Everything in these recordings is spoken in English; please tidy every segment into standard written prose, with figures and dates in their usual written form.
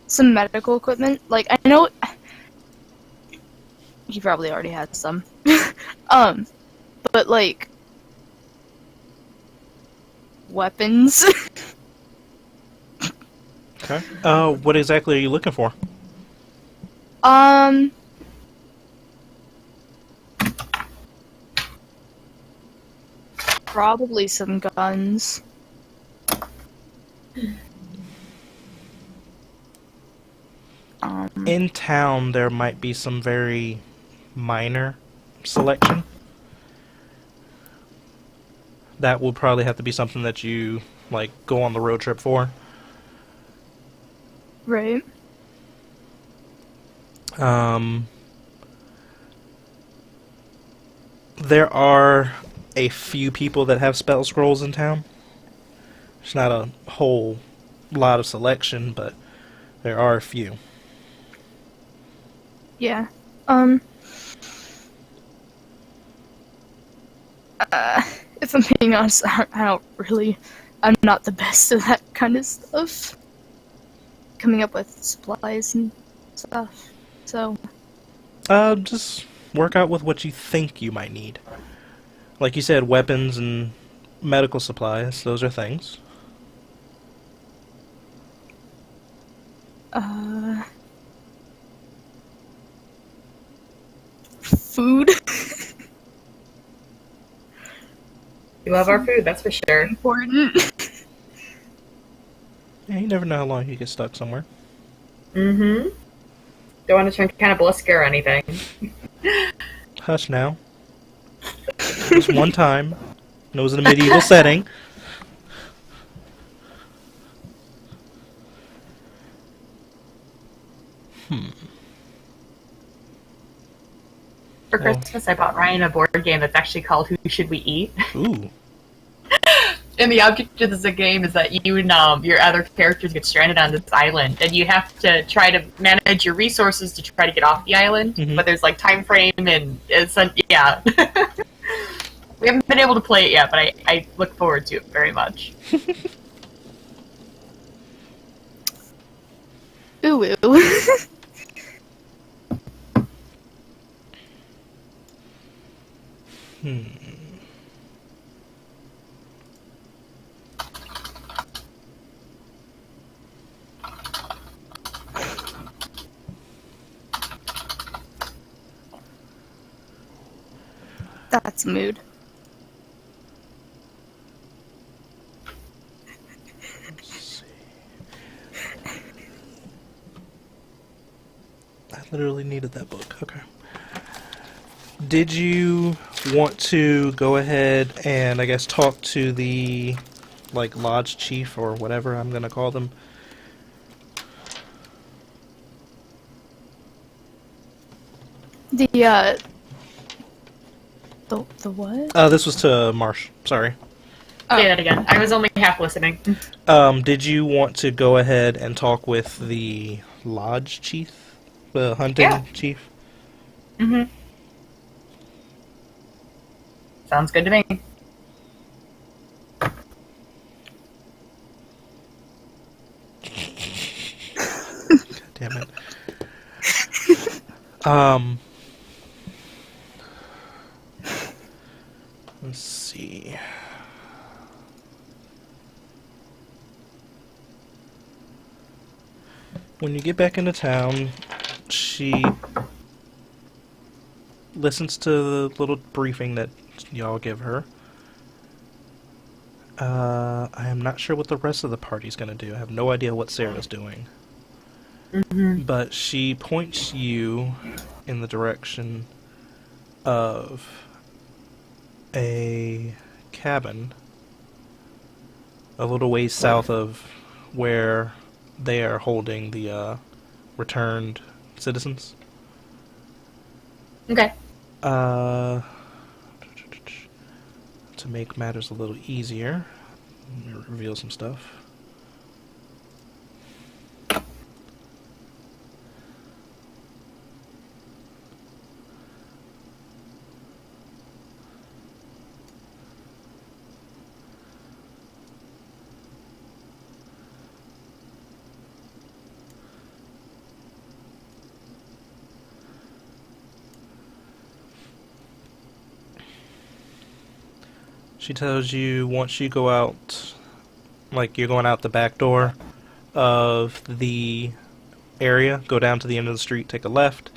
some medical equipment. Like, I know he probably already has some. But like weapons. Okay. What exactly are you looking for? um Probably some guns. Um In town, there might be some very minor selection. That would probably have to be something that you like go on the road trip for. right. Um, there are a few people that have spell scrolls in town. There's not a whole lot of selection, but there are a few. Yeah. Um uh, if I'm being honest, I don't really, I'm not the best at that kind of stuff. Coming up with supplies and stuff. So, Just work out with what you think you might need. Like you said, weapons and medical supplies, those are things. uh, food. We love our food, that's for sure. Important. Yeah, you never know how long you get stuck somewhere. Mm-hmm. Don't want to turn cannibalistic or anything. Hush now. Just one time. And it was in a medieval setting. For Well, Christmas, I bought Ryan a board game that's actually called Who Should We Eat? ooh. And the object of the game is that you and your other characters get stranded on this island, and you have to try to manage your resources to try to get off the island. Mhm. But there's like time frame, and it's yeah. We haven't been able to play it yet, but I look forward to it very much. Ooh, ooh. Hmm. That's a mood. Let's see. I literally needed that book. Okay. Did you want to go ahead and, I guess, talk to the, like, lodge chief or whatever I'm gonna call them? The the what? This was to Marsh. Sorry. Say that again. I was only half listening. Did you want to go ahead and talk with the lodge chief? The hunting Yeah. chief? Mm-hmm. Sounds good to me. God damn it. Let's see. When you get back into town, she listens to the little briefing that y'all give her. I am not sure what the rest of the party's gonna do. I have no idea what Sarah's doing. Mm-hmm. But she points you in the direction of a cabin a little ways south of where they are holding the returned citizens. Okay. Uh, to make matters a little easier, let me reveal some stuff. She tells you once you go out, like you're going out the back door of the area, go down to the end of the street, take a left,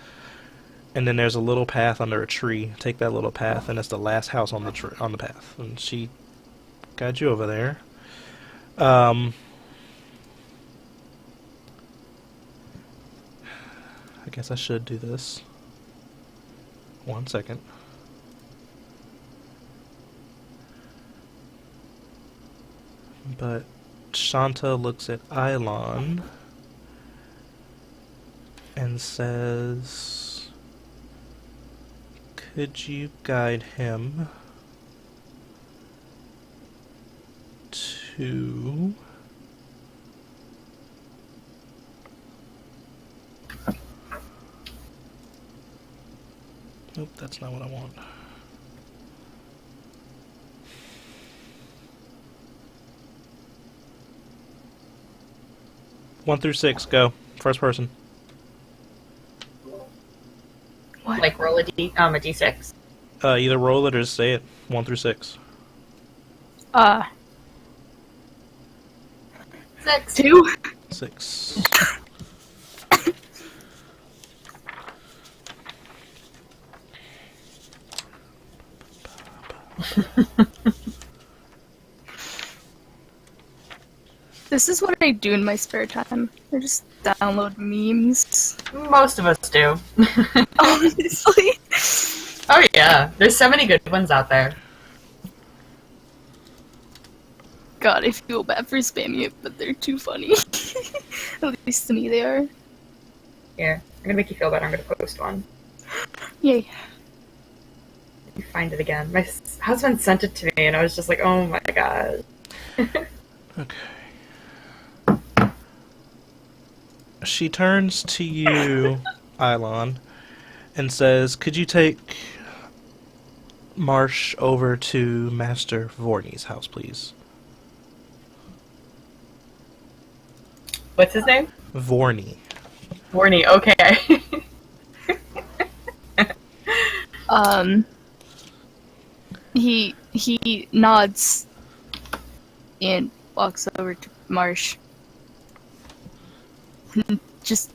and then there's a little path under a tree. Take that little path, and it's the last house on the on the path. And she guides you over there. I guess I should do this. 1 second. But Shanta looks at Ilon and says, could you guide him to... Nope, that's not what I want. One through 6, go. First person. What? Like roll a d6. Either roll it or just say it. 1 through 6. 6. 2. 6. This is what I do in my spare time. I just download memes. Most of us do. Honestly. Oh yeah, there's so many good ones out there. God, I feel bad for spamming it, but they're too funny. At least to me they are. Here, I'm gonna make you feel better. I'm gonna post one. Yay. Let me find it again. My husband sent it to me, and I was just like, oh my god. Okay. She turns to you, Ilon, and says, could you take Marsh over to Master Vorney's house, please? What's his name? Vorney. Warney, okay. He nods and walks over to Marsh. Just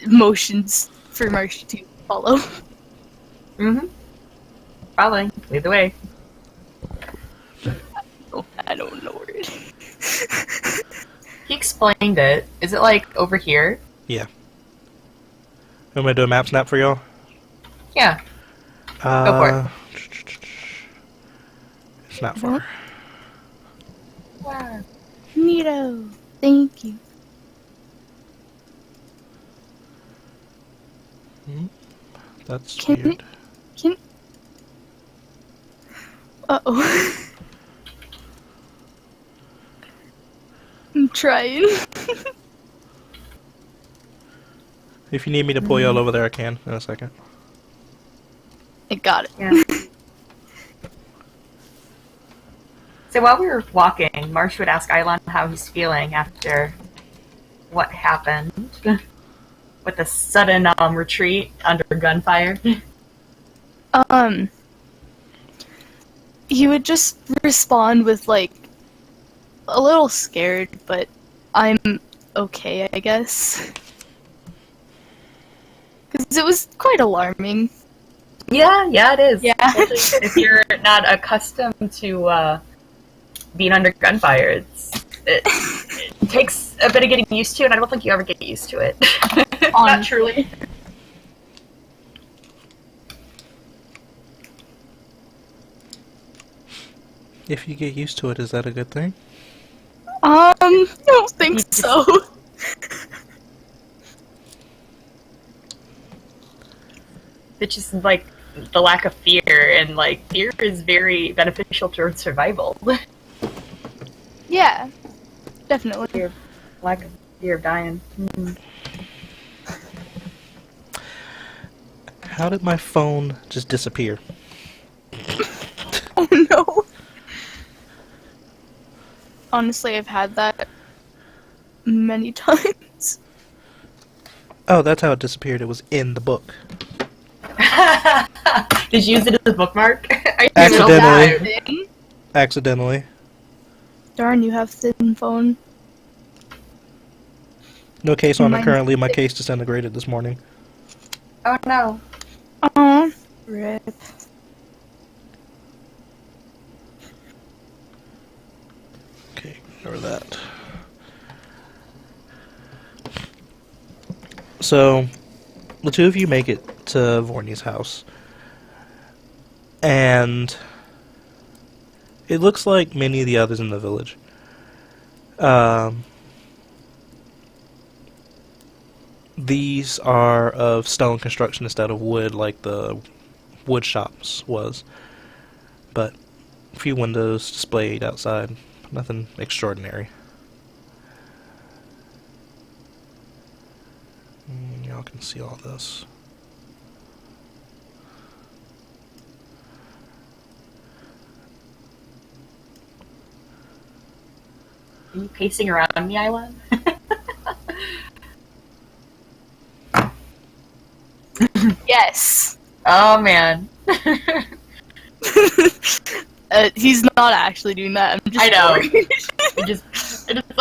motions for Marsh to follow. Mm-hmm. Following. Lead the way. Oh, I don't know where it is. He explained it. Is it like over here? Yeah. I'm gonna do a map snap for y'all. Yeah. Go for it. It's not far. Wow. Neato. Thank you. That's Can weird. Can... Uh-oh. I'm trying. If you need me to pull y'all over there, I can in a second. I got it. Yeah. So while we were walking, Marsh would ask Ilon how he's feeling after what happened with the sudden retreat under gunfire. He would just respond with, like, a little scared, but I'm okay, I guess. Because it was quite alarming. Yeah, it is. Yeah. Especially if you're not accustomed to being under gunfire, it takes a bit of getting used to, and I don't think you ever get used to it. Not truly. If you get used to it, is that a good thing? I don't think so. It's just like the lack of fear, and like fear is very beneficial towards survival. Yeah, definitely. Lack of fear of dying. How did my phone just disappear? Oh no. Honestly, I've had that many times. Oh, that's how it disappeared. It was in the book. Did you use it as a bookmark? Accidentally. accidentally. Darn, you have thin phone. No case on it Mine- currently. My case disintegrated this morning. Oh no. Aw, rip. Okay, ignore that. So, the two of you make it to Vorney's house. And it looks like many of the others in the village. These are of stone construction instead of wood, like the wood shops was. But a few windows displayed outside. Nothing extraordinary. Y'all can see all this. Are you pacing around the island? Yes. Oh man. He's not actually doing that. I'm just I know. worried.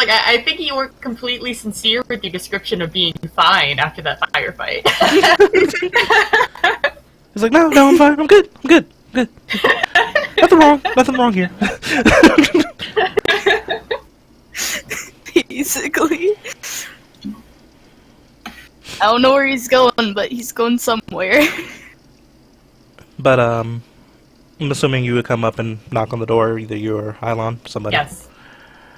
I think you weren't completely sincere with your description of being fine after that firefight. He's like, no, I'm fine. I'm good. Nothing wrong here. Basically. I don't know where he's going, but he's going somewhere. But, I'm assuming you would come up and knock on the door, either you or Ilon, somebody. Yes.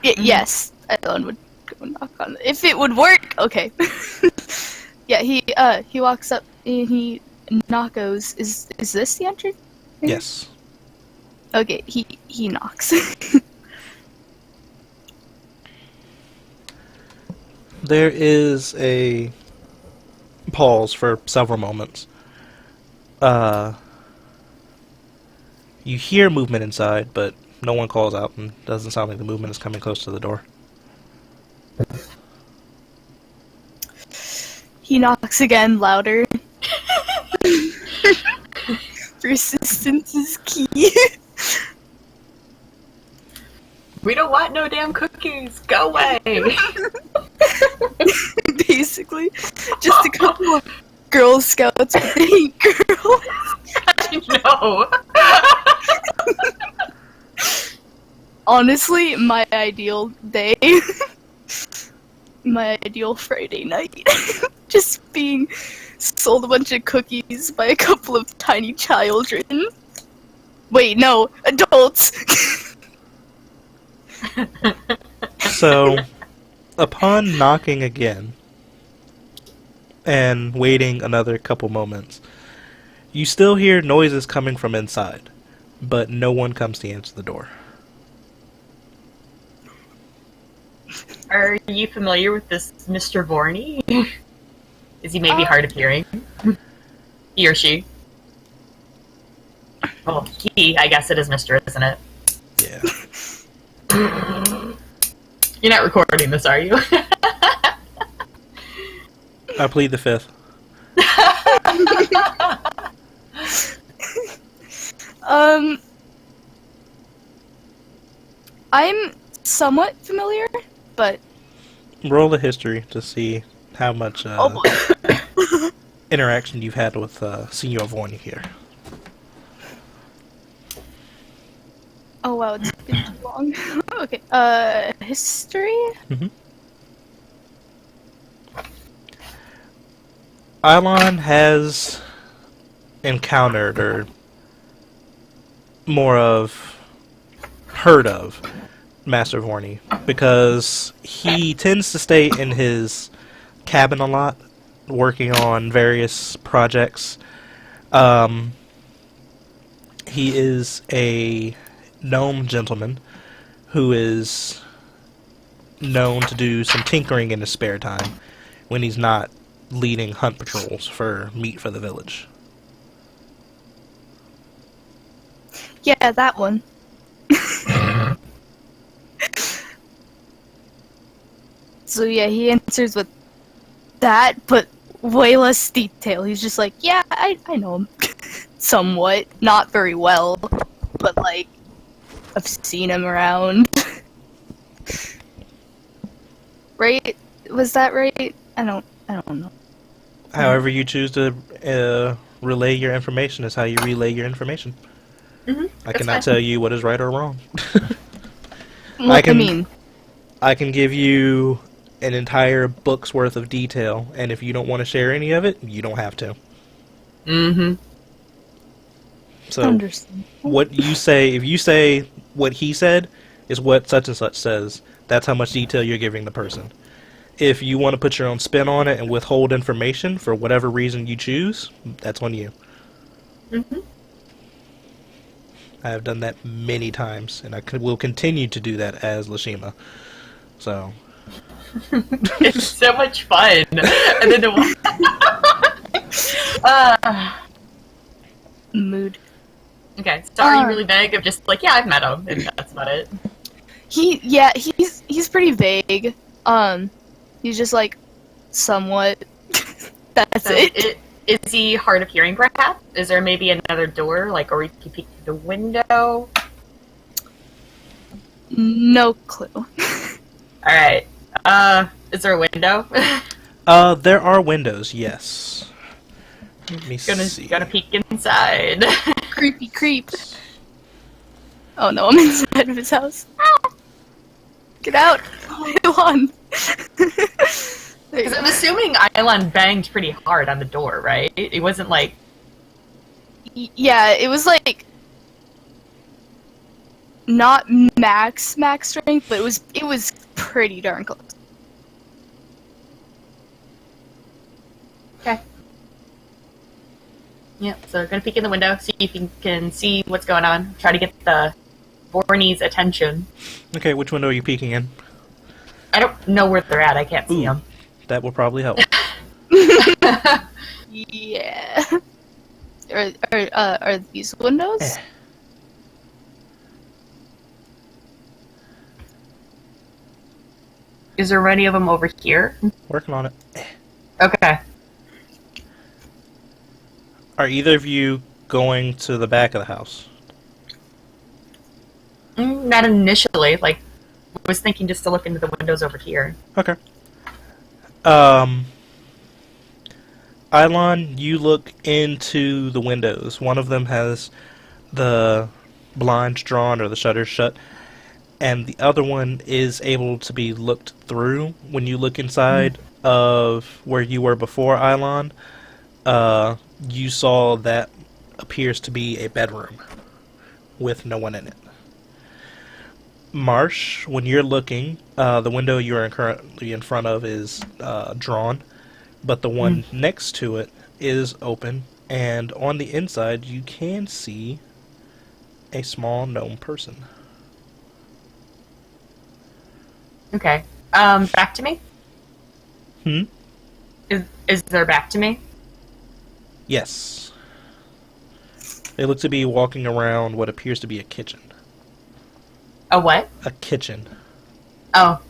Yes, Elon would go knock on it. If it would work, okay. Yeah, he walks up and he knockos. Is this the entrance? Yes. Okay, he knocks. There is a pause for several moments. You hear movement inside, but no one calls out, and doesn't sound like the movement is coming close to the door. He knocks again, louder. Persistence is key. We don't want no damn cookies. Go away. Basically, just a couple of Girl Scouts being girls. No. Honestly, my ideal day. My ideal Friday night. Just being sold a bunch of cookies by a couple of tiny children. Wait, no, adults. So, upon knocking again, and waiting another couple moments, you still hear noises coming from inside, but no one comes to answer the door. Are you familiar with this Mr. Vorney? Is he maybe hard of hearing? He or she? Well, he, I guess it is Mr., isn't it? Yeah. You're not recording this, are you? I plead the fifth. I'm somewhat familiar, but Roll a history to see how much oh boy. interaction you've had with Senior Vorney here. Oh wow, it's been too long. Okay, history? Mm-hmm. Ilon has encountered, or more of heard of, Master Vorney, because he tends to stay in his cabin a lot, working on various projects. He is a gnome gentleman who is known to do some tinkering in his spare time when he's not leading hunt patrols for meat for the village. Yeah, that one. So yeah, he answers with that, but way less detail. He's just like, yeah, I know him. Somewhat. Not very well, but like, I've seen him around. Right? Was that right? I don't know. However you choose to relay your information is how you relay your information. I cannot tell you what is right or wrong. Well, I mean, I can give you an entire book's worth of detail, and if you don't want to share any of it, you don't have to. So, understand. what you say, if you say what he said is what such and such says, that's how much detail you're giving the person. If you want to put your own spin on it and withhold information for whatever reason you choose, that's on you. I have done that many times, and will continue to do that as Lashima. So... It's so much fun. And then Mood. Okay, so are you really vague of just like, yeah, I've met him, and that's about it? He's pretty vague. He's just like somewhat. That's So it. Is he hard of hearing, perhaps? Is there maybe another door, like, or you can peek through the window? No clue. Alright. Is there a window? There are windows, yes. Let me see. Gotta peek inside. Creepy creep. Oh no, I'm inside of his house. Get out! Ilon! Because I'm assuming Ilon banged pretty hard on the door, right? It wasn't like... Yeah, it was like... Not max strength, but it was pretty darn close. Okay. Yep, so gonna peek in the window, see if you can see what's going on. Try to get the Borny's attention. Okay, which window are you peeking in? I don't know where they're at, I can't see them. That will probably help. Yeah. Are these windows? Is there any of them over here? Working on it. Okay. Are either of you going to the back of the house? Not initially, like, I was thinking just to look into the windows over here. Okay. Ilon, you look into the windows. One of them has the blinds drawn or the shutters shut, and the other one is able to be looked through. When you look inside of where you were before, Ilon, you saw that appears to be a bedroom with no one in it. Marsh, when you're looking, the window you are currently in front of is drawn, but the one next to it is open, and on the inside you can see a small gnome person. Okay. Back to me? Hmm? Is there back to me? Yes. They look to be walking around what appears to be a kitchen. A what? A kitchen. Oh.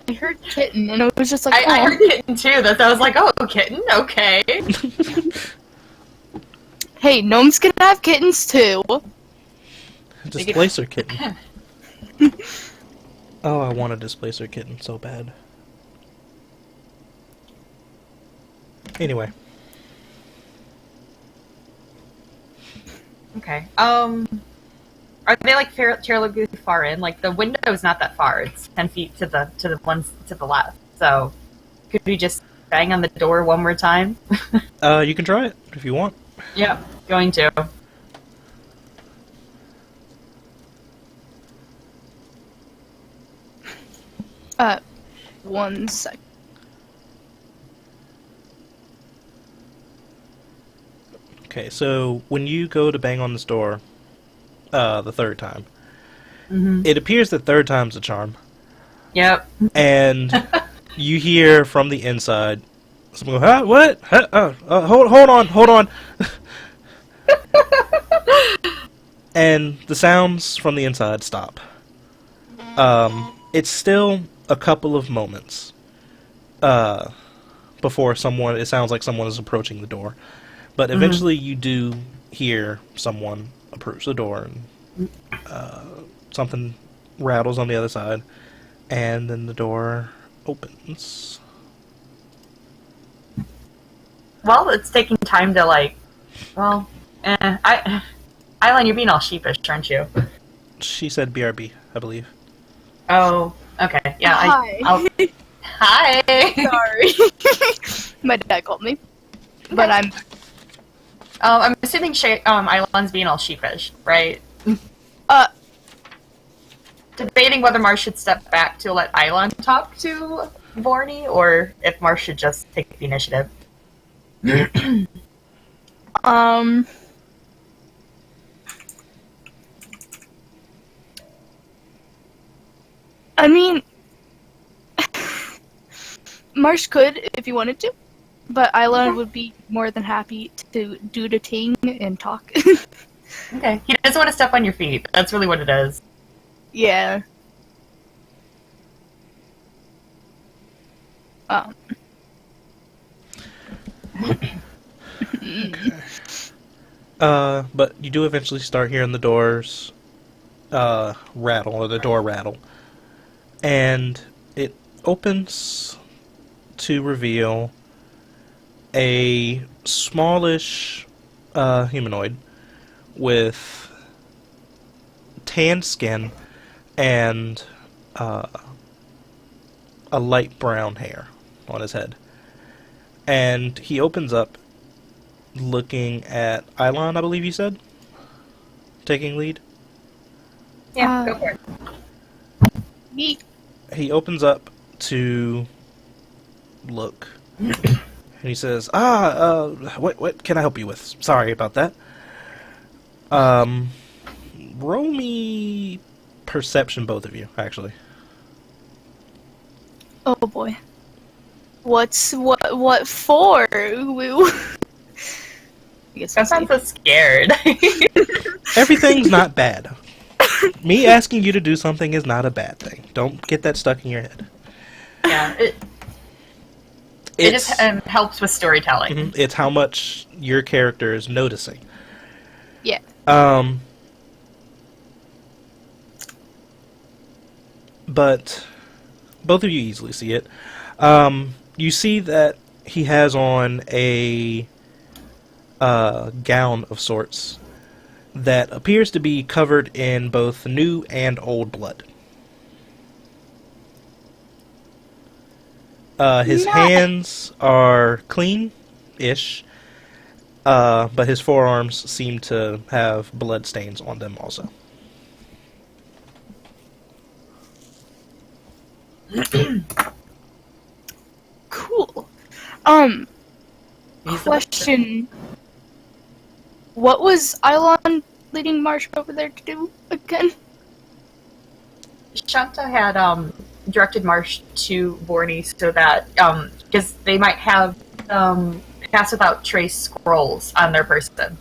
I heard kitten, and it was just like, I heard kitten too. I was like, oh, kitten, okay. Hey, gnomes can have kittens too. Displacer kitten. Oh, I want a displacer kitten so bad. Anyway. Okay. Are they like fairly far in? Like the window's not that far. It's 10 feet to the ones to the left. So could we just bang on the door one more time? You can try it if you want. Yep, going to. One sec. Okay, so when you go to bang on this door, the third time, it appears that third time's a charm. Yep. And you hear from the inside, someone go, huh, what? Huh? Hold on. And the sounds from the inside stop. It's still a couple of moments before it sounds like someone is approaching the door. But eventually you do hear someone approach the door and something rattles on the other side, and then the door opens. Well, it's taking time to Island, you're being all sheepish, aren't you? She said BRB, I believe. Oh, okay. Yeah, Hi. Hi! Sorry. My dad called me. But I'm assuming Island's being all sheepish, right? Debating whether Marsh should step back to let Island talk to Vorny, or if Marsh should just take the initiative. I mean, Marsh could if he wanted to, but Island would be more than happy to do the thing and talk. Okay. He doesn't want to step on your feet. That's really what it is. Yeah. Okay. But you do eventually start hearing the doors rattle, or the door rattle. And it opens to reveal a smallish humanoid with tanned skin and a light brown hair on his head. And he opens up looking at Ilon, I believe you said? Taking lead? Yeah, go for it. He opens up to look. And he says, what can I help you with? Sorry about that. Roll me perception, both of you, actually. Oh boy. What for? I guess That sounds so scared. Everything's not bad. Me asking you to do something is not a bad thing. Don't get that stuck in your head. Yeah, it just helps with storytelling. Mm-hmm, it's how much your character is noticing. Yeah. But both of you easily see it. You see that he has on a gown of sorts that appears to be covered in both new and old blood. His hands are clean-ish, but his forearms seem to have blood stains on them also. Cool. Question. What was Ilon leading Marsh over there to do again? Shanta had directed Marsh to Vorny so that because they might have pass without trace scrolls on their person,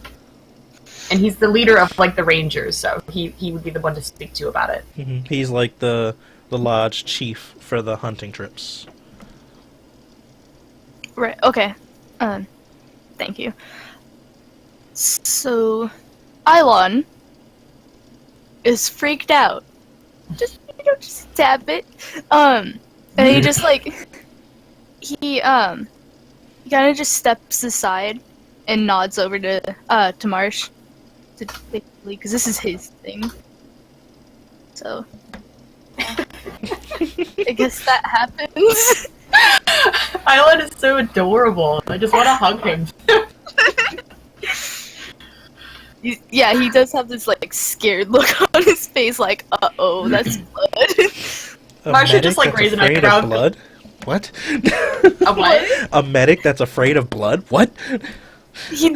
and he's the leader of the Rangers, so he would be the one to speak to about it. Mm-hmm. He's like the lodge chief for the hunting trips. Right. Okay. Thank you. So, Ilon is freaked out. Just tap it. And he just he kind of just steps aside and nods over to Marsh, because this is his thing. So, I guess that happens. Island is so adorable. I just want to hug him. Yeah, he does have this scared look on his face, uh-oh, that's blood. Marsh should just raise an eyebrow. Blood? What? A what? A medic that's afraid of blood? What? He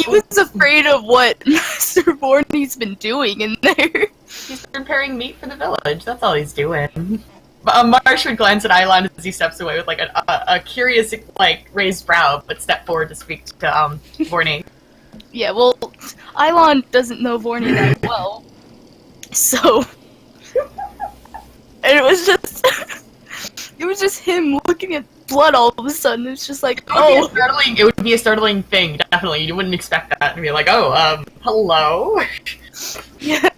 was afraid of what Master Vorny's been doing in there. He's preparing meat for the village. That's all he's doing. Marsh would glance at Ilon as he steps away with a curious raised brow, but step forward to speak to Vorny. Yeah, well, Ilon doesn't know Vorny that well, so and it was just him looking at blood all of a sudden. It's just oh. It would be a startling thing, definitely. You wouldn't expect that and be hello. Yeah.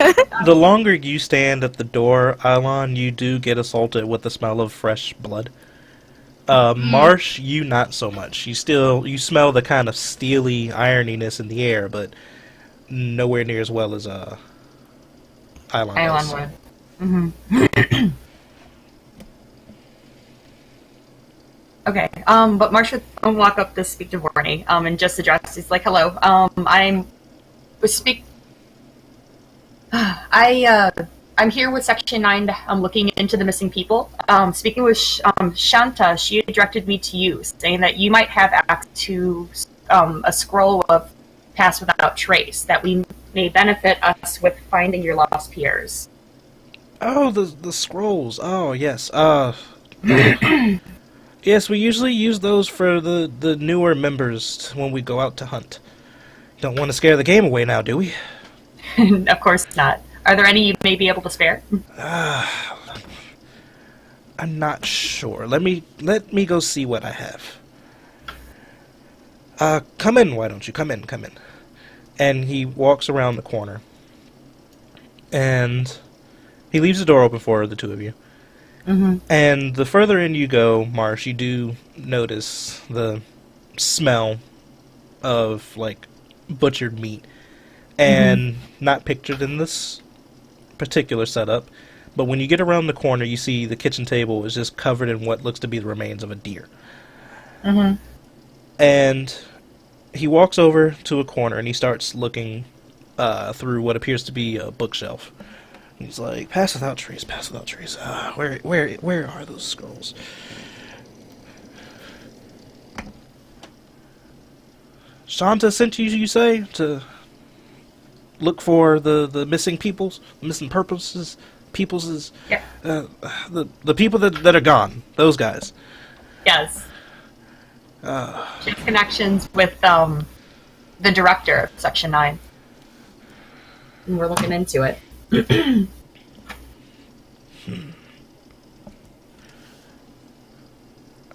The longer you stand at the door, Ilon, you do get assaulted with the smell of fresh blood. Marsh, you not so much. You smell the kind of steely ironiness in the air, but nowhere near as well as Ilon Island does. would. Mm-hmm. Okay. But Marsh would walk up to speak to Vorney, and just address. He's like, "Hello. I'm speak. I'm here with Section 9. I'm looking into the missing people. Speaking with Shanta, she directed me to you, saying that you might have access to a scroll of Pass Without Trace that we may benefit us with finding your lost peers." Oh, the scrolls. Oh, yes. Yes, we usually use those for the newer members when we go out to hunt. Don't want to scare the game away now, do we? Of course not. Are there any you may be able to spare? I'm not sure. Let me go see what I have. Come in, why don't you? Come in. And he walks around the corner. And he leaves the door open for the two of you. Mm-hmm. And the further in you go, Marsh, you do notice the smell of, like, butchered meat. And not pictured in this particular setup, but when you get around the corner, you see the kitchen table is just covered in what looks to be the remains of a deer. Mm-hmm. And he walks over to a corner and he starts looking through what appears to be a bookshelf. He's like, Pass Without Trace. Where are those scrolls? Shanta sent you say, to look for the missing missing peoples, Yeah. the people that are gone, those guys. Yes. She has connections with the director of Section 9. And we're looking into it.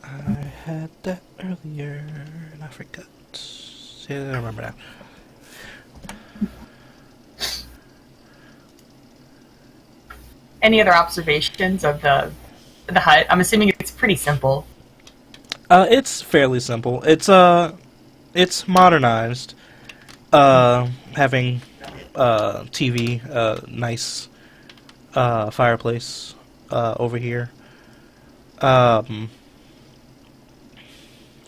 I had that earlier, and I forgot. Yeah, I remember now. Any other observations of the hut? I'm assuming it's pretty simple. It's fairly simple. It's modernized. Having TV, nice fireplace over here.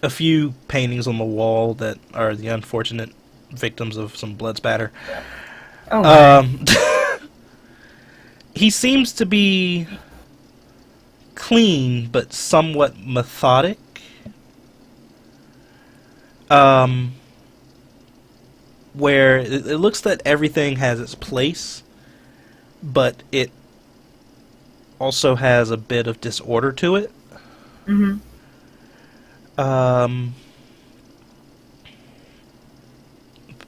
A few paintings on the wall that are the unfortunate victims of some blood spatter. Oh, He seems to be clean, but somewhat methodic. Where it looks that everything has its place, but it also has a bit of disorder to it. Mm-hmm.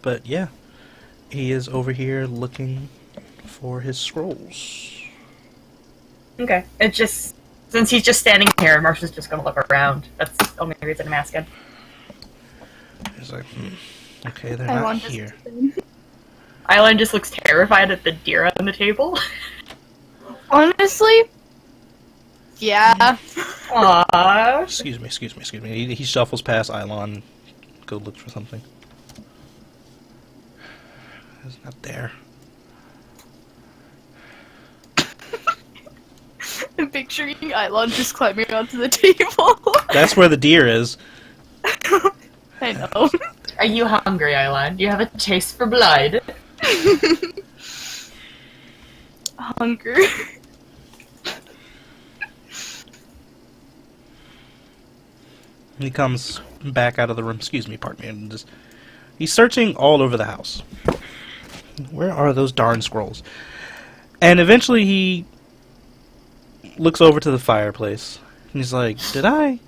But yeah, he is over here looking for his scrolls. Okay. It just, since he's just standing here, Marcia's just gonna look around. That's the only reason I'm asking. He's like, okay, they're not here. Island just looks terrified at the deer on the table. Honestly, yeah. Aww. Excuse me. He shuffles past Ilon, go look for something. It's not there. I'm picturing Ilon just climbing onto the table. That's where the deer is. I know. Are you hungry, Island? Do you have a taste for blood? Hunger. He comes back out of the room. Excuse me, pardon me. And he's searching all over the house. Where are those darn scrolls? And eventually he looks over to the fireplace. And he's like, did I?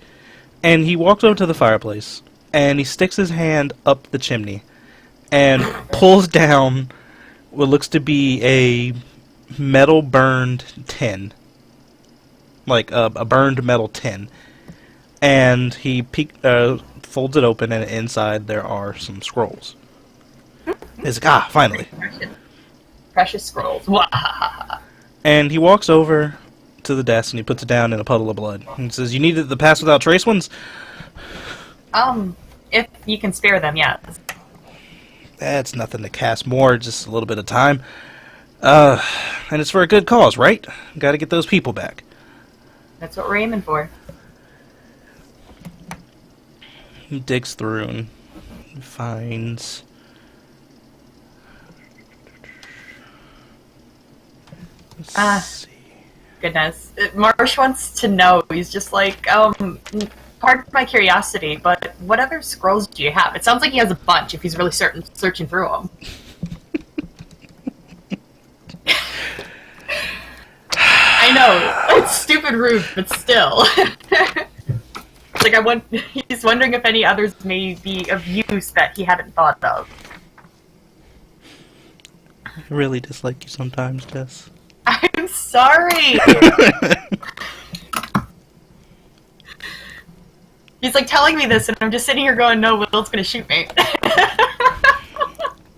And he walks over to the fireplace. And he sticks his hand up the chimney. And pulls down what looks to be a metal burned tin. Like a burned metal tin. And he folds it open, and inside there are some scrolls. He's like, finally. Precious scrolls. Wahahaha. And he walks over to the desk and he puts it down in a puddle of blood. And says, "You needed the pass without trace ones?" If you can spare them, yes. That's nothing to cast more, just a little bit of time. And it's for a good cause, right? Gotta get those people back. That's what we're aiming for. He digs through and finds... Let's see. Goodness. Marsh wants to know. He's just like, pardon my curiosity, but what other scrolls do you have? It sounds like he has a bunch if he's really searching through them. I know, it's stupid rude, but still. He's wondering if any others may be of use that he hadn't thought of. I really dislike you sometimes, Jess. I'm sorry! He's like telling me this, and I'm just sitting here going, no, Will's gonna shoot me.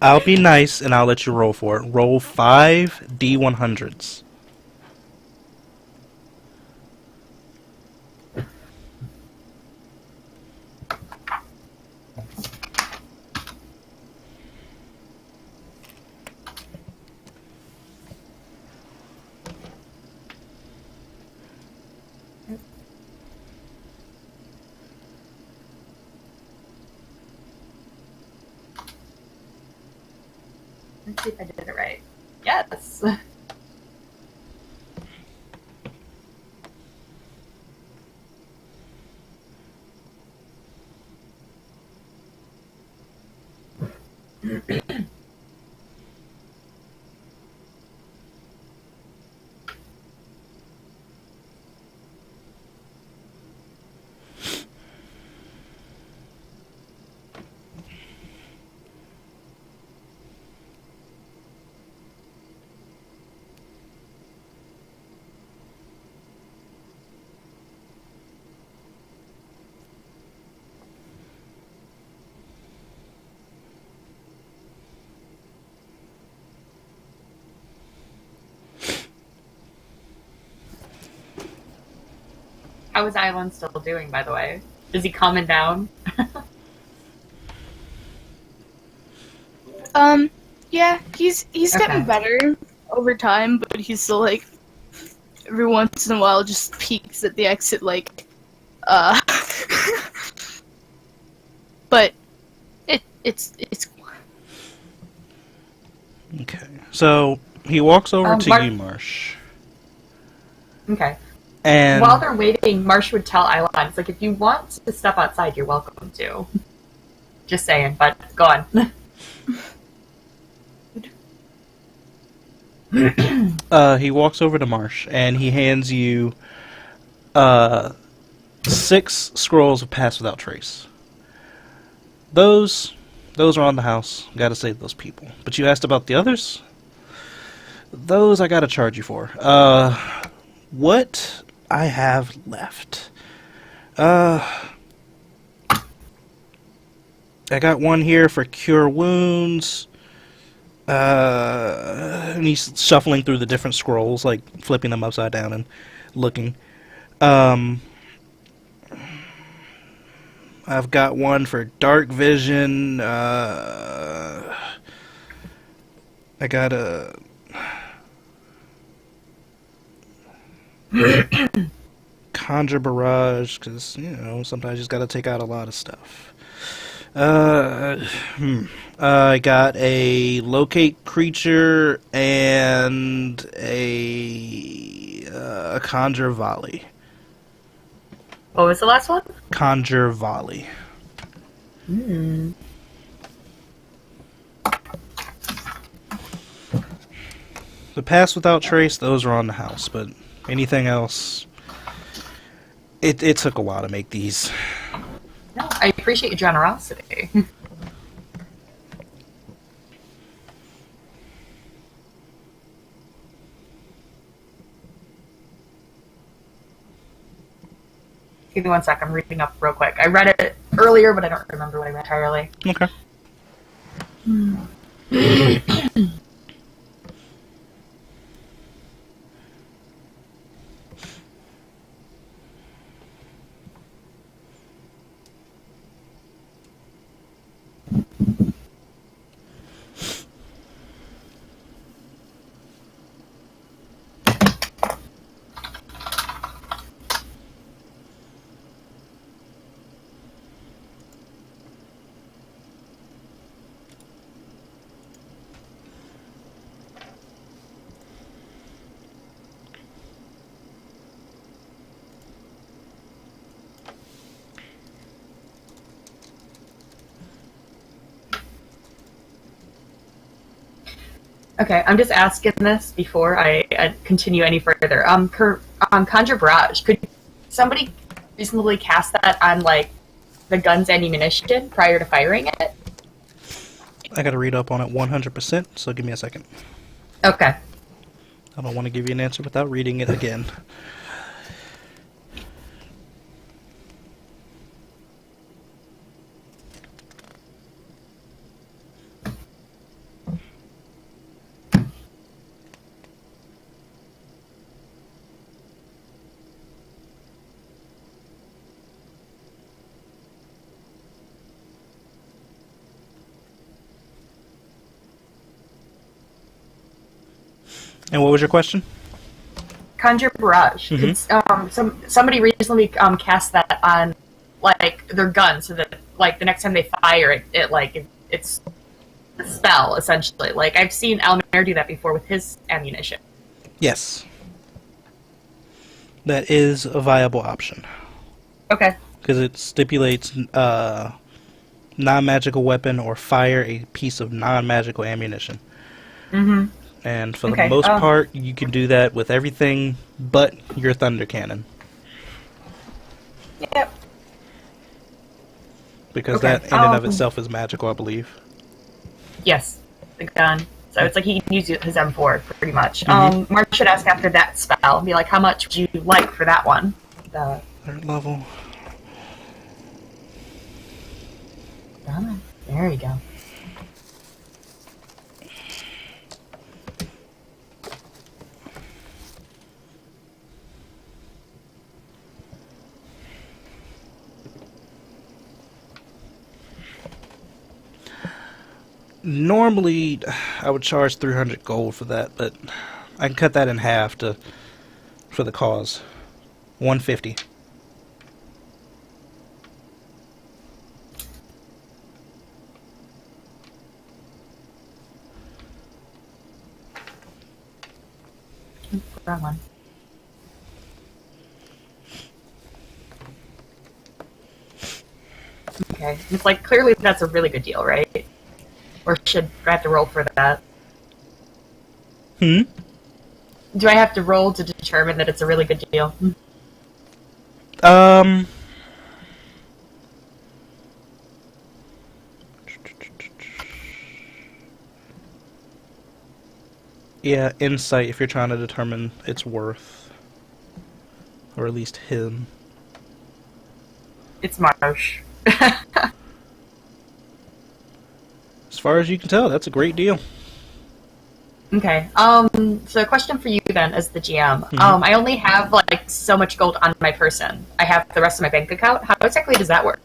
I'll be nice, and I'll let you roll for it. Roll 5 D100s. Let's see if I did it right. Yes! How is Ilon still doing, by the way? Is he calming down? Yeah, he's getting better over time, but he's still like every once in a while just peeks at the exit like but it's Okay. So, he walks over to you, Marsh. Okay. And while they're waiting, Marsh would tell Ilon, it's like, if you want to step outside, you're welcome to. Just saying, but go on. He walks over to Marsh, and he hands you 6 scrolls of Pass Without Trace. Those are on the house. Gotta save those people. But you asked about the others? Those I gotta charge you for. What I have left? I got one here for Cure Wounds. And he's shuffling through the different scrolls, like flipping them upside down and looking. I've got one for Dark Vision. I got a Conjure Barrage, because, you know, sometimes you just gotta take out a lot of stuff. I got a Locate Creature and a Conjure Volley. What was the last one? Conjure Volley. Hmm. The Pass Without Trace, those are on the house, but anything else, it took a while to make these. No, I appreciate your generosity. Give me one sec, I'm reading up real quick. I read it earlier, but I don't remember what I read entirely. Okay. Okay, I'm just asking this before I continue any further. Conjure Barrage. Could somebody reasonably cast that on like the gun's ammunition prior to firing it? I gotta read up on it 100%, so give me a second. Okay. I don't want to give you an answer without reading it again. And what was your question? Conjure Barrage. Mhm. It's somebody reasonably cast that on like their gun so that like the next time they fire it's a spell essentially. Like I've seen Almer do that before with his ammunition. Yes. That is a viable option. Okay. Because it stipulates non-magical weapon or fire a piece of non-magical ammunition. Mm-hmm. And for the Okay, most part, you can do that with everything but your thunder cannon. Yep. Because Okay, that in and of itself is magical, I believe. Yes, the gun. So it's like he can use his M4 pretty much. Mhm. Mark should ask after that spell, be like, how much would you like for that one? The Third level. there you go. Normally, I would charge 300 gold for that, but I can cut that in half for the cause. 150. That one. Okay. It's like clearly that's a really good deal, right? Or should I have to roll for that? Hmm? Do I have to roll to determine that it's a really good deal? Yeah, insight if you're trying to determine its worth. Or at least him. It's Marsh. As far as you can tell, that's a great deal. Okay. So a question for you then, as the GM. Mhm. I only have like so much gold on my person. I have the rest of my bank account. How exactly does that work?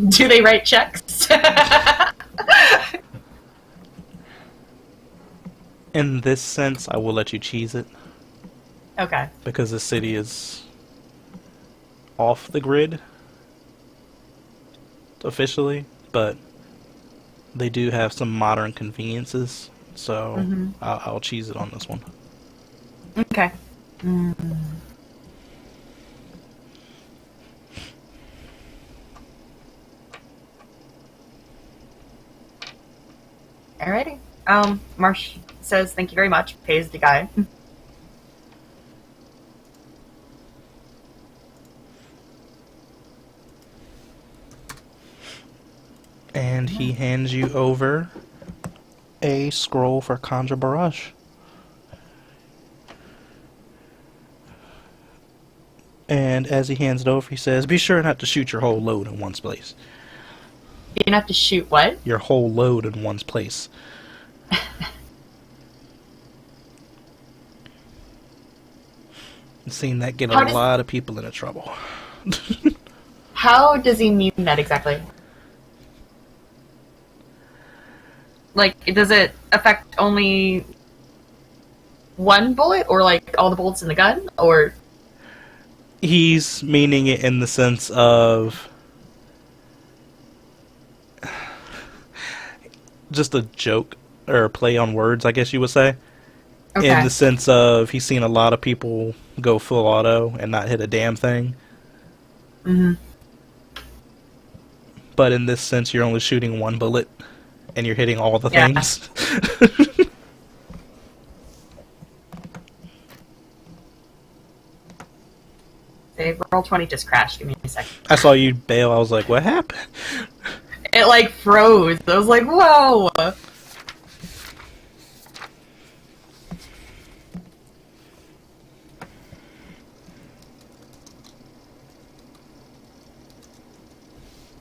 Do they write checks? In this sense, I will let you cheese it. Okay. Because the city is off the grid. Officially. But they do have some modern conveniences. So Mhm. I'll cheese it on this one. Okay. Alrighty. Marsh says thank you very much. Pays the guy. And he hands you over a scroll for Conjure Barrage. And as he hands it over, he says, be sure not to shoot your whole load in one place. You don't have to shoot what? Your whole load in one place. I've seen that get a lot of people into trouble. How does he mean that exactly? Like, does it affect only one bullet, or like all the bullets in the gun, or? He's meaning it in the sense of just a joke or a play on words, I guess you would say. Okay. In the sense of he's seen a lot of people go full auto and not hit a damn thing. Mm-hmm. But in this sense, you're only shooting one bullet. and you're hitting all the Yeah. things. Say, roll 20 just crashed. Give me a second. I saw you bail. I was like, what happened? It like froze. I was like, whoa.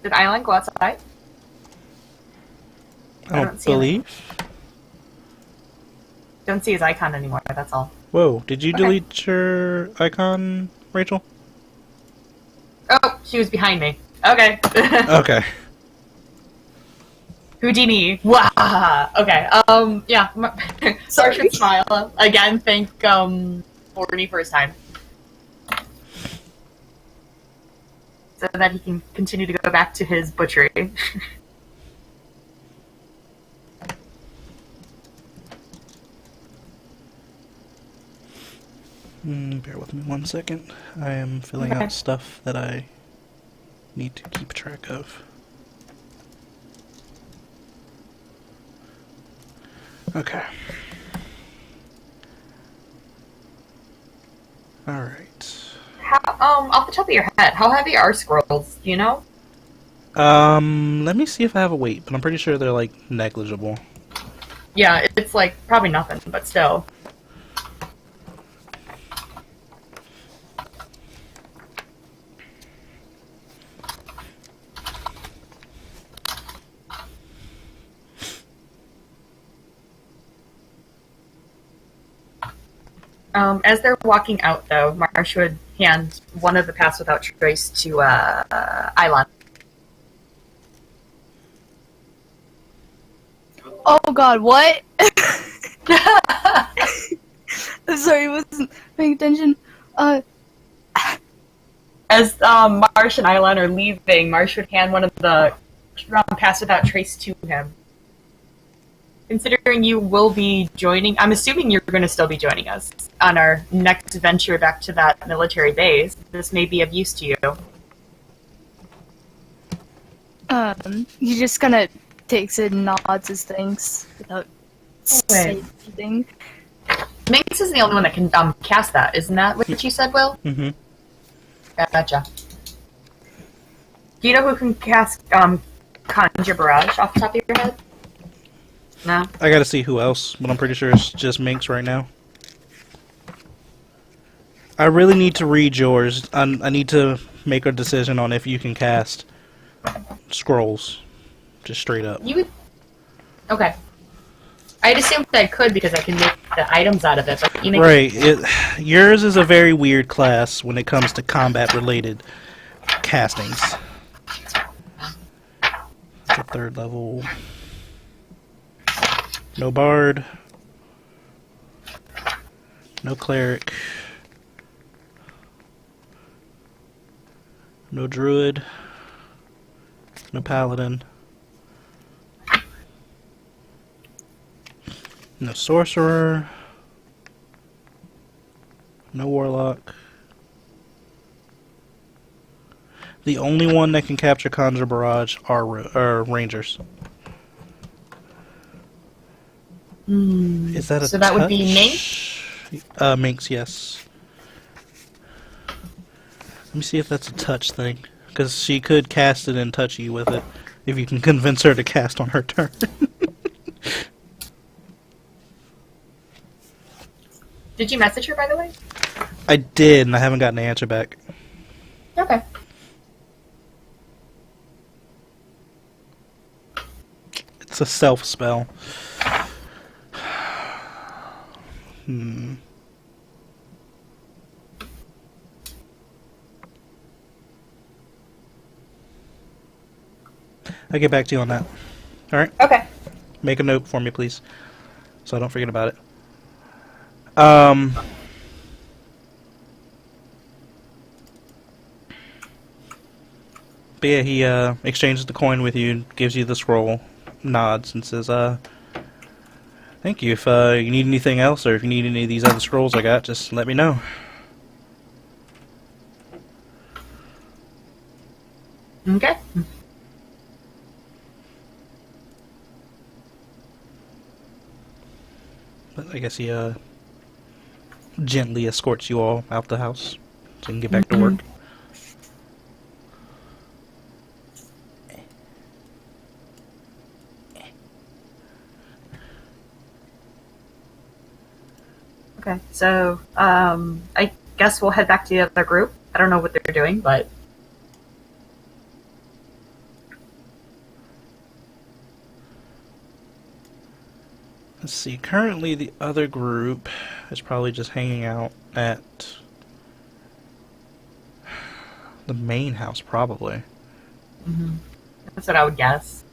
Did Island go outside? I don't believe. Don't see his icon anymore, that's all. Whoa, did you Okay. delete your icon, Rachel? Oh, she was behind me. Okay. Okay. Houdini. Wah! Okay, yeah. Sorry for smile. Again, thank, Forney for his time. So that he can continue to go back to his butchery. Bear with me 1 second. I am filling Okay. out stuff that I need to keep track of. Okay. Alright. How, off the top of your head, how heavy are scrolls? Do you know? Let me see if I have a weight, but I'm pretty sure they're, like, negligible. Yeah, it's like, probably nothing, but still. As they're walking out, though, Marsh would hand one of the Pass Without Trace to Ilon. Oh god, what? I'm sorry, I wasn't paying attention. As Marsh and Ilon are leaving, Marsh would hand one of the Pass Without Trace to him. Considering you will be joining, I'm assuming you're going to still be joining us on our next venture back to that military base. This may be of use to you. He just kind of takes it and nods his things without saying anything. Minx is the only one that can cast that, isn't that what you said, Will? Mm-hmm. Gotcha. Do you know who can cast Conjure Barrage off the top of your head? No? I gotta see who else, but I'm pretty sure it's just Minx right now. I really need to read yours. I need to make a decision on if you can cast scrolls. Just straight up. You would... Okay. I'd assumed I could because I can make the items out of it, but you make Right. Yours is a very weird class when it comes to combat-related castings. It's a 3rd level. No bard. No cleric. No druid. No paladin. No sorcerer. No warlock. The only one that can capture Conjure Barrage are rangers. Is that a So that would be Minx? Minx, yes. Let me see if that's a touch thing. Because she could cast it and touch you with it. If you can convince her to cast on her turn. Did you message her, by the way? I did, and I haven't gotten an answer back. Okay. It's a self spell. I'll get back to you on that. Alright? Okay. Make a note for me, please. So I don't forget about it. But yeah, he exchanges the coin with you, gives you the scroll, nods, and says, thank you. If you need anything else, or if you need any of these other scrolls I got, just let me know. Okay. But I guess he gently escorts you all out the house so you can get back to work. Okay, so I guess we'll head back to the other group. I don't know what they're doing, but Let's see, currently the other group is probably just hanging out at the main house, probably. that's what I would guess.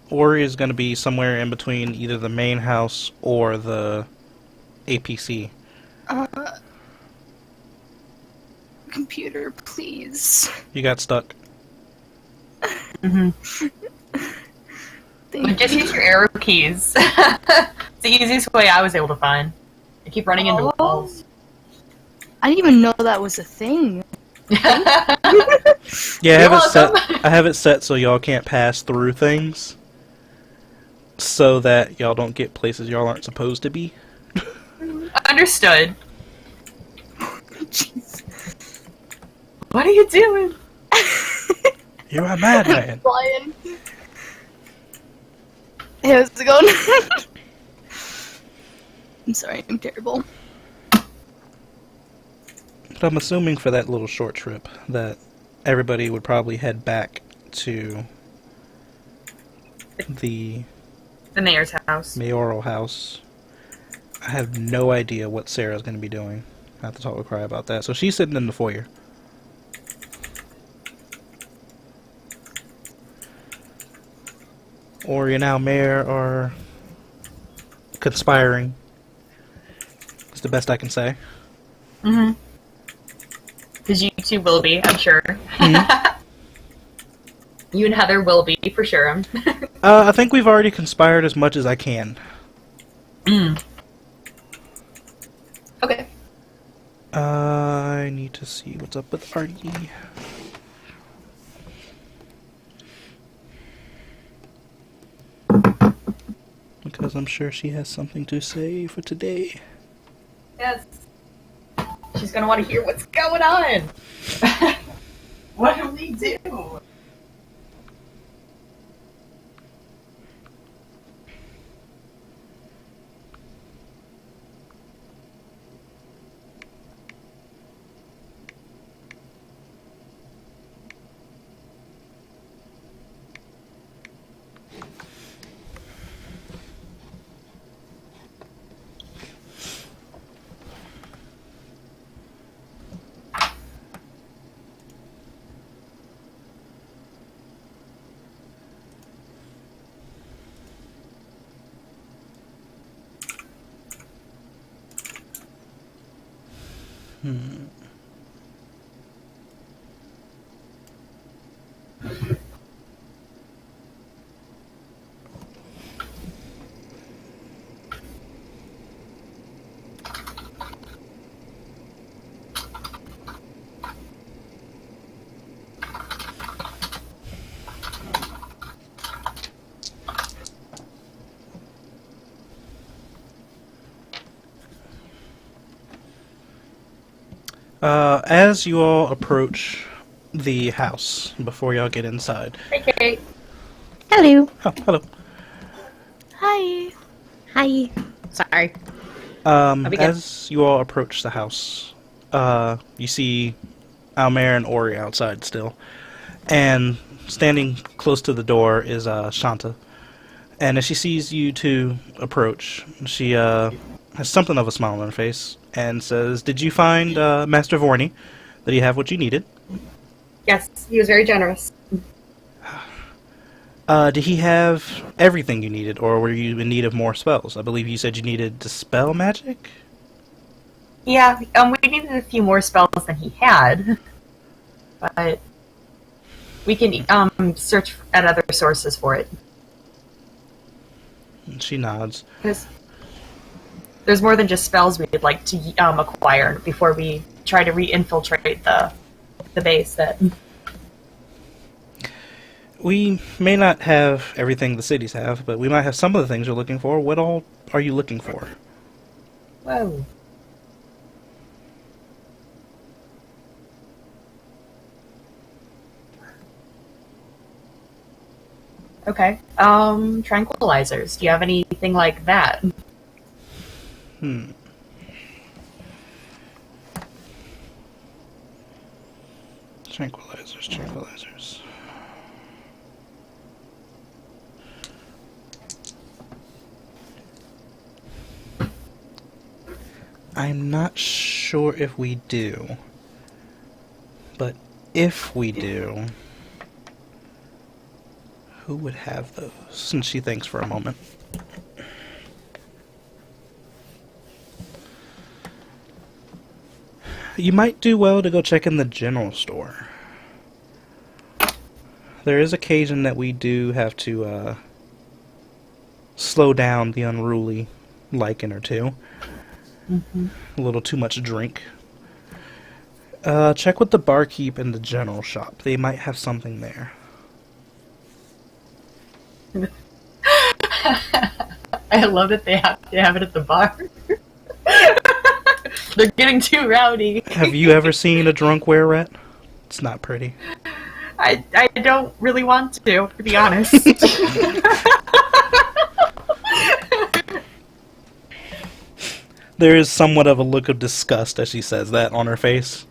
Ori is going to be somewhere in between either the main house or the APC. Computer, please. You got stuck. Just use your arrow keys. It's the easiest way I was able to find. I keep running into walls. I didn't even know that was a thing. Yeah, I have it set so y'all can't pass through things, so that y'all don't get places y'all aren't supposed to be. Understood. Jeez. What are you doing? You're a madman. Flying. Hey, how's it going? I'm sorry, I'm terrible. But I'm assuming for that little short trip that everybody would probably head back to the mayor's house. mayoral house. I have no idea what Sarah's going to be doing. I have to talk with Cry about that. So she's sitting in the foyer. Ori and now Mayor are conspiring. It's the best I can say. Because you two will be, I'm sure. You and Heather will be, for sure. I think we've already conspired as much as I can. Okay. I need to see what's up with Artie. Because I'm sure she has something to say for today. Yes. She's gonna want to hear what's going on. What do we do? As you all approach the house, before y'all get inside. Hey, Kate. Hello. Oh, hello. Hi. Hi. Sorry. As you all approach the house, you see Almer and Ori outside still. And standing close to the door is Shanta. And as she sees you two approach, she has something of a smile on her face and says, "Did you find Master Vorney? Did he have what you needed?" Yes, he was very generous. Did he have everything you needed, or were you in need of more spells? I believe you said you needed dispel magic? Yeah, we needed a few more spells than he had. But we can search at other sources for it. She nods. Because there's more than just spells we'd like to acquire before we try to re-infiltrate the base. That We may not have everything the cities have, but we might have some of the things you're looking for. What all are you looking for? Whoa. Okay. Tranquilizers. Do you have anything like that? Tranquilizers. I'm not sure if we do. But if we do, who would have those? And she thinks for a moment. You might do well to go check in the general store. There is occasion that we do have to slow down the unruly lichen or two. A little too much drink. Check with the barkeep in the general shop. They might have something there. I love that they have to have it at the bar. They're getting too rowdy. Have you ever seen a drunk were-rat? It's not pretty. I don't really want to be honest. There is somewhat of a look of disgust as she says that on her face.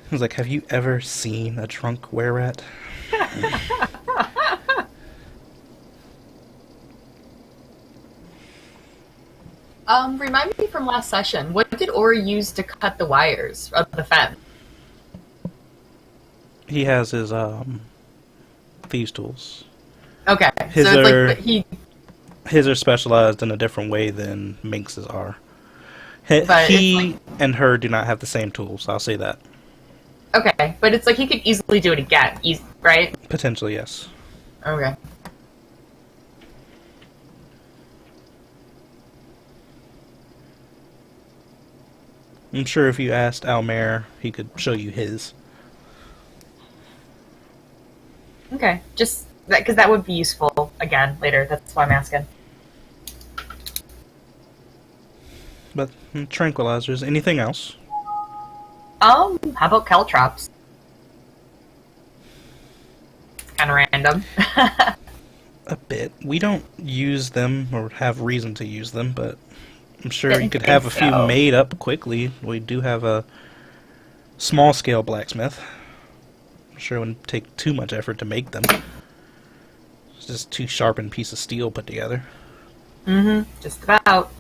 I was like, have you ever seen a drunk were-rat? Remind me from last session, what did Ori use to cut the wires of the fence? He has his thieves tools. Okay, His so it's are- like His are specialized in a different way than Minx's are. He But it's and her do not have the same tools, I'll say that. okay, but it's like he could easily do it again, right? Potentially, yes. Okay. I'm sure if you asked Almer, he could show you his. Okay, just because that would be useful again later. That's why I'm asking. But tranquilizers. Anything else? How about caltrops? It's kind of random. A bit. We don't use them or have reason to use them, but I'm sure Didn't you could think have a few so. made up quickly. We do have a small scale blacksmith. I'm sure it wouldn't take too much effort to make them. It's just two sharpened pieces of steel put together. Just about.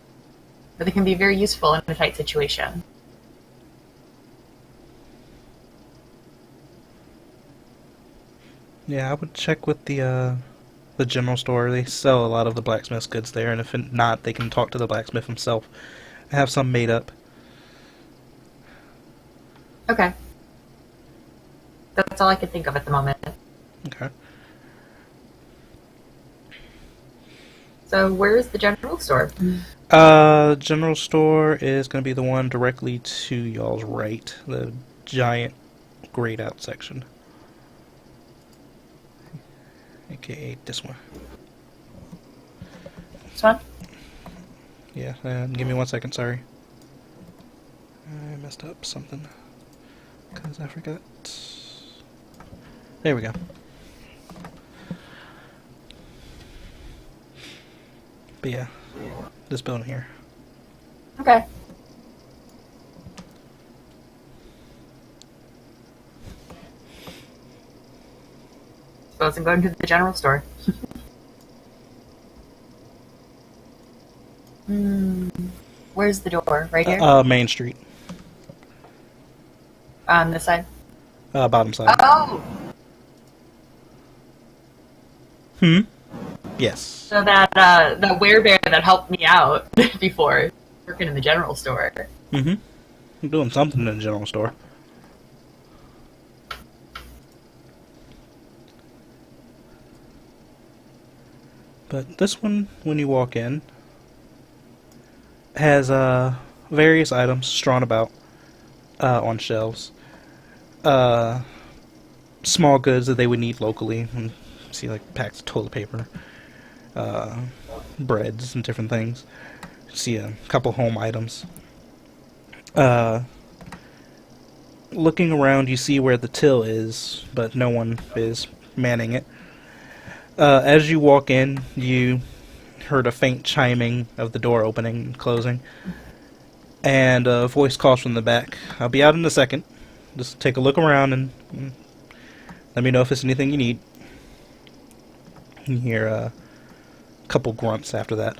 But they can be very useful in a tight situation. Yeah, I would check with the general store. They sell a lot of the blacksmith's goods there, and if not, they can talk to the blacksmith himself and have some made up. Okay. That's all I can think of at the moment. Okay. So where is the general store? General store is going to be the one directly to y'all's right, the giant grayed out section. AKA this one. This one? Yeah, give me 1 second, sorry. I messed up something. Because I forgot. There we go. But yeah, this building here. Okay. Suppose I'm going to the general store. Where's the door? Right here? Main Street. On this side? Bottom side. Oh! Yes. So that werebear that helped me out before working in the general store. I'm doing something in the general store. But this one, when you walk in, has various items strewn about on shelves. Small goods that they would need locally. And see, like packs of toilet paper, breads and different things. You see a couple home items. Looking around, you see where the till is, but no one is manning it. As you walk in, you heard a faint chiming of the door opening and closing, and a voice calls from the back. "I'll be out in a second. Just take a look around and let me know if there's anything you need." You hear a couple grunts after that.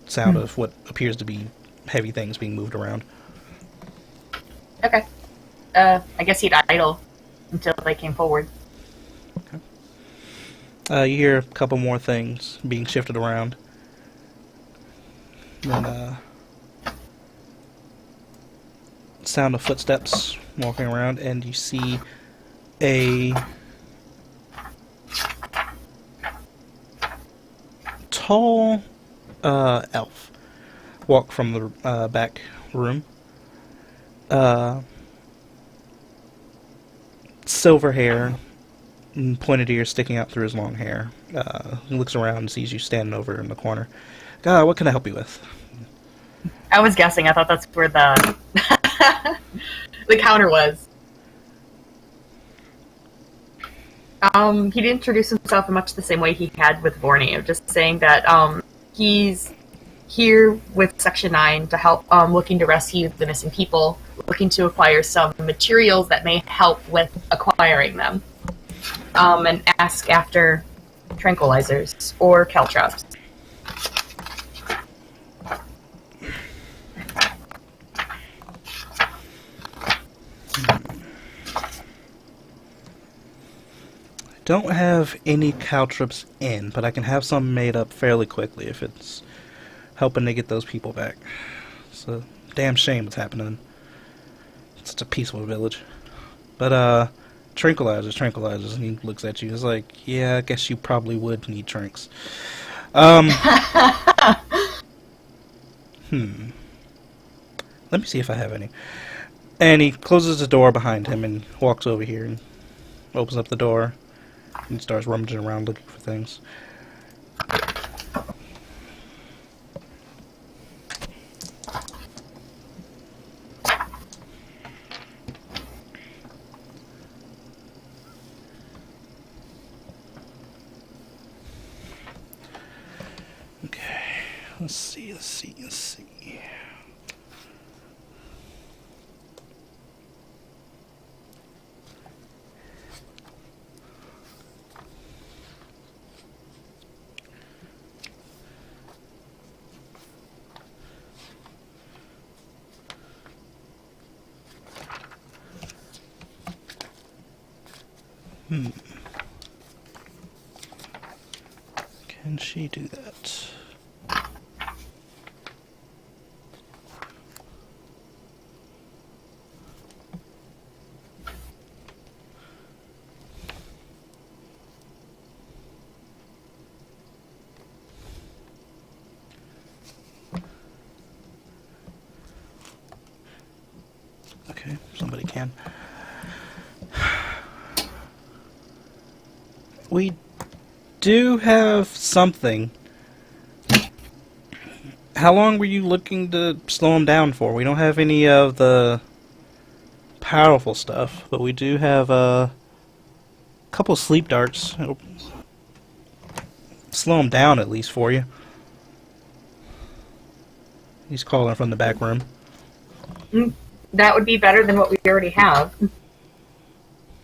Sound of what appears to be heavy things being moved around. Okay. I guess he'd idle until they came forward. You hear a couple more things being shifted around. Then, sound of footsteps walking around, and you see a tall elf walk from the back room. Silver hair, and pointed ears sticking out through his long hair. He looks around and sees you standing over in the corner. What can I help you with? I was guessing. I thought that's where the the counter was. He'd introduce himself in much the same way he had with Borneo, just saying that he's here with Section 9 to help, looking to rescue the missing people, looking to acquire some materials that may help with acquiring them, and ask after tranquilizers or caltrops. Don't have any caltrops in, but I can have some made up fairly quickly if it's helping to get those people back. It's a damn shame what's happening. It's such a peaceful village. But, tranquilizers, and he looks at you. He's like, yeah, I guess you probably would need drinks. Let me see if I have any. And he closes the door behind him and walks over here and opens up the door and starts rummaging around looking for things. Okay, let's see. Can she do that? Okay, somebody can. We do have something. How long were you looking to slow him down for? We don't have any of the powerful stuff, but we do have a couple sleep darts. It'll slow him down at least for you. He's calling from the back room. That would be better than what we already have.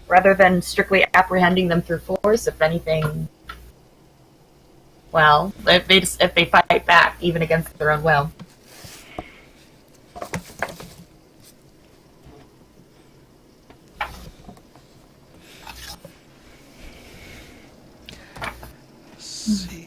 Rather than strictly apprehending them through force, if anything, well, if they fight back, even against their own will. Let's see.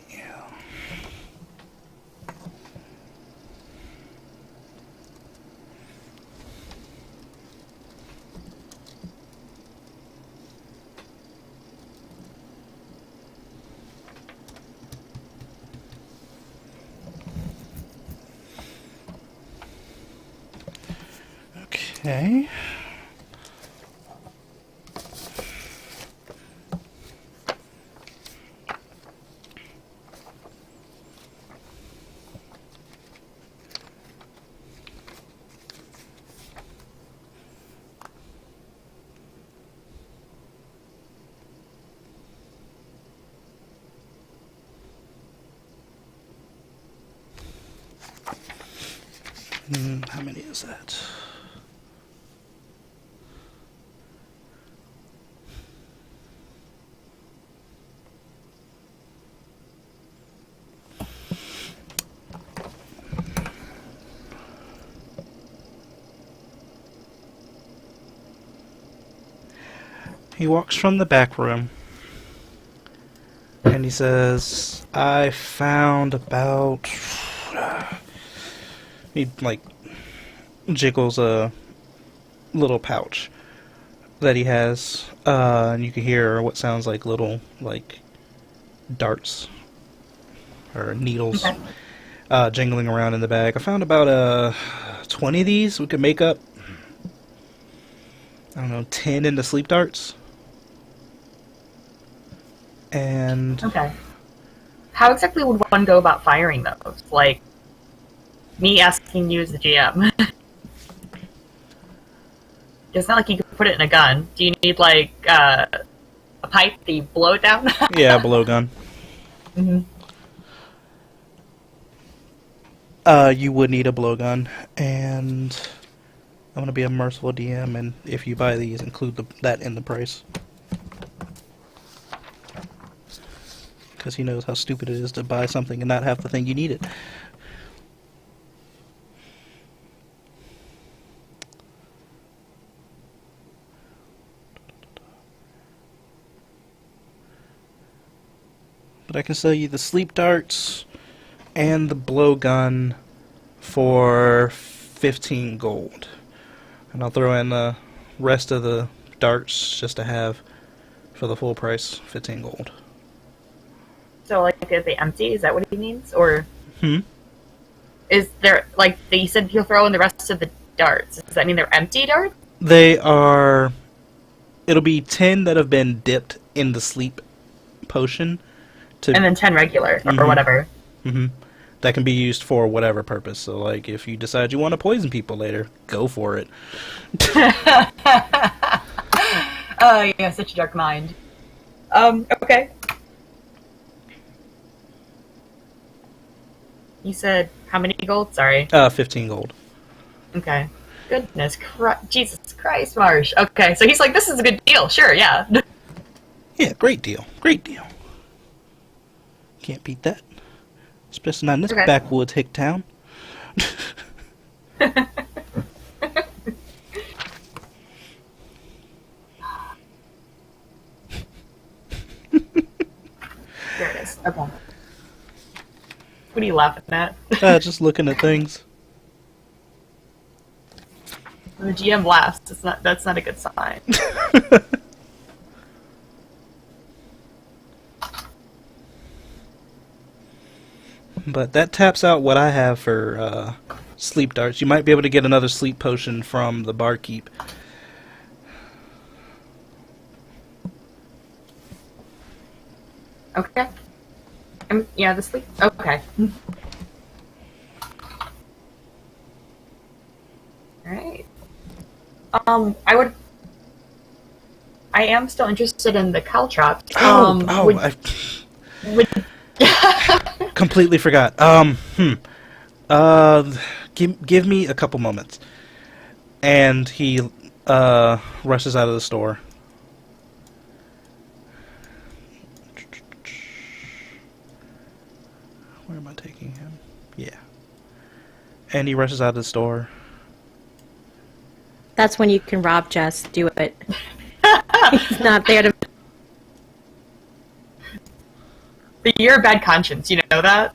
Okay. How many is that? He walks from the back room and he says, I found about... He, like, jiggles a little pouch that he has, and you can hear what sounds like little, like, darts or needles jingling around in the bag. I found about 20 of these. We could make up, I don't know, 10 into sleep darts. And... Okay. How exactly would one go about firing those? Like, me asking you as the GM. It's not like you could put it in a gun. Do you need, like, a pipe that you blow it down? Yeah, a blowgun. Mm-hmm. You would need a blowgun, and I'm gonna be a merciful DM, and if you buy these, include that in the price. Because he knows how stupid it is to buy something and not have the thing you needed. But I can sell you the sleep darts and the blowgun for 15 gold. And I'll throw in the rest of the darts just to have for the full price, 15 gold. So, like, are they empty? Is that what he means? Or is there, like, you said he'll throw in the rest of the darts. Does that mean they're empty darts? They are... It'll be 10 that have been dipped in the sleep potion. And then 10 regular, or whatever. That can be used for whatever purpose. So, like, if you decide you want to poison people later, go for it. Oh, yeah, such a dark mind. Okay. You said how many gold? Sorry. 15 gold. Okay. Goodness Christ. Jesus Christ, Marsh. Okay, so he's like, this is a good deal. Sure, yeah. Yeah, great deal. Great deal. Can't beat that. Especially not in this backwoods hick town. There it is. Okay. What are you laughing at? Just looking at things. When the GM laughs, that's not a good sign. But that taps out what I have for sleep darts. You might be able to get another sleep potion from the barkeep. Okay. Yeah, the sleep. Okay. Alright. I am still interested in the caltrops. Completely forgot. Give me a couple moments. And he rushes out of the store. Where am I taking him? Yeah. And he rushes out of the store. That's when you can rob Jess. Do it. He's not there to... But you're a bad conscience, you know that?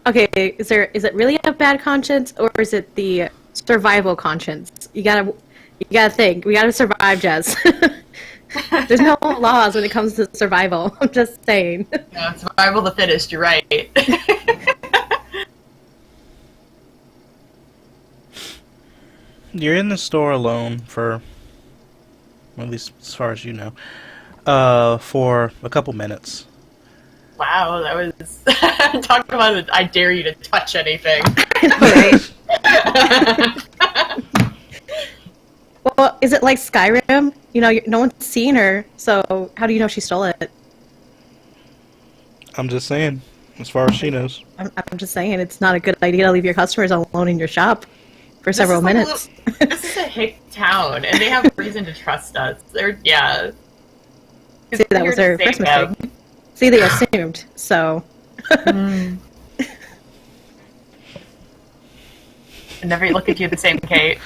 Okay, is it really a bad conscience, or is it the survival conscience? You gotta think. We gotta survive, Jess. There's no laws when it comes to survival. I'm just saying. No, survival of the fittest, you're right. You're in the store alone for, well, at least as far as you know, for a couple minutes. Wow, that was... Talk about it. I dare you to touch anything. Right. Well, is it like Skyrim? You know, no one's seen her, so how do you know she stole it? I'm just saying. As far as she knows. I'm just saying it's not a good idea to leave your customers alone in your shop for several minutes. This is a hick town, and they have reason to trust us. Yeah. See, that was their first mistake. See, they assumed, so... I never look at you the same, Kate.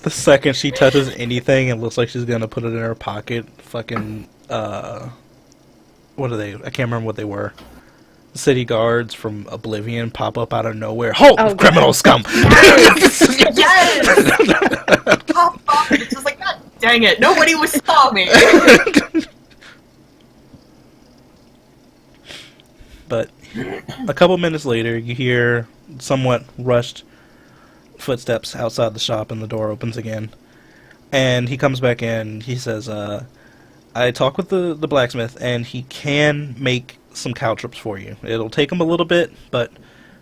The second she touches anything, it looks like she's gonna put it in her pocket. Fucking, what are they? I can't remember what they were. City guards from Oblivion pop up out of nowhere. Halt, criminal scum! Yes! Yes! Pop up, and it's just like, God dang it, nobody saw me! But a couple minutes later, you hear somewhat rushed footsteps outside the shop, and the door opens again. And he comes back in. He says, I talked with the blacksmith, and he can make some caltrops for you. It'll take him a little bit, but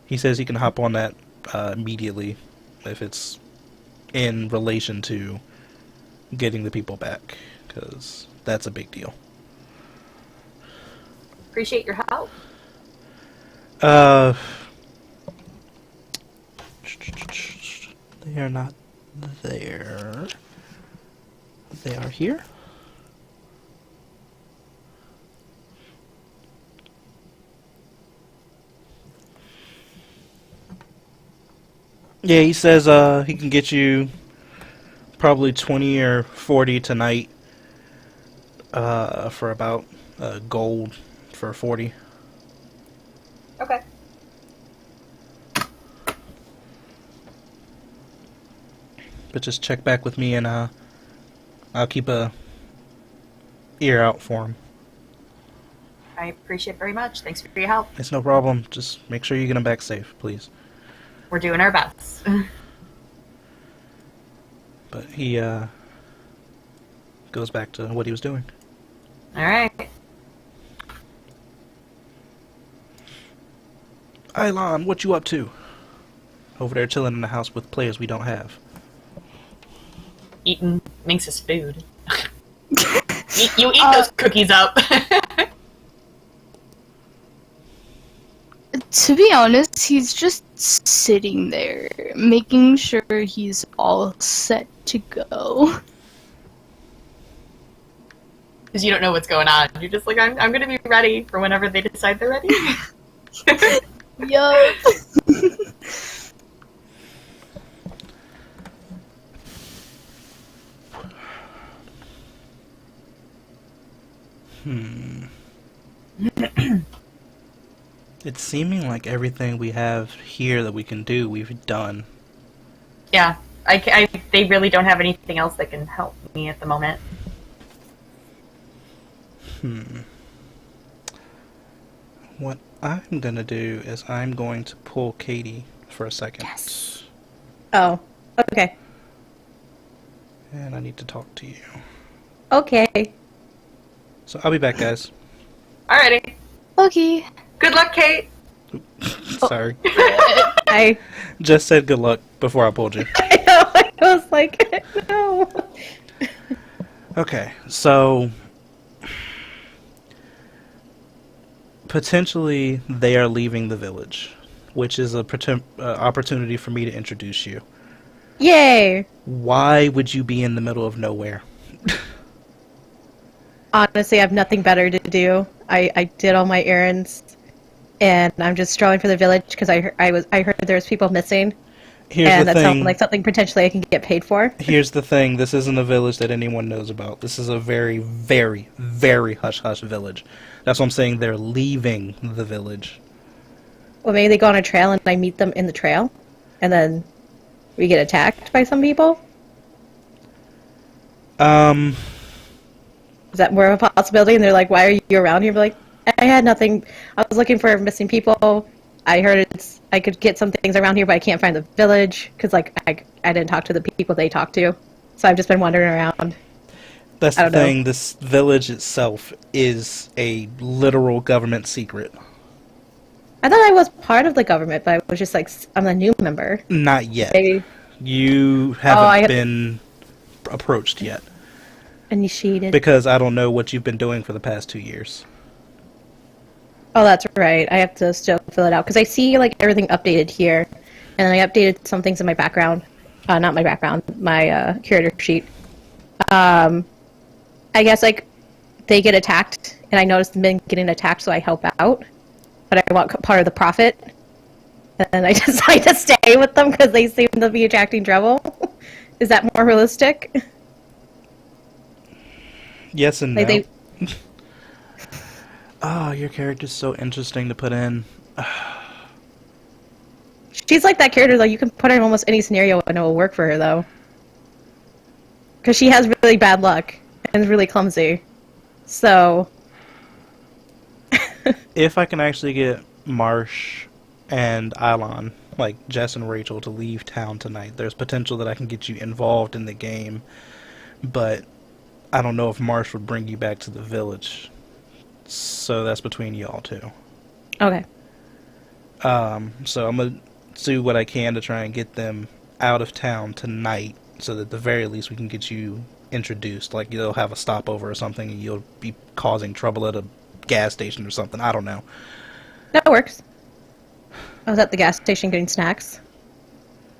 he says he can hop on that immediately if it's in relation to getting the people back, because that's a big deal. Appreciate your help. They are not there. They are here. Yeah, he says he can get you probably 20 or 40 tonight for about gold for 40. Okay. But just check back with me, and I'll keep a ear out for him. I appreciate it very much. Thanks for your help. It's no problem. Just make sure you get him back safe, please. We're doing our best. But he goes back to what he was doing. Alright. Ilon, what you up to? Over there chilling in the house with players we don't have. Eating Minx's food. you eat those cookies up. To be honest, he's just sitting there, making sure he's all set to go. Because you don't know what's going on. You're just like, I'm going to be ready for whenever they decide they're ready. Yup. It's seeming like everything we have here that we can do, we've done. Yeah. They really don't have anything else that can help me at the moment. What I'm gonna do is I'm going to pull Katie for a second. Yes. Oh, okay. And I need to talk to you. Okay. So I'll be back, guys. Alrighty. Okay. Good luck, Kate. Sorry. I Just said good luck before I pulled you. I know. I was like, no. Okay, so potentially they are leaving the village, which is a opportunity for me to introduce you. Yay. Why would you be in the middle of nowhere? Honestly, I have nothing better to do. I did all my errands, and I'm just strolling for the village because I heard there was people missing. Here's and the that thing. sounds like something potentially I can get paid for. Here's the thing. This isn't a village that anyone knows about. This is a very, very, very hush-hush village. That's what I'm saying. They're leaving the village. Well, maybe they go on a trail and I meet them in the trail, and then we get attacked by some people. Is that more of a possibility? And they're like, "Why are you around here?" But like, I had nothing. I was looking for missing people. I heard I could get some things around here, but I can't find the village because like I didn't talk to the people they talked to, so I've just been wandering around. That's the thing. This village itself is a literal government secret. I thought I was part of the government, but I was just like, I'm a new member. Not yet. Maybe. You haven't been approached yet. Initiated. Because I don't know what you've been doing for the past 2 years. Oh, that's right. I have to still fill it out because I see like everything updated here, and I updated some things in my background. Not my background, my curator sheet. I guess like they get attacked, and I noticed them getting attacked, so I help out. But I want part of the profit, and I decide to stay with them because they seem to be attracting trouble. Is that more realistic? Yes and no. Like Oh, your character's so interesting to put in. she's like that character, though. You can put her in almost any scenario and it will work for her, though. Because she has really bad luck and is really clumsy. So... If I can actually get Marsh and Ilon, like Jess and Rachel, to leave town tonight, there's potential that I can get you involved in the game. But I don't know if Marsh would bring you back to the village. So that's between y'all two. Okay. So I'm going to do what I can to try and get them out of town tonight, so that at the very least we can get you introduced. Like, you'll have a stopover or something, and you'll be causing trouble at a gas station or something. I don't know. That works. I was at the gas station getting snacks.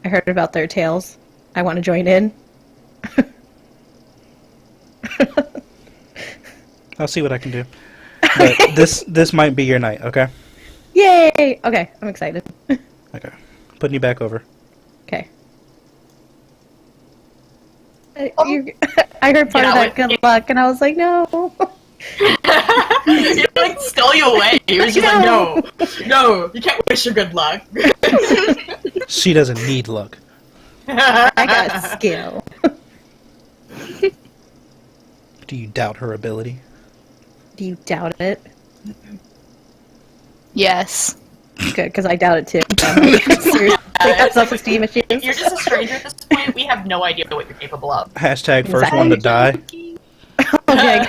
I heard about their tales. I want to join in. I'll see what I can do. But this might be your night, okay? Yay! Okay, I'm excited. Okay. Putting you back over. Okay. I heard part of that good luck, and I was like, no. He like stole you away. He was just like, no, you can't wish her good luck. She doesn't need luck. I got skill. Do you doubt her ability? Do you doubt it? Yes. Good, because I doubt it too. Seriously, that's self-esteem issues. If you're just a stranger at this point, we have no idea what you're capable of. Hashtag first one to die. Okay.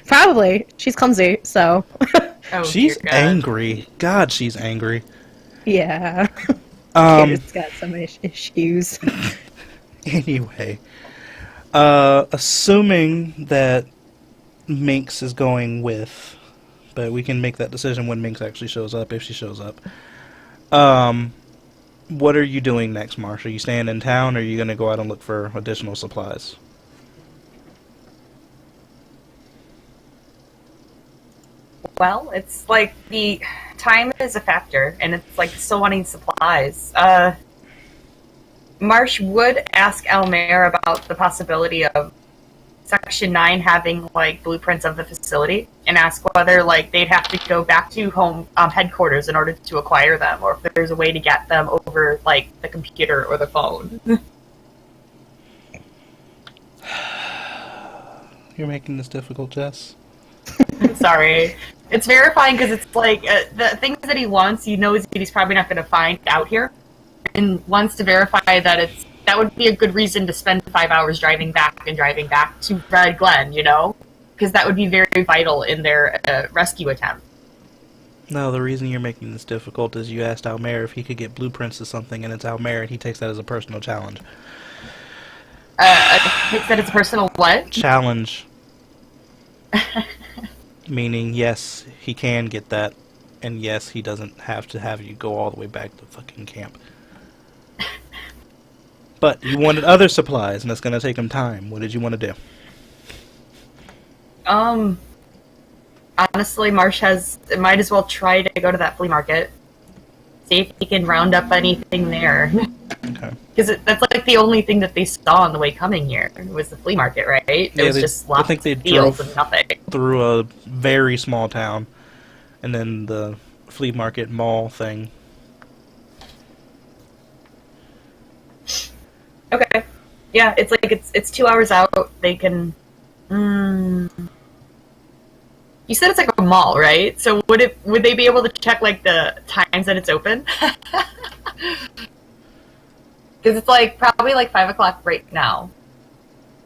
Probably. She's clumsy, so. Oh, She's dear God. angry. God, she's angry. Yeah. Um. Kid's got some issues. Anyway, assuming that Minx is going with, but we can make that decision when Minx actually shows up, if she shows up. What are you doing next, Marsh? Are you staying in town, or are you going to go out and look for additional supplies? Well, it's like the time is a factor, and it's like still wanting supplies. Marsh would ask Almer about the possibility of Section 9 having like blueprints of the facility, and ask whether like they'd have to go back to home headquarters in order to acquire them, or if there's a way to get them over like the computer or the phone. You're making this difficult, Jess. Sorry. It's verifying because it's like the things that he wants, he knows that he's probably not going to find out here, and wants to verify that that would be a good reason to spend 5 hours driving back to Red Glen, you know? Because that would be very vital in their rescue attempt. No, the reason you're making this difficult is you asked Almer if he could get blueprints to something, and it's Almer, and he takes that as a personal challenge. Takes that it's a personal what? Challenge. Meaning, yes, he can get that, and yes, he doesn't have to have you go all the way back to fucking camp. But you wanted other supplies, and that's going to take him time. What did you want to do? Honestly, Marsh might as well try to go to that flea market. See if he can round up anything there. Okay. Because that's like the only thing that they saw on the way coming here was the flea market, right? It was just lots of fields and nothing. Through a very small town, and then the flea market mall thing. Okay. Yeah, it's like it's 2 hours out. They can. You said it's like a mall, right? So would they be able to check like the times that it's open? Because it's like probably like 5 o'clock right now.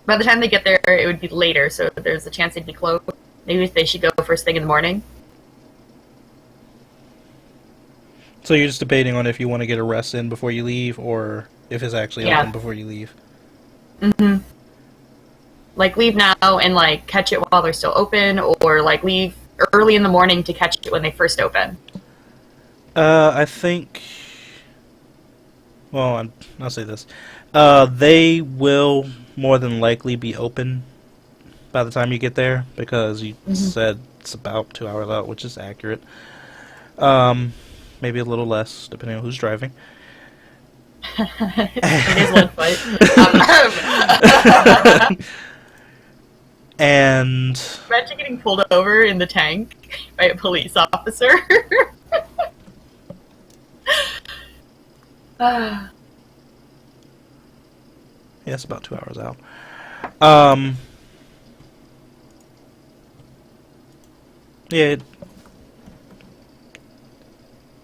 By the time they get there, it would be later, so there's a chance they'd be closed. Maybe they should go first thing in the morning. So you're just debating on if you want to get a rest in before you leave, or if it's actually open before you leave. Like leave now and like catch it while they're still open, or like leave early in the morning to catch it when they first open? I think. Well, I'll say this. They will more than likely be open by the time you get there, because you said it's about 2 hours out, which is accurate. Maybe a little less, depending on who's driving. It is one foot. And Imagine getting pulled over in the tank by a police officer. yeah, it's about 2 hours out. Yeah,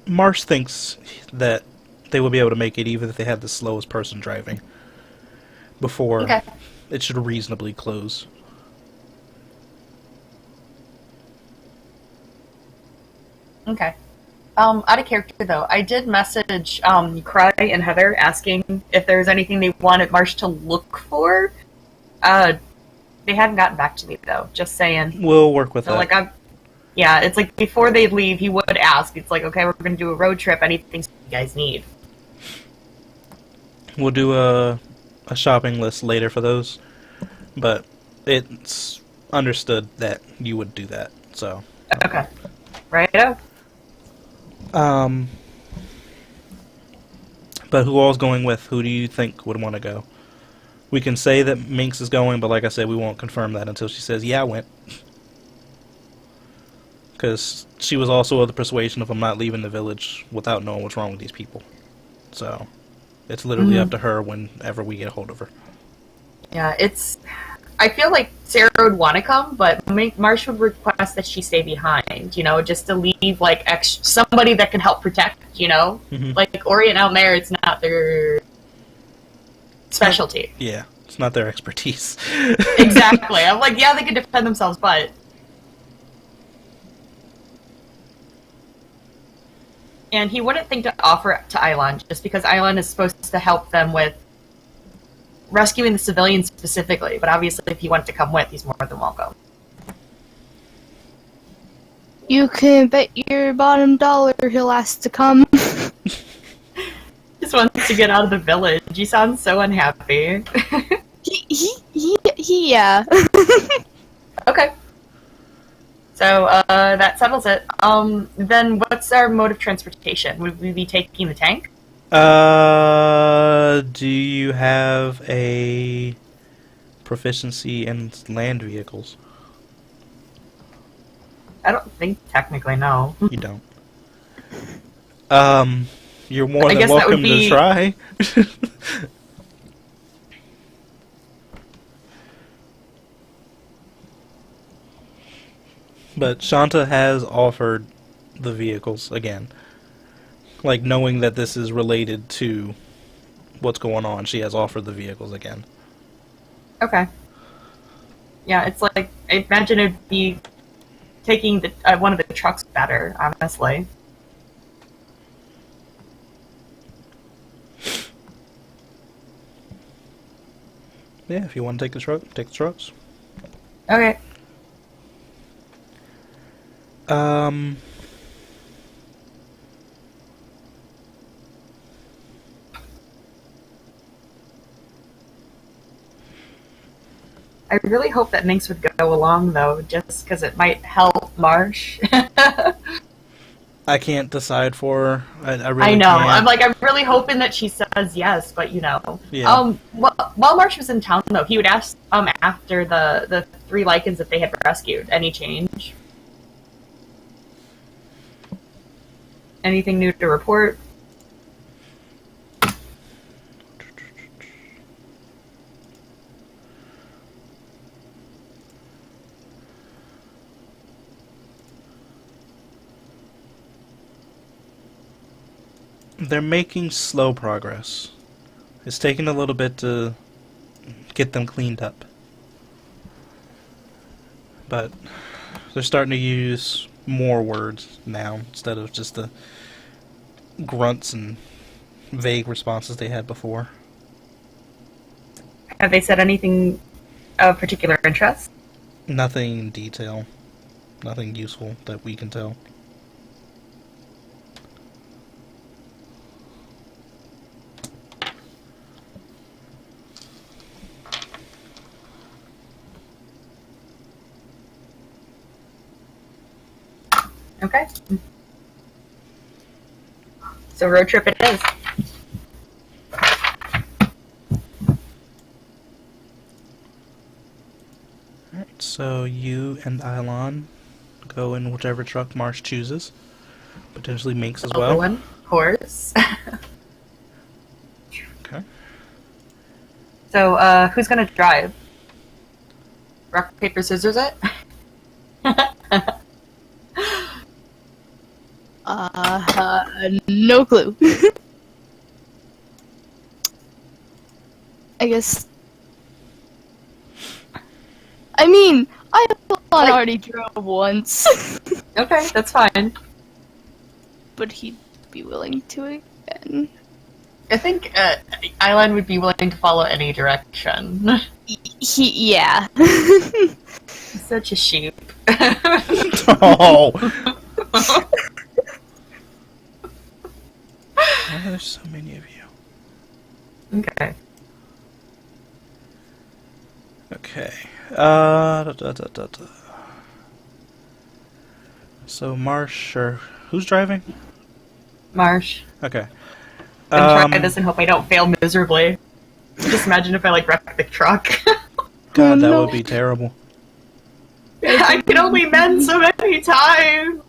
Marsh thinks that they will be able to make it even if they have the slowest person driving before Okay. it should reasonably close. Okay. Out of character though, I did message Cry and Heather asking if there was anything they wanted Marsh to look for. They haven't gotten back to me though. Just saying. We'll work with So that. like yeah, it's like before they leave, he would ask. It's like, okay, we're gonna do a road trip. Anything you guys need? We'll do a shopping list later for those, but it's understood that you would do that. So. Okay. Righto. But who all's going with? Who do you think would want to go? We can say that Minx is going, but like I said, we won't confirm that until she says, yeah, I went. Because she was also of the persuasion of I'm not leaving the village without knowing what's wrong with these people. So, it's literally up to her whenever we get a hold of her. Yeah, I feel like Sarah would want to come, but Marsh would request that she stay behind, just to leave, like, somebody that can help protect, Like, Ori and Almere, it's not their specialty. Yeah, it's not their expertise. Exactly. I'm like, yeah, they can defend themselves, but... And he wouldn't think to offer it to Ilon, just because Ilon is supposed to help them with rescuing the civilians specifically, but obviously if he wanted to come with, he's more than welcome. You can bet your bottom dollar he'll ask to come. Just wants to get out of the village. You sound so unhappy. Yeah. Okay. So, that settles it. Then what's our mode of transportation? Would we be taking the tank? Do you have a proficiency in land vehicles? I don't think technically, no. You don't. You're more I than guess that would welcome be- to try. But Shanta has offered the vehicles again. Like, knowing that this is related to what's going on, she has offered the vehicles again. Okay. Yeah, it's like, I imagine it'd be taking the one of the trucks better, honestly. Yeah, if you want to take the truck, take the trucks. Okay. I really hope that Minx would go along, though, just because it might help Marsh. I can't decide for her. I really I know. can't. I'm really hoping that she says yes, but Yeah. While Marsh was in town, though, he would ask after the 3 lichens that they had rescued. Any change? Anything new to report? They're making slow progress. It's taking a little bit to get them cleaned up. But they're starting to use more words now instead of just the grunts and vague responses they had before. Have they said anything of particular interest? Nothing in detail. Nothing useful that we can tell. Okay. So road trip it is. Alright, so you and Ilon go in whichever truck Marsh chooses. Potentially Minx as well. One horse. Okay. So who's gonna drive? Rock, paper, scissors it? No clue. I guess. I mean, I already drove once, Okay, that's fine. but he'd be willing to again. I think Island would be willing to follow any direction. Yeah. He's such a sheep. Oh! Why are there so many of you? Okay. Okay. So Marsh, or who's driving? Marsh. Okay. I'm trying this and hope I don't fail miserably. Just imagine if I wreck the truck. God, that no. would be terrible. I can only mend so many times.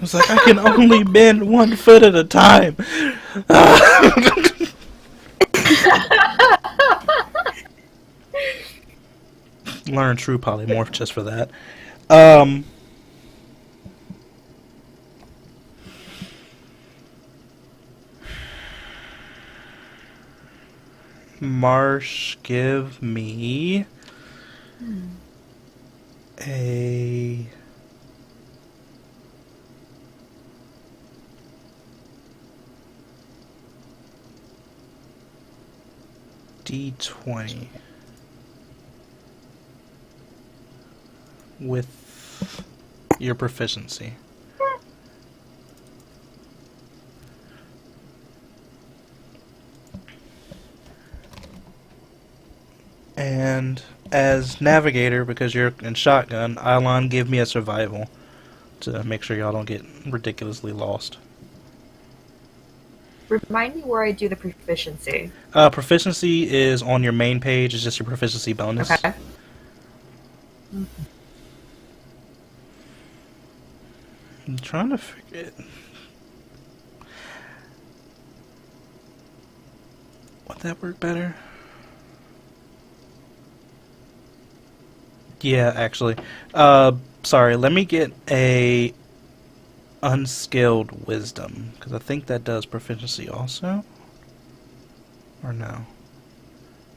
It's like, I can only bend 1 foot at a time. Learn true polymorph just for that. Marsh, give me a D20 with your proficiency. And as navigator, because you're in shotgun, Ilon, give me a survival to make sure y'all don't get ridiculously lost. Remind me where I do the proficiency. Proficiency is on your main page. It's just your proficiency bonus. Okay. I'm trying to figure it. Would that work better? Yeah, actually. Sorry, let me get a unskilled wisdom, because I think that does proficiency also. Or no.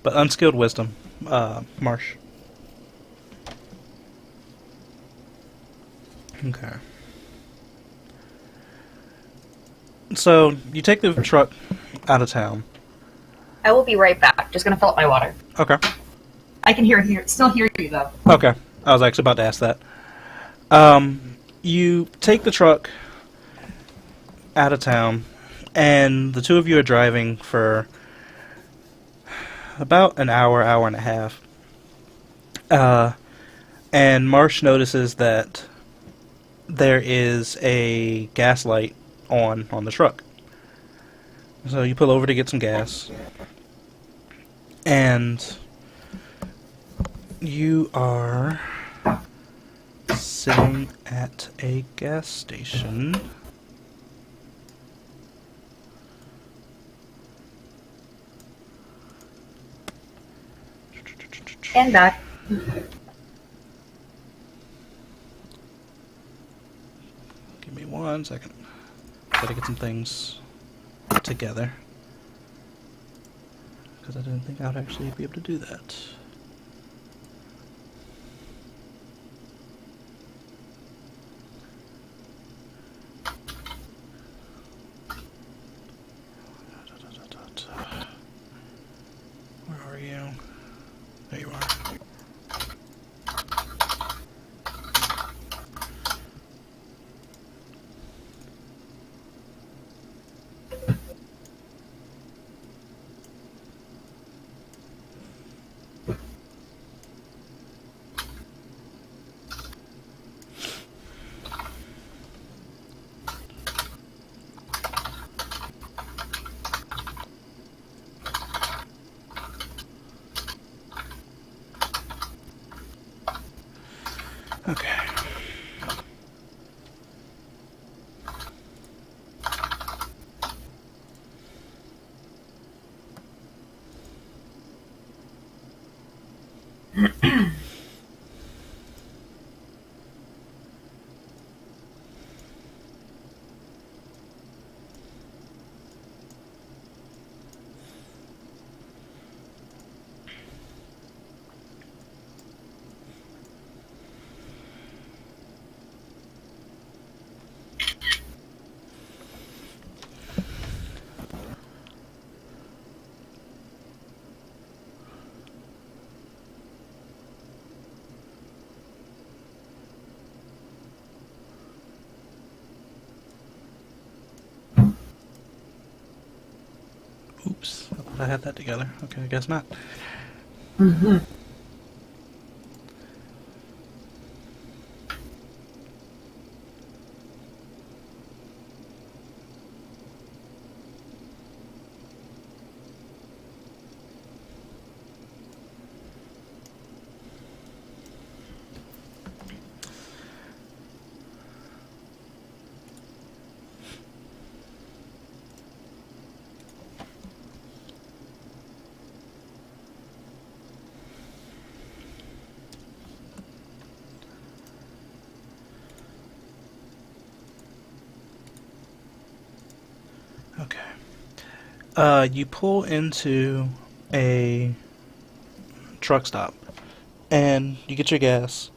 But unskilled wisdom, Marsh. Okay. So, you take the truck out of town. I will be right back. Just gonna fill up my water. Okay. I can still hear you though. Okay. I was actually about to ask that. You take the truck out of town, and the two of you are driving for about an hour, hour and a half. And Marsh notices that there is a gas light on the truck. So you pull over to get some gas. And you are sitting at a gas station. And back. Give me 1 second. Gotta get some things together. Because I didn't think I'd actually be able to do that. Where are you? There you are. Okay. Oops, I thought I had that together. Okay, I guess not. Okay. You pull into a truck stop, and you get your gas,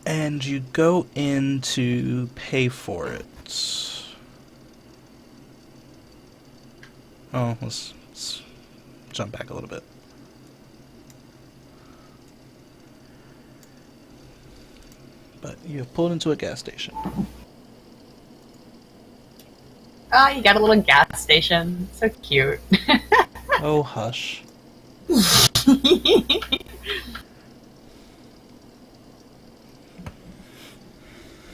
and you go in to pay for it. Oh, let's jump back a little bit. But you have pulled into a gas station. Oh, you got a little gas station. So cute. Oh, hush.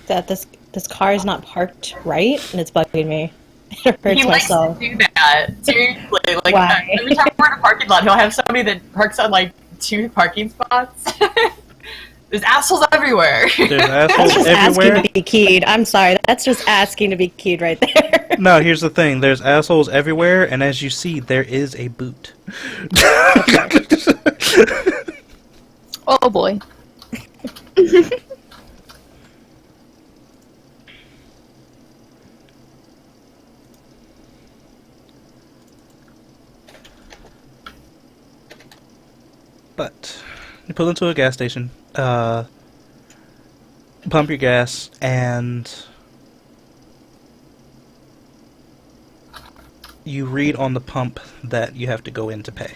That this car is not parked right, and it's bugging me. It hurts He likes myself. to do that. Seriously. Like, Why? every time we're in a parking lot, he'll have somebody that parks on, like, 2 parking spots. There's assholes everywhere. There's That's assholes just everywhere. asking to be keyed. I'm sorry. That's just asking to be keyed right there. No, here's the thing. There's assholes everywhere, and as you see, there is a boot. Oh boy. But you pull into a gas station, pump your gas, and you read on the pump that you have to go in to pay.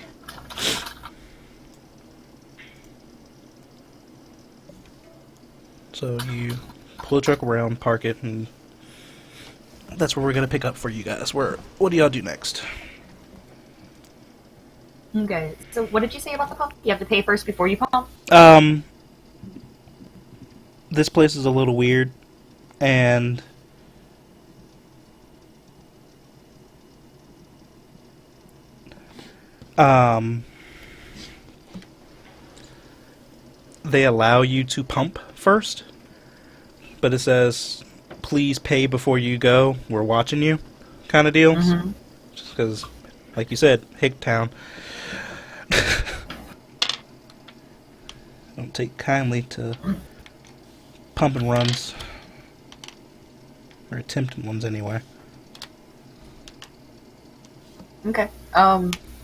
So you pull the truck around, park it, and that's where we're going to pick up for you guys. What do y'all do next? Okay, so what did you say about the pump? You have to pay first before you pump? This place is a little weird, and they allow you to pump first, but it says, please pay before you go, we're watching you, kind of deal. Mm-hmm. Just because, like you said, Hicktown. Don't take kindly to pumping runs, or attempting ones anyway. Okay.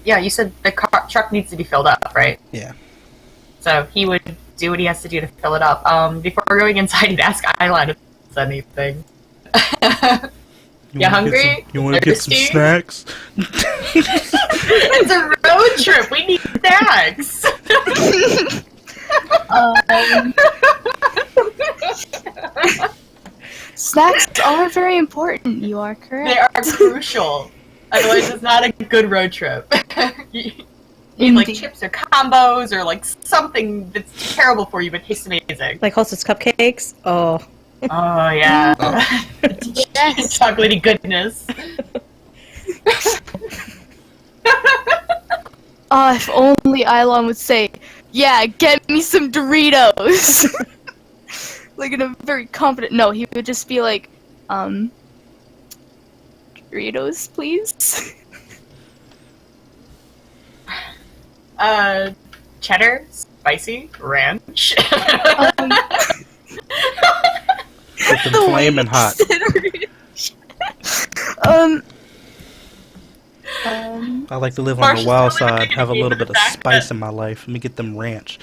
Yeah, you said the truck needs to be filled up, right? Yeah. So he would do what he has to do to fill it up. Before going inside, he'd ask Eyeline if there's anything. You hungry? You want to get some Thirsty? snacks? It's a road trip. We need snacks. Snacks are very important. You are correct. They are crucial. Otherwise, it's not a good road trip. You need like Indeed. chips or combos or like something that's terrible for you but tastes amazing. Like Hostess cupcakes. Oh. Oh yeah, Yes. chocolatey goodness. if only Ilon would say, "Yeah, get me some Doritos." Like in a very confident. No, he would just be like, Doritos, please. Cheddar, spicy, ranch. Get them flaming hot. I like to live on the wild side, have a little bit of spice in my life. Let me get them ranch.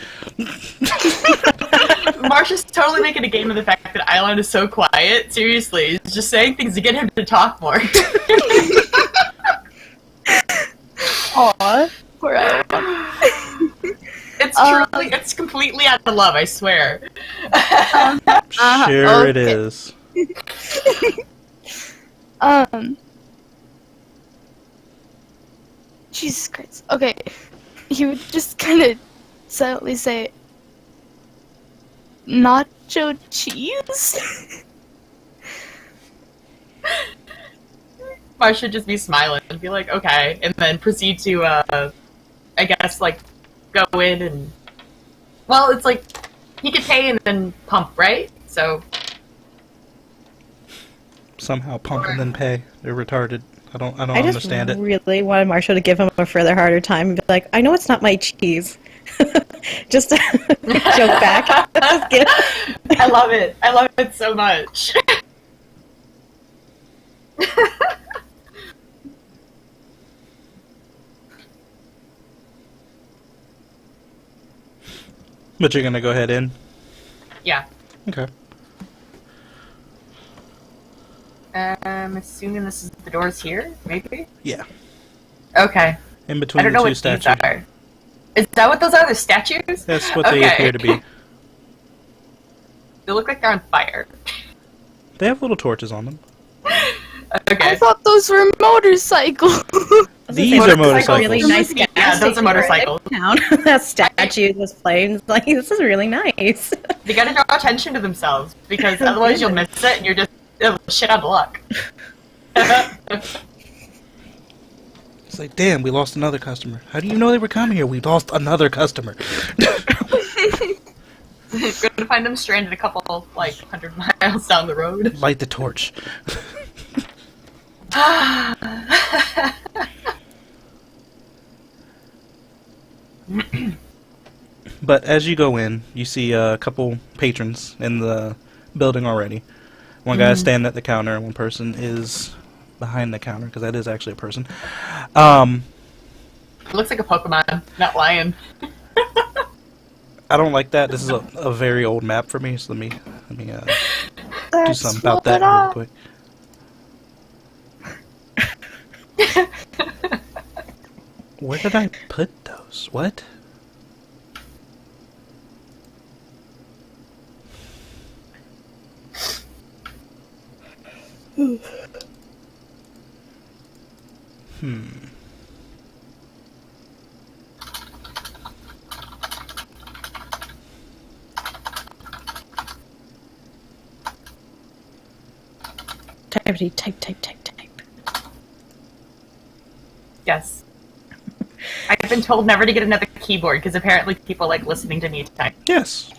Marsh is totally making a game of the fact that Ilon is so quiet. Seriously, he's just saying things to get him to talk more. Aw, poor Ilon. It's completely out of love, I swear. Sure it is. Jesus Christ. Okay, he would just kind of silently say, nacho cheese? Marsh should just be smiling and be like, okay, and then proceed to, I guess, like, go in and... Well, it's like, he could pay and then pump, right? So... Somehow pump and then pay. They're retarded. I don't understand it. I just really wanted Marshall to give him a further harder time and be like, I know it's not my cheese. Just to joke back. I love it. I love it so much. But you're gonna go ahead in? Yeah. Okay. I'm assuming this is the doors here, maybe? Yeah. Okay. In I between don't the know two what statues. these are. Is that what those are? The statues? That's what they appear to be. They look like they're on fire. They have little torches on them. Okay. I thought those were motorcycles. These are motorcycles. Really nice gas Yeah, those are motorcycles. Town. That statue, those flames. Like, this is really nice. They gotta draw attention to themselves, because otherwise you'll miss it and you're just shit out of luck. It's like, damn, we lost another customer. How do you know they were coming here? We lost another customer. We're gonna find them stranded a couple, like, 100 miles down the road. Light the torch. But as you go in, you see a couple patrons in the building already. One guy is standing at the counter, and one person is behind the counter, because that is actually a person. It looks like a Pokemon, not lion. I don't like that. This is a very old map for me, so let me do something about that real quick. Where did I put those? What? Type. Yes. I've been told never to get another keyboard, because apparently people like listening to me type. Yes.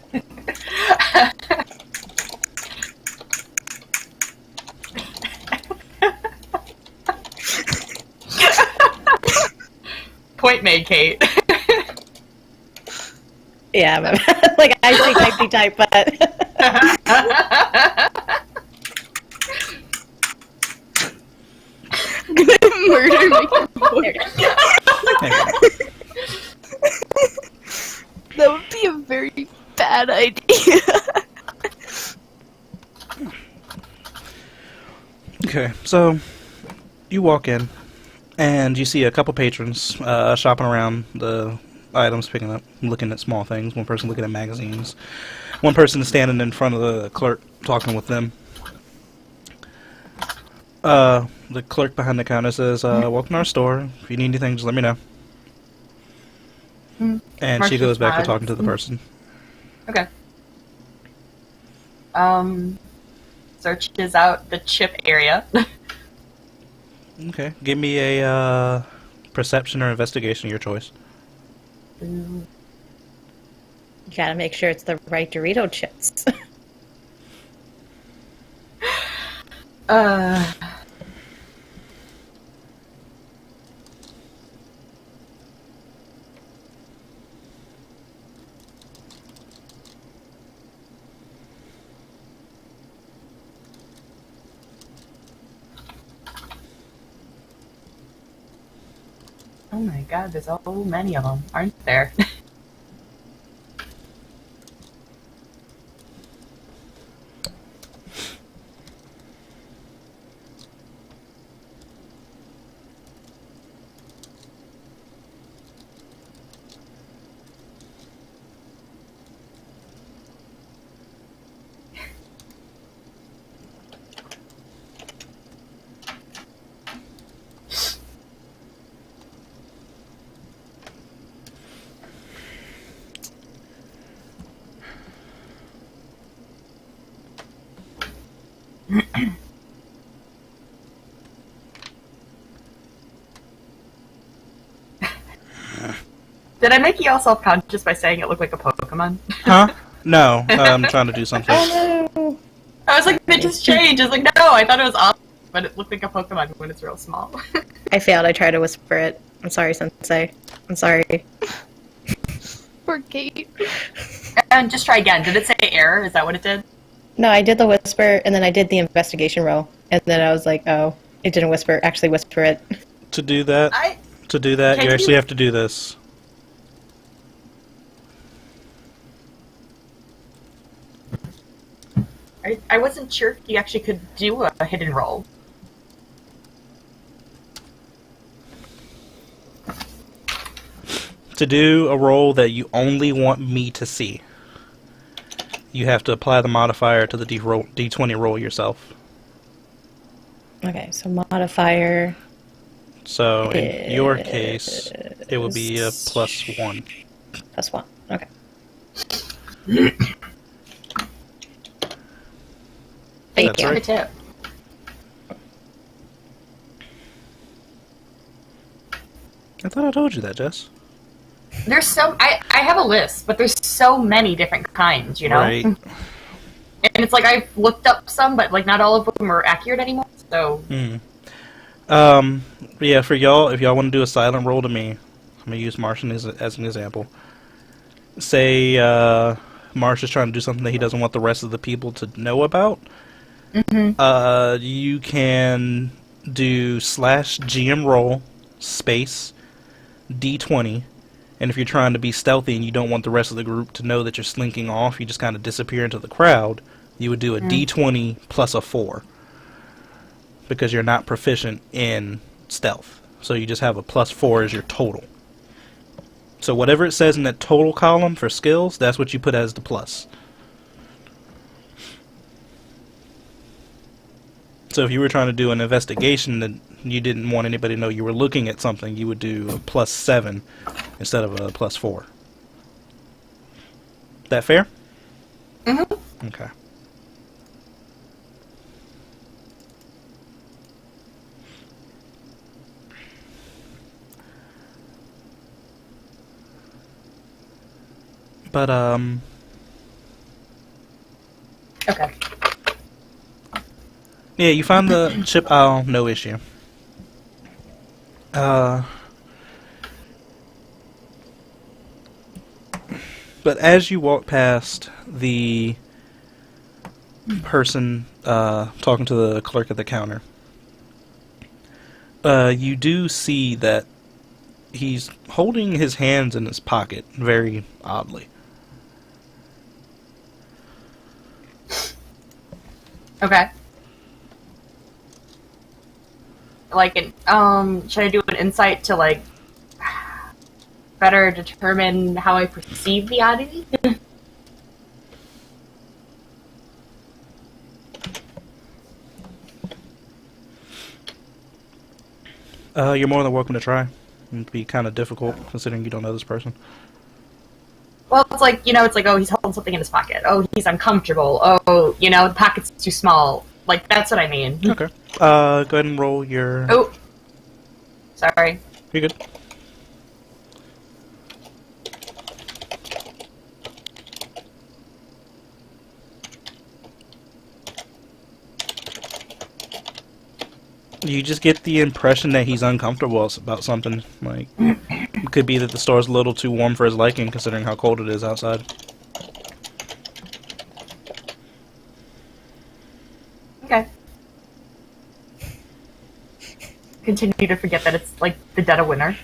Point made, Kate. Yeah, but, like, I say type, but... I'm gonna murder my keyboard. That would be a very bad idea. Okay, so you walk in, and you see a couple patrons shopping around the items, picking up, looking at small things. One person looking at magazines. One person is standing in front of the clerk, talking with them. The clerk behind the counter says, welcome to our store. If you need anything, just let me know. And she goes back to talking to the person. Okay. Searches out the chip area. Okay, give me a perception or investigation, your choice. Ooh. You gotta make sure it's the right Dorito chips. Uh, oh my god, there's so many of them, aren't there? Did I make you all self-conscious by saying it looked like a Pokemon? Huh? No, I'm trying to do something. Oh, I was like, they just changed. I was like, no, I thought it was awesome, but it looked like a Pokemon when it's real small. I failed. I tried to whisper it. I'm sorry, Sensei. I'm sorry. Poor Kate. And just try again. Did it say error? Is that what it did? No, I did the whisper, and then I did the investigation roll, and then I was like, oh, it didn't actually whisper it. To do that, Can you actually you- have to do this. I wasn't sure if you actually could do a hidden roll. To do a roll that you only want me to see, you have to apply the modifier to the D20 roll yourself. Okay, so modifier. So in your case, it would be a +1. +1. Okay. Thank That's you. right. Good tip. I thought I told you that, Jess. There's I have a list, but there's so many different kinds, you know? Right. And it's like I've looked up some, but like not all of them are accurate anymore, so... Yeah, for y'all, if y'all want to do a silent roll to me, I'm going to use Martian as an example. Say, Marsh is trying to do something that he doesn't want the rest of the people to know about. You can do /GM roll space D20, and if you're trying to be stealthy and you don't want the rest of the group to know that you're slinking off, you just kind of disappear into the crowd, you would do a D20 plus a 4. Because you're not proficient in stealth. So you just have a +4 as your total. So whatever it says in that total column for skills, that's what you put as the plus. So if you were trying to do an investigation that you didn't want anybody to know you were looking at something, you would do a +7 instead of a +4. That fair? Mm-hmm. Okay. But, Okay. yeah, you found the chip aisle, no issue. But as you walk past the person talking to the clerk at the counter, you do see that he's holding his hands in his pocket very oddly. Okay. Like, should I do an insight to, like, better determine how I perceive the oddity? You're more than welcome to try. It'd be kind of difficult considering you don't know this person. Well, it's like, oh, he's holding something in his pocket. Oh, he's uncomfortable. Oh, the pocket's too small. Like, that's what I mean. Okay. Go ahead and roll your... Oh. Sorry. You're good. You just get the impression that he's uncomfortable about something. Like, it could be that the store's a little too warm for his liking, considering how cold it is outside. Okay. Continue to forget that it's like the dead of winter.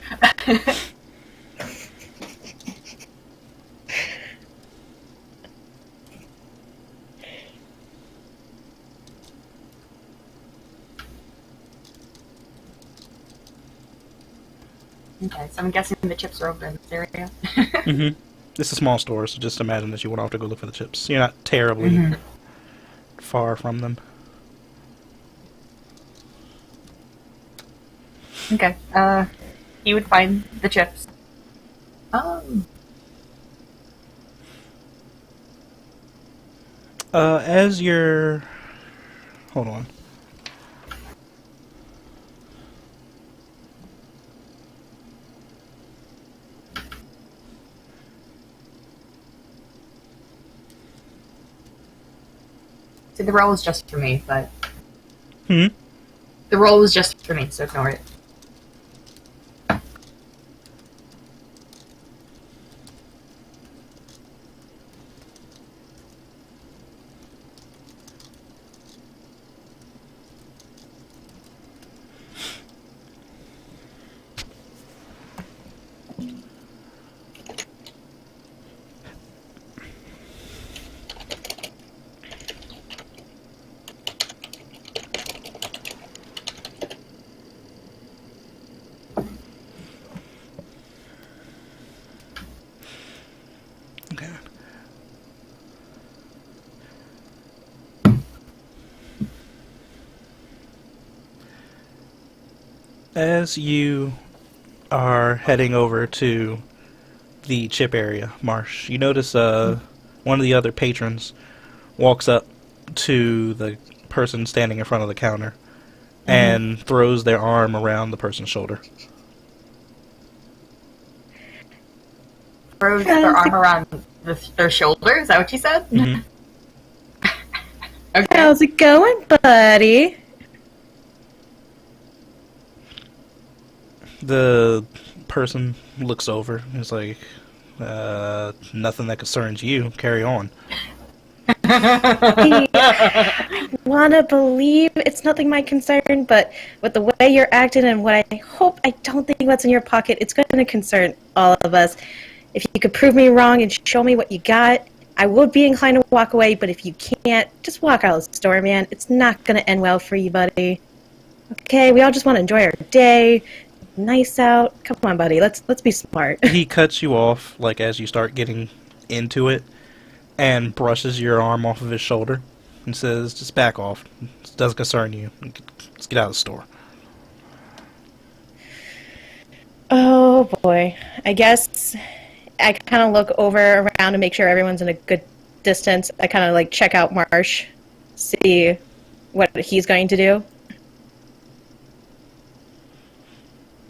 Okay, so I'm guessing the chips are over in this area. Mm-hmm. It's a small store, so just imagine that you went off to go look for the chips. You're not terribly far from them. Okay, he would find the chips. As you're... Hold on. See, the roll is just for me, but... Hmm? The roll is just for me, so ignore it. Okay. As you are heading over to the chip area, Marsh, you notice one of the other patrons walks up to the person standing in front of the counter and throws their arm around the person's shoulder. Throws their arm around their shoulder, is that what you said? Mhm. Okay. How's it going, buddy? The person looks over and is like, nothing that concerns you. Carry on. I want to believe it's nothing my concern, but with the way you're acting and what I don't think what's in your pocket, it's going to concern all of us. If you could prove me wrong and show me what you got, I would be inclined to walk away, but if you can't, just walk out of the store, man. It's not going to end well for you, buddy. Okay, we all just want to enjoy our day. Nice out. Come on, buddy. Let's be smart. He cuts you off, like, as you start getting into it, and brushes your arm off of his shoulder and says, just back off. It doesn't concern you. Let's get out of the store. Oh, boy. I guess I kind of look over around to make sure everyone's in a good distance. I kind of, like, check out Marsh, see what he's going to do.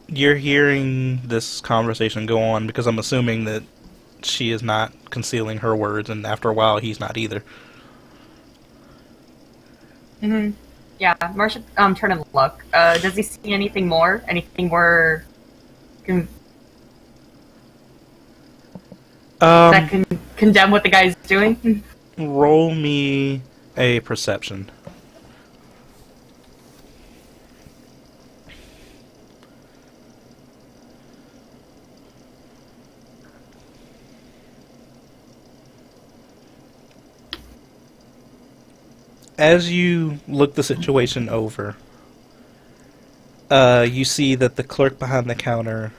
You're hearing this conversation go on because I'm assuming that she is not concealing her words, and after a while, he's not either. Yeah, Marsh should turn and look. Does he see anything more? Anything more that can condemn what the guy's doing? Roll me a perception. As you look the situation over, you see that the clerk behind the counter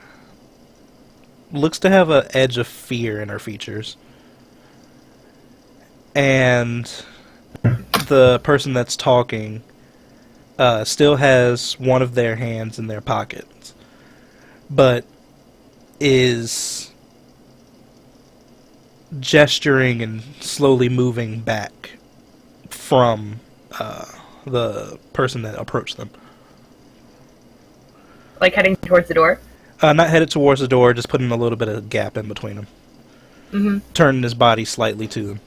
looks to have an edge of fear in her features. And the person that's talking still has one of their hands in their pockets, but is gesturing and slowly moving back from the person that approached them. Like heading towards the door? Not headed towards the door, just putting a little bit of gap in between them. Turning his body slightly to them.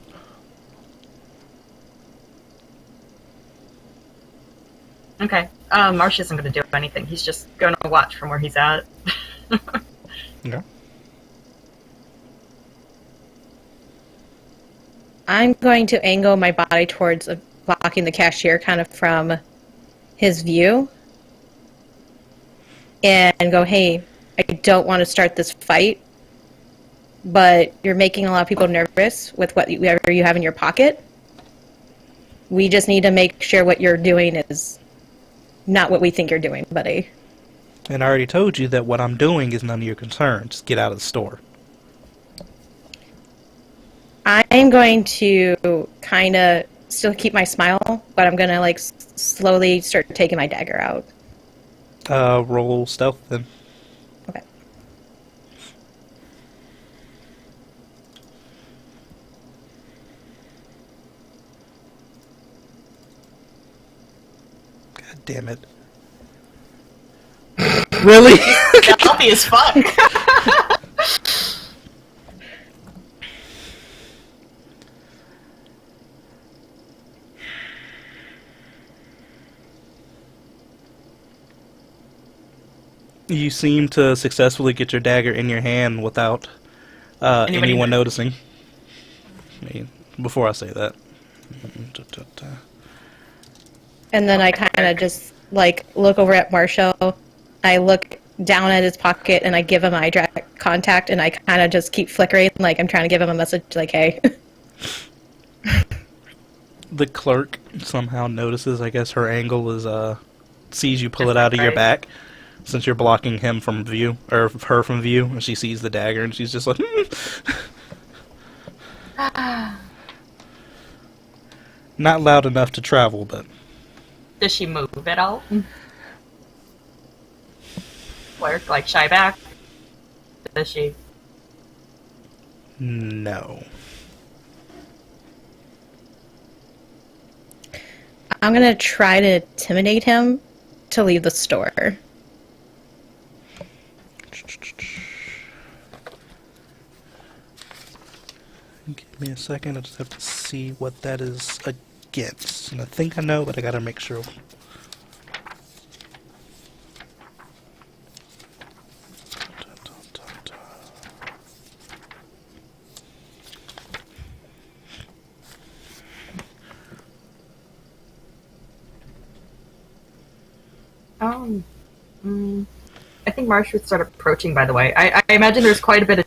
Okay. Marsh isn't going to do anything. He's just going to watch from where he's at. Yeah. I'm going to angle my body towards blocking the cashier kind of from his view and go, hey, I don't want to start this fight, but you're making a lot of people nervous with whatever you have in your pocket. We just need to make sure what you're doing is not what we think you're doing, buddy. And I already told you that what I'm doing is none of your concern. Just get out of the store. I'm going to kind of still keep my smile, but I'm going to, like, slowly start taking my dagger out. Roll stealth then. Okay. God damn it. Really? Stealthy as fuck. You seem to successfully get your dagger in your hand without anyone noticing. I mean, before I say that. And then I kind of just, like, look over at Marshall. I look down at his pocket, and I give him eye contact, and I kind of just keep flickering, like I'm trying to give him a message, like, hey. The clerk somehow notices, I guess her angle is, sees you pull it out of your back, since you're blocking him from view, or her from view, and she sees the dagger, and she's just like, Not loud enough to travel, but... Does she move at all? Clerk, like, shy back? Does she? No. I'm going to try to intimidate him to leave the store. Give me a second, I just have to see what that is against. And I think I know, but I gotta make sure. I think Marsh would start approaching, by the way. I imagine there's quite a bit of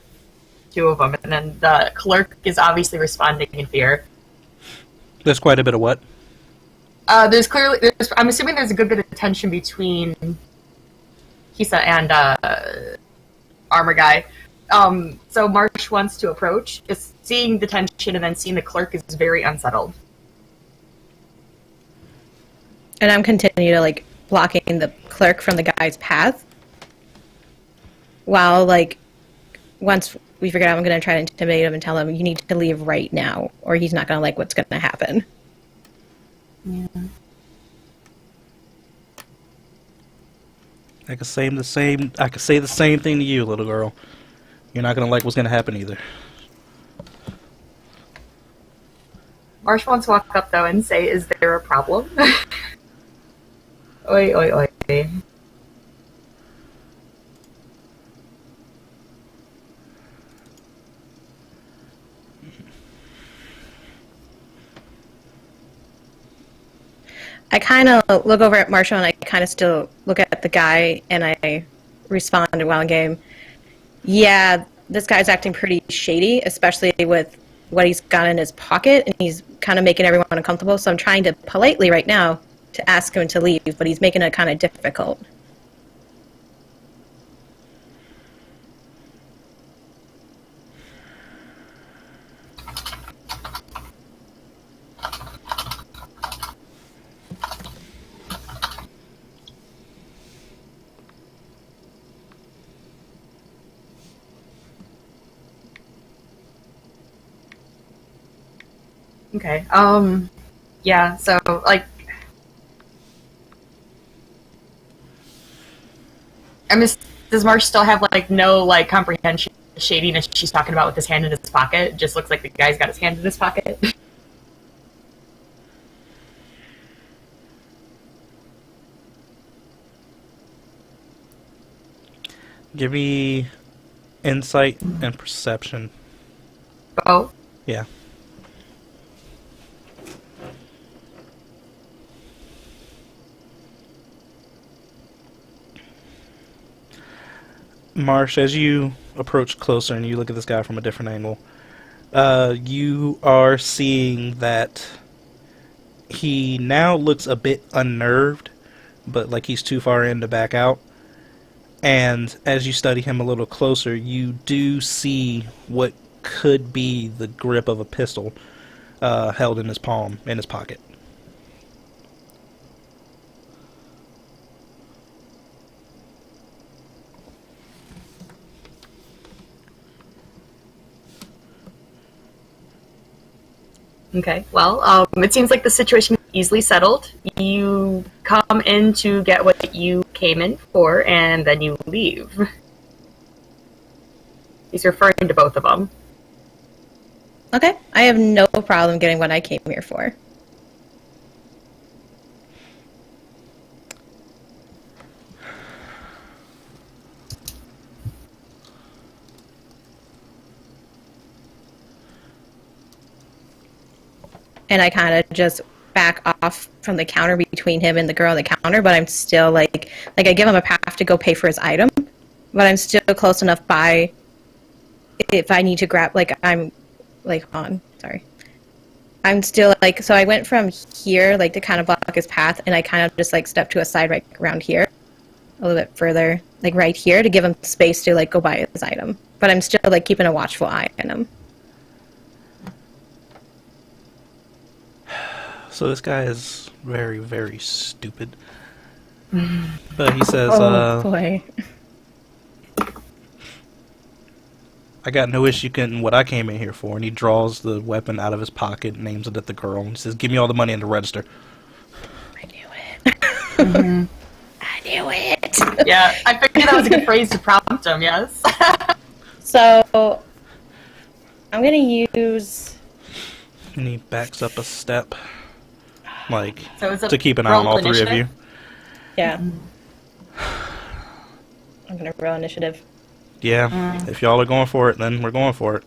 two of them, and then the clerk is obviously responding in fear. There's quite a bit of what? I'm assuming there's a good bit of tension between Kisa and Armor Guy. So Marsh wants to approach, just seeing the tension and then seeing the clerk is very unsettled. And I'm continuing to, like, blocking the clerk from the guy's path. While, like, once we figure out, I'm going to try to intimidate him and tell him, you need to leave right now, or he's not going to like what's going to happen. Yeah. I could say the same thing to you, little girl. You're not gonna like what's gonna happen either. Marsh wants to walk up, though, and say, is there a problem? Oi, oi, oi. I kind of look over at Marshall, and I kind of still look at the guy, and I respond while in game. Yeah, this guy's acting pretty shady, especially with what he's got in his pocket, and he's kind of making everyone uncomfortable. So I'm trying to politely right now to ask him to leave, but he's making it kind of difficult. Okay, yeah, so, like, does Marsh still have, like, no, like, comprehension of the shadiness she's talking about with his hand in his pocket? It just looks like the guy's got his hand in his pocket. Give me insight and perception. Oh, Yeah. Marsh, as you approach closer and you look at this guy from a different angle, you are seeing that he now looks a bit unnerved, but like he's too far in to back out. And as you study him a little closer, you do see what could be the grip of a pistol held in his palm, in his pocket. okay. Well, it seems like the situation is easily settled. You come in to get what you came in for, and then you leave. He's referring to both of them. Okay, I have no problem getting what I came here for. And I kind of just back off from the counter between him and the girl on the counter, but I'm still like I give him a path to go pay for his item, but I'm still close enough by if I need to grab, like, I'm like on, sorry. I'm still like, so I went from here, like, to kind of block his path, and I kind of just like stepped to a side right around here, a little bit further, like right here, to give him space to like go buy his item. But I'm still like keeping a watchful eye on him. So this guy is very, very stupid. But he says, Oh boy. I got no issue getting what I came in here for. And he draws the weapon out of his pocket and aims it at the girl. And he says, give me all the money in the register. I knew it. Mm-hmm. I knew it. Yeah, I figured that was a good phrase to prompt him, yes. So, I'm gonna use... And he backs up a step. Like, So it's a to keep an eye on all three of you. Yeah. I'm gonna roll initiative. Yeah, if y'all are going for it, then we're going for it.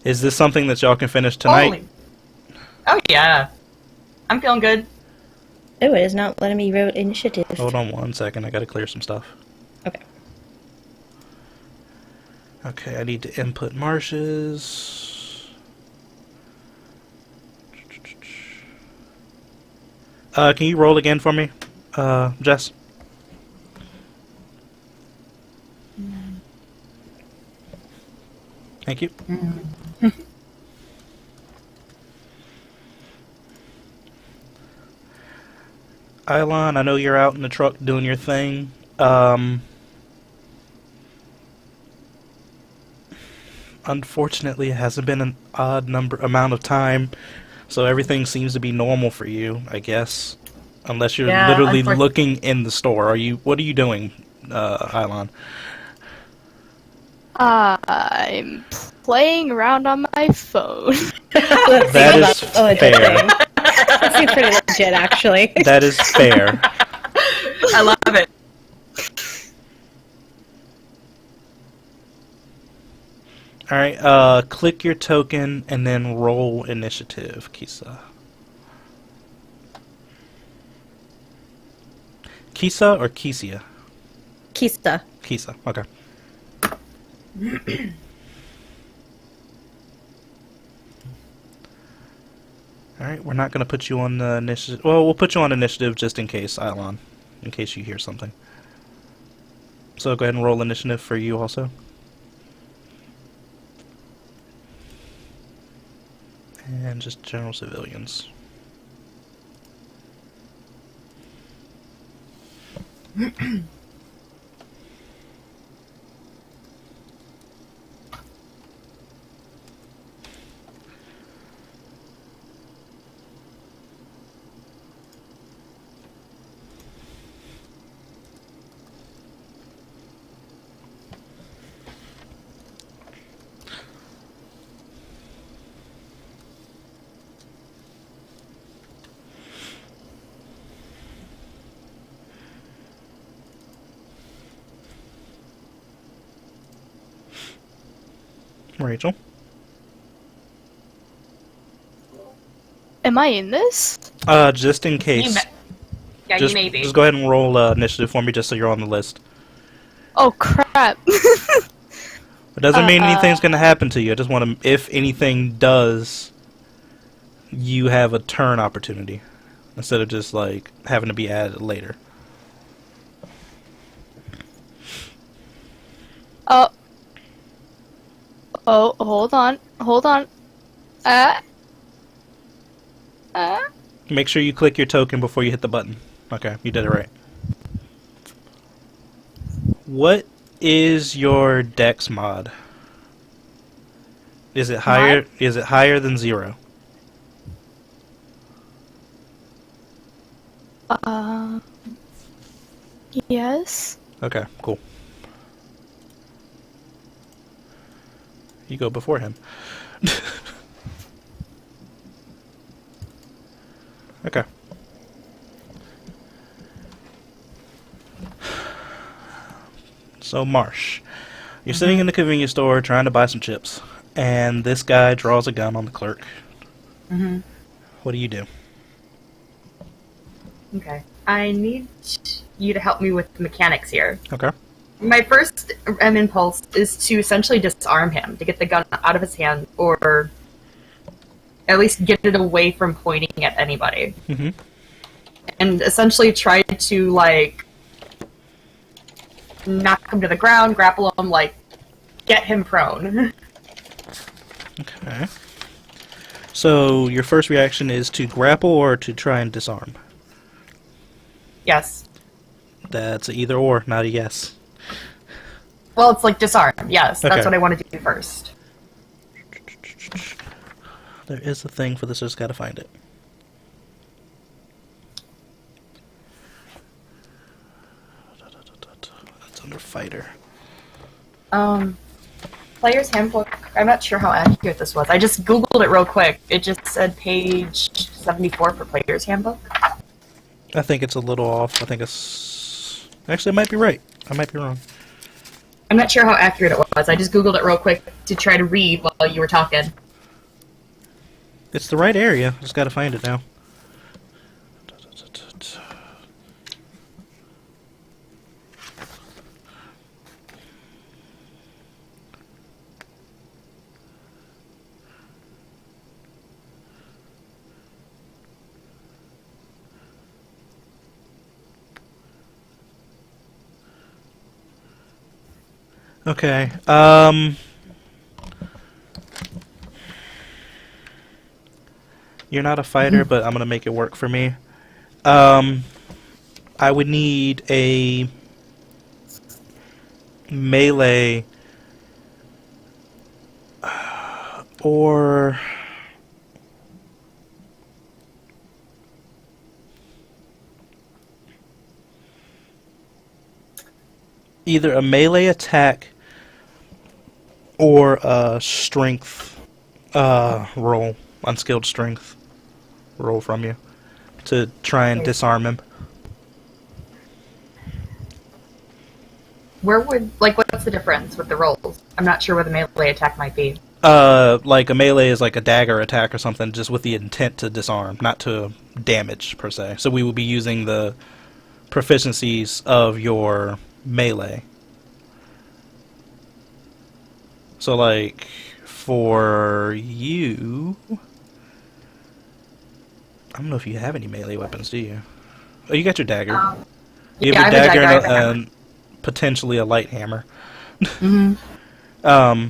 Is this something that y'all can finish tonight? Oh, yeah. I'm feeling good. Oh, it is not letting me roll initiative. Hold on 1 second, I gotta clear some stuff. Okay. Okay, I need to input Marsh's. Can you roll again for me, Jess? Thank you. Ilon, I know you're out in the truck doing your thing. Unfortunately, it hasn't been an odd amount of time, so everything seems to be normal for you, I guess. Unless you're literally looking in the store. What are you doing, Ilon? I'm playing around on my phone. That is fair. That seems pretty legit, actually. That is fair. I love it. Alright, click your token and then roll initiative, Kisa. Kisa or Kisia? Kista. Kisa, okay. Alright, we're not going to put you on the initiative. Well, we'll put you on initiative just in case, Ilon. In case you hear something. So go ahead and roll initiative for you also. And just general civilians. Rachel. Am I in this? Just in case. Yeah, just, you may be. just go ahead and roll initiative for me just so you're on the list. Oh crap. It doesn't mean anything's going to happen to you. I just want to, if anything does, you have a turn opportunity. Instead of just, like, having to be added later. Oh, hold on. Make sure you click your token before you hit the button. Okay, you did it right. What is your dex mod? Is it higher? Mod? Is it higher than 0? Yes. Okay, cool. You go before him. Okay. So, Marsh, you're sitting in the convenience store trying to buy some chips, and this guy draws a gun on the clerk. Mm-hmm. What do you do? Okay. I need you to help me with the mechanics here. Okay. My first impulse is to essentially disarm him, to get the gun out of his hand, or at least get it away from pointing at anybody. Mm-hmm. And essentially try to, like, knock him to the ground, grapple him, like, get him prone. Okay. So, your first reaction is to grapple or to try and disarm? Yes. That's a either or, not a yes. Well, it's like disarm, yes. Okay. That's what I want to do first. There is a thing for this, I just gotta find it. That's under fighter. Player's Handbook, I'm not sure how accurate this was. I just googled it real quick. It just said page 74 for Player's Handbook. I think it's a little off. I think it's... Actually, it might be right. I might be wrong. I'm not sure how accurate it was. I just googled it real quick to try to read while you were talking. It's the right area. Just gotta find it now. Okay, you're not a fighter, but I'm gonna make it work for me. I would need a melee or either a melee attack or a strength roll, unskilled strength roll from you to try and disarm him. Where would, like, what's the difference with the rolls? I'm not sure where the melee attack might be. Like a melee is like a dagger attack or something, just with the intent to disarm, not to damage per se. So we will be using the proficiencies of your melee. So, like, for you... I don't know if you have any melee weapons, do you? Oh, you got your dagger. You yeah, have your I have a dagger dagger, and potentially a light hammer. Mm-hmm.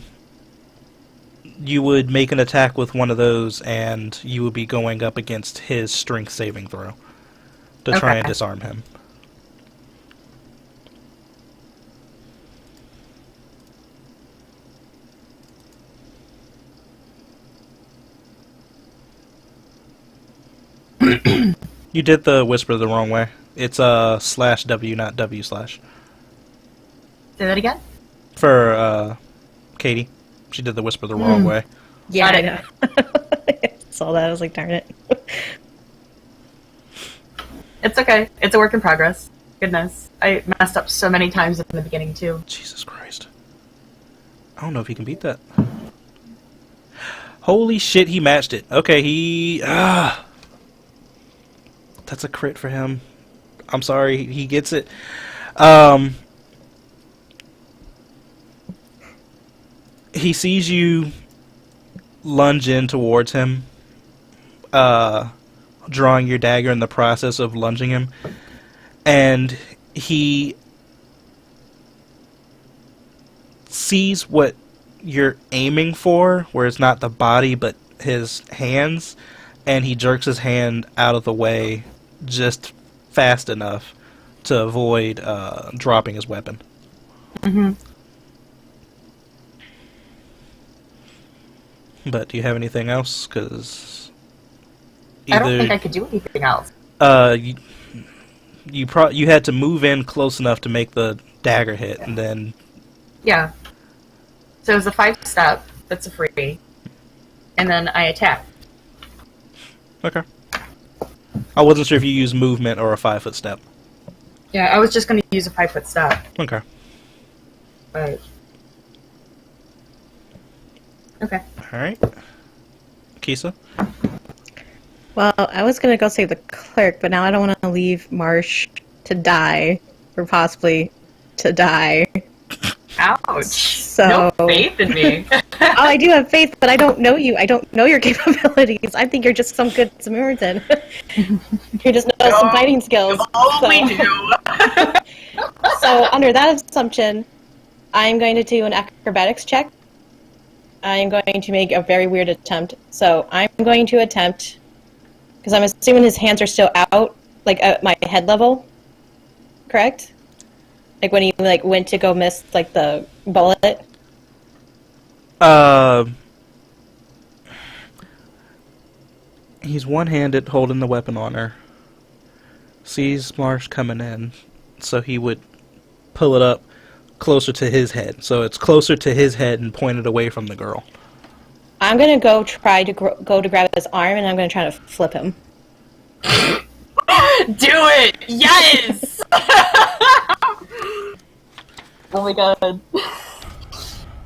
You would make an attack with one of those, and you would be going up against his strength saving throw to try and disarm him. You did the whisper the wrong way. It's /W, not W/. Say that again? For Katie. She did the whisper the wrong way. Yeah, I know. I saw that. I was like, darn it. It's okay. It's a work in progress. Goodness. I messed up so many times in the beginning, too. Jesus Christ. I don't know if you can beat that. Holy shit, he matched it. Okay, he... That's a crit for him. I'm sorry, he gets it. He sees you lunge in towards him, drawing your dagger in the process of lunging him, and he sees what you're aiming for, where it's not the body but his hands, and he jerks his hand out of the way just fast enough to avoid dropping his weapon. Mm-hmm. But do you have anything else? Because I don't think I could do anything else. You had to move in close enough to make the dagger hit, and then... Yeah. So it was a 5-step, that's a free. And then I attack. Okay. I wasn't sure if you used movement or a 5-foot step. Yeah, I was just going to use a 5-foot step. Okay. But... Okay. Alright. Kisa? Well, I was gonna go save the cleric, but now I don't want to leave Marsh to die, or possibly to die. Ouch. So... No faith in me. Oh, I do have faith, but I don't know you. I don't know your capabilities. I think you're just some good Samaritan. You just know some fighting skills. We do. So, under that assumption, I'm going to do an acrobatics check. I am going to make a very weird attempt. So, I'm going to attempt, because I'm assuming his hands are still out, like at my head level, correct? Like when he went to go miss like the bullet. He's one-handed, holding the weapon on her. Sees Marsh coming in, so he would pull it up closer to his head. So it's closer to his head and pointed away from the girl. I'm gonna go try to go to grab his arm, and I'm gonna try to flip him. Do it! Yes! Oh my god.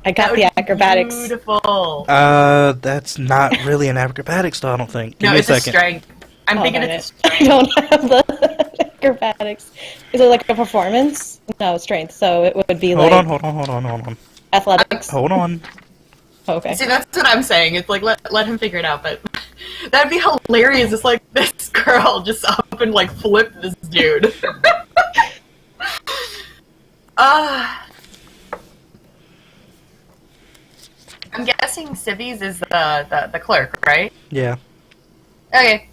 I got the acrobatics. Beautiful. That's not really an acrobatics, though, I don't think. Give No, me it's a a second. strength. I'm thinking it's a I strength. don't have the acrobatics. Is it like a performance? No, strength. So it would be Hold like on. athletics. Hold on. Okay. See, that's what I'm saying. It's like, let him figure it out, but that'd be hilarious. It's like this girl just up and like flip this dude. I'm guessing Civvies is the clerk, right? Yeah. Okay.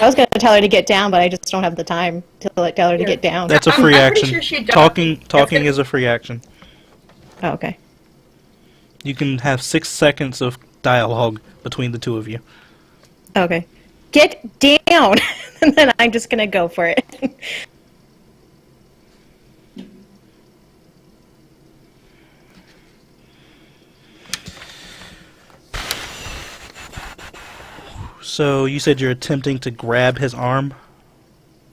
I was gonna tell her to get down, but I just don't have the time to tell her to get down. That's a free I'm pretty action. sure she don't. Talking is a free action. Oh, okay. You can have 6 seconds of dialogue between the two of you. Okay. Get down! And then I'm just gonna go for it. So you said you're attempting to grab his arm?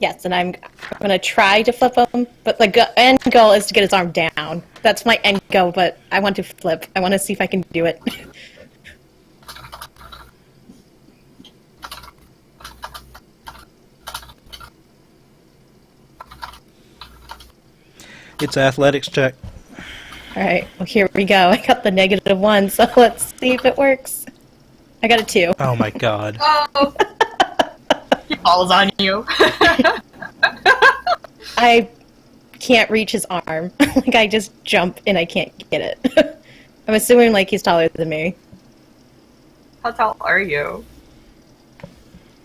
Yes, and I'm gonna try to flip him, but the end goal is to get his arm down. That's my end goal, but I want to flip. I want to see if I can do it. It's an athletics check. Alright, well here we go. I got the -1, so let's see if it works. I got a 2. Oh my god. Oh. He falls on you. I can't reach his arm. Like, I just jump and I can't get it. I'm assuming, like, he's taller than me. How tall are you?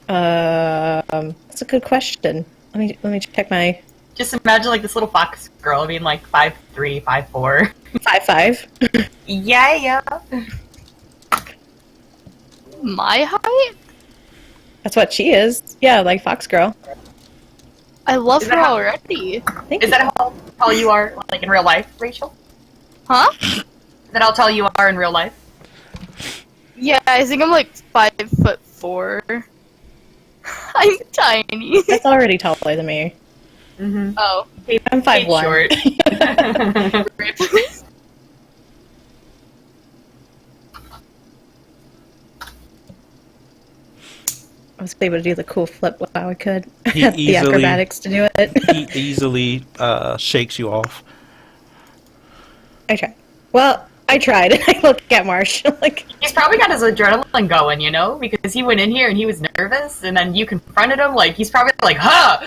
That's a good question. Let me check my... Just imagine like this little fox girl being like 5'3", 5'4". 5'5". Yeah. My height? That's what she is. Yeah, like Fox Girl. I love Is her that how- already. Thank Is you. that how tall you are, like in real life, Rachel? Huh? Is that how tall you are in real life? Yeah, I think I'm like 5'4". I'm tiny. That's already taller than me. Mm-hmm. Oh, I'm 5'1". Short. rip. was able to do the cool flip while I could. He Had the easily- acrobatics to do it. He easily shakes you off. I tried. Well, I tried. I look at Marsh like, He's probably got his adrenaline going, you know, because he went in here and he was nervous, and then you confronted him. Like he's probably like, "Huh."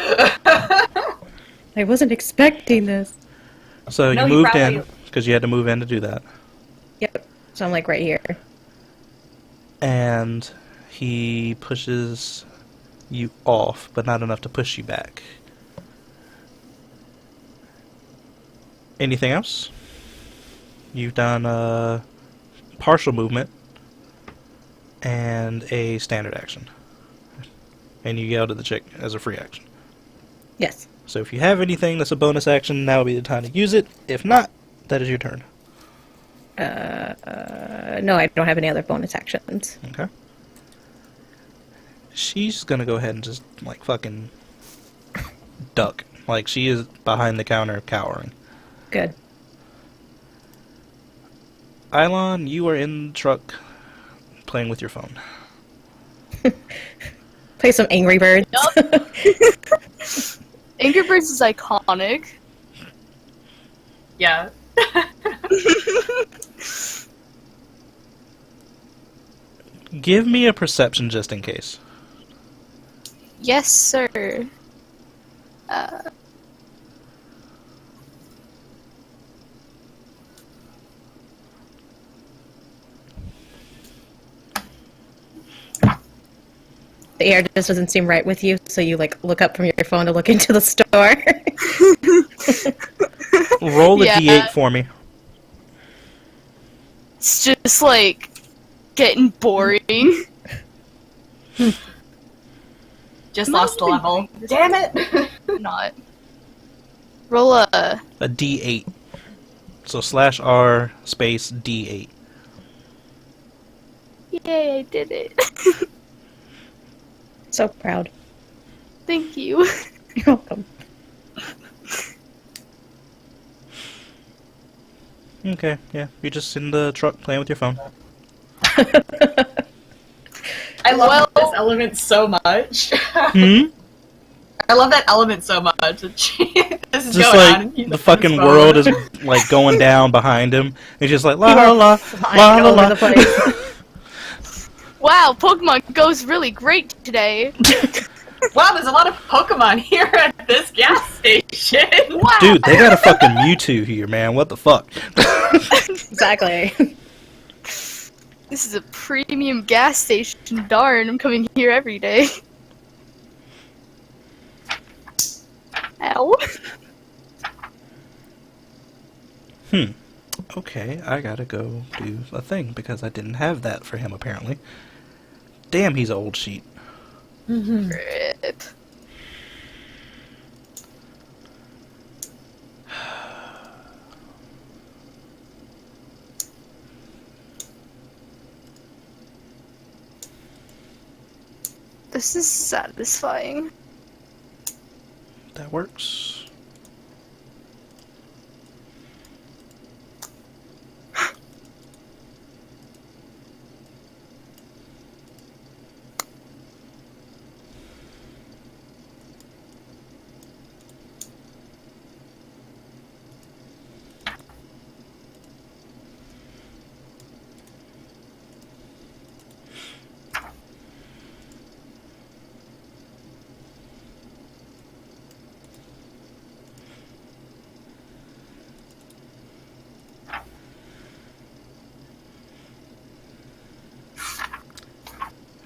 I wasn't expecting this. So No, you he moved probably- in because you had to move in to do that. Yep. So I'm like right here. And he pushes you off, but not enough to push you back. Anything else? You've done a partial movement and a standard action. And you yelled at the chick as a free action. Yes. So if you have anything that's a bonus action, now would be the time to use it. If not, that is your turn. No, I don't have any other bonus actions. Okay. She's gonna go ahead and just, like, fucking duck. Like, she is behind the counter cowering. Good. Ilon, you are in the truck playing with your phone. Play some Angry Birds. Angry Birds is iconic. Yeah. Give me a perception just in case. Yes, sir. The air just doesn't seem right with you, so you like look up from your phone to look into the store. Roll a Yeah. d8 for me. It's just like getting boring. Just lost a level. Damn it. Not. Roll a. A d8. So /r space d8. Yay! I did it. So proud. Thank you. You're welcome. Okay, yeah. You're just in the truck playing with your phone. I love Well- this element so much. Hmm? I love that element so much. This is Just going on. like and he's the on his fucking phone. world is like going down behind him. It's just like la People la are la la flying la all la. over the place. Wow, Pokemon goes really great today. Wow, there's a lot of Pokemon here at this gas station. Wow. Dude, they got a fucking Mewtwo here, man. What the fuck? Exactly. This is a premium gas station. Darn, I'm coming here every day. Ow. Okay, I gotta go do a thing because I didn't have that for him apparently. Damn, he's an old sheet. Rip. This is satisfying. That works.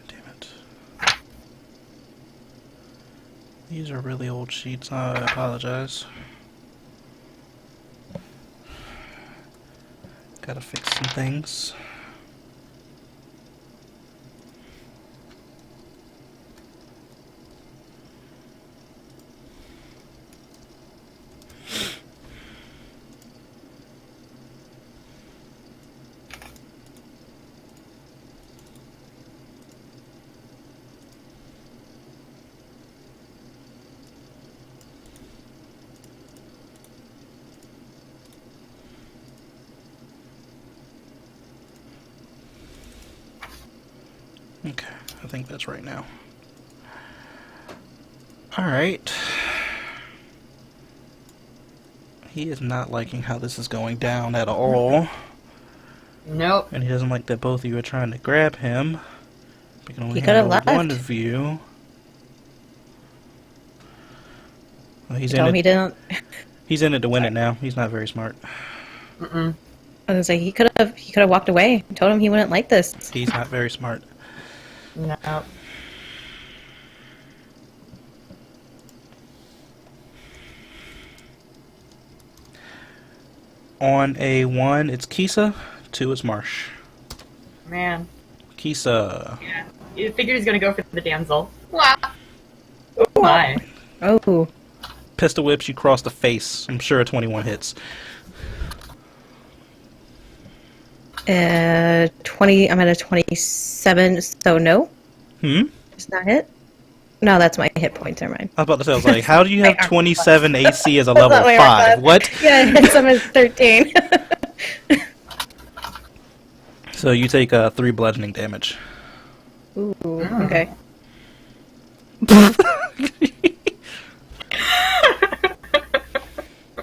Damn it. These are really old sheets. I apologize. Gotta fix some things. Okay, I think that's right now. Alright. He is not liking how this is going down at all. Nope. And he doesn't like that both of you are trying to grab him. We can only He could've handle one left. of you. Well, he's Told in him he it. didn't. He's in it to win it now. He's not very smart. Mm-mm. I was gonna say he could have walked away. Told him he wouldn't like this. He's not very smart. Nope. On a 1, it's Kisa. 2, it's Marsh. Man. Kisa. Yeah. You figured he's gonna go for the damsel. Wow. Oh my. Oh, Pistol whips you across the face. I'm sure a 21 hits. 20. I'm at a 27. So no, it's not hit. No, that's my hit points. Never mind. I was about to say, I was like, how do you have 27 AC as a level That's not 5? what What? Yeah, it's I'm at 13. So you take 3 bludgeoning damage. Ooh, okay.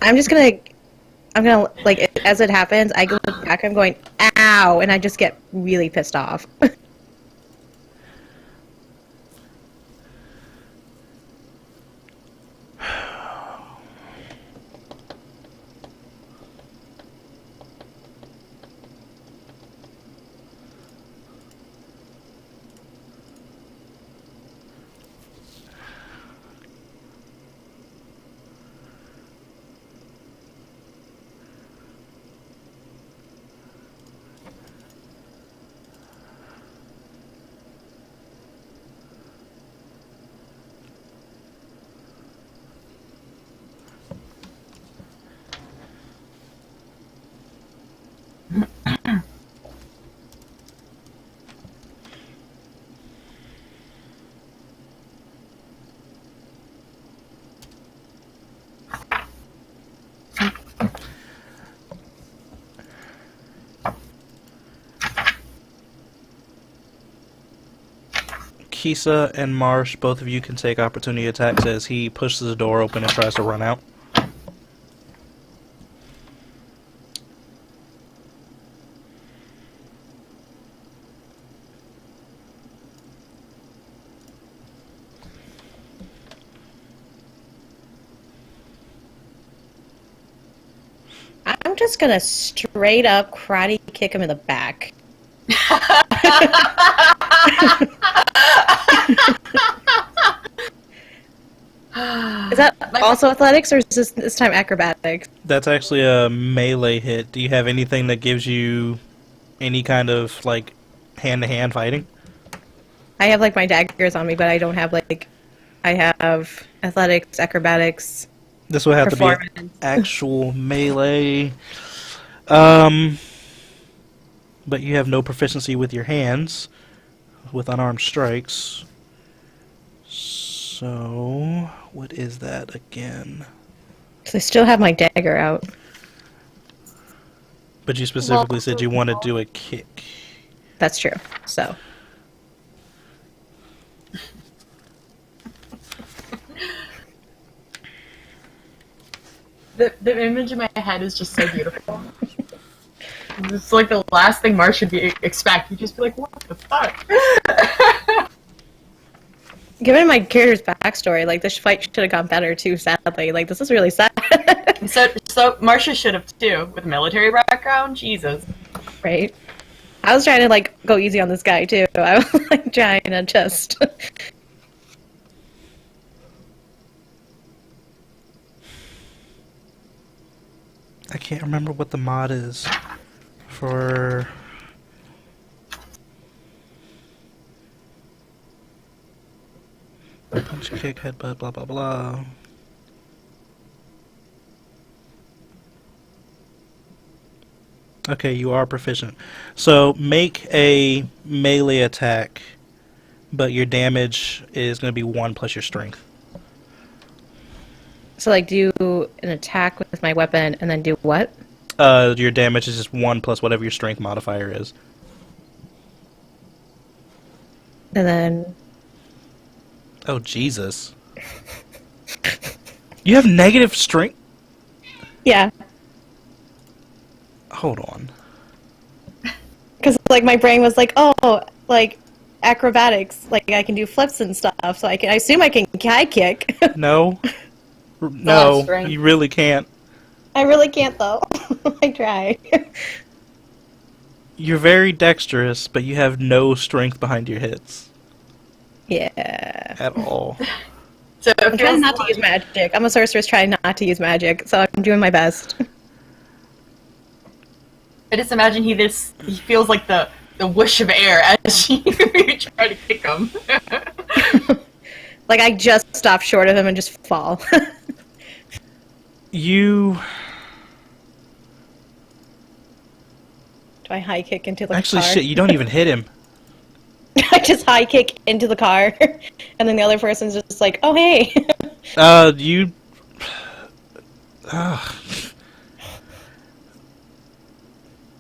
I'm gonna like as it happens, I go back. I'm going ow, and I just get really pissed off. Kisa and Marsh, both of you can take opportunity attacks as he pushes the door open and tries to run out. I'm just gonna straight up karate kick him in the back. Is that also athletics, or is this time acrobatics? That's actually a melee hit. Do you have anything that gives you any kind of, like, hand-to-hand fighting? I have like my daggers on me, but I don't have like. I have athletics, acrobatics. This will have to be Performance. actual melee. But you have no proficiency with your hands, with unarmed strikes. So, what is that again? So I still have my dagger out. But you specifically said you want to do a kick. That's true. So The image in my head is just so beautiful. It's like the last thing Marsh should be expect. You'd just be like, what the fuck? given my character's backstory, like this fight should have gone better too. Sadly, like this is really sad. So Marcia should have too, with military background. Jesus. Right. I was trying to like go easy on this guy too. I was like trying to just. I can't remember what the mod is for... Punch, kick, headbutt, blah, blah, blah. Okay, you are proficient. So make a melee attack, but your damage is going to be 1 plus your strength. So like do an attack with my weapon and then do what? Your damage is just 1 plus whatever your strength modifier is. And then Oh, Jesus. You have negative strength? Yeah. Hold on. Because, like, my brain was like, oh, like, acrobatics. Like, I can do flips and stuff, so I assume I can high kick. No. lot of No, strength. you really can't. I really can't, though. I try. You're very dexterous, but you have no strength behind your hits. Yeah. At all. So it I'm trying feels not to use magic. I'm a sorceress trying not to use magic, so I'm doing my best. I just imagine he feels like the whoosh of air as you try to kick him. Like, I just stop short of him and just fall. You... Do I high kick into the Actually, car? shit, you don't even hit him. I just high kick into the car, and then the other person's just like, oh, hey. You...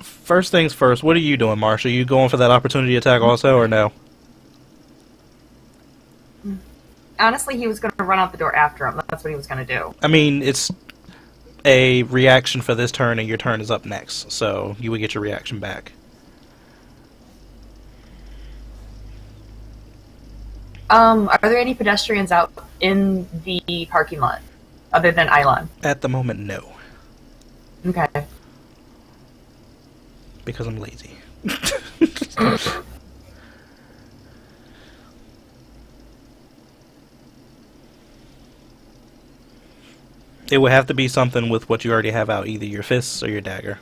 First things first, what are you doing, Marsh? Are you going for that opportunity attack also, or no? Honestly, he was going to run out the door after him. That's what he was going to do. I mean, it's a reaction for this turn, and your turn is up next, so you would get your reaction back. Are there any pedestrians out in the parking lot other than Ilon? At the moment, no. Okay. Because I'm lazy. It would have to be something with what you already have out, either your fists or your dagger.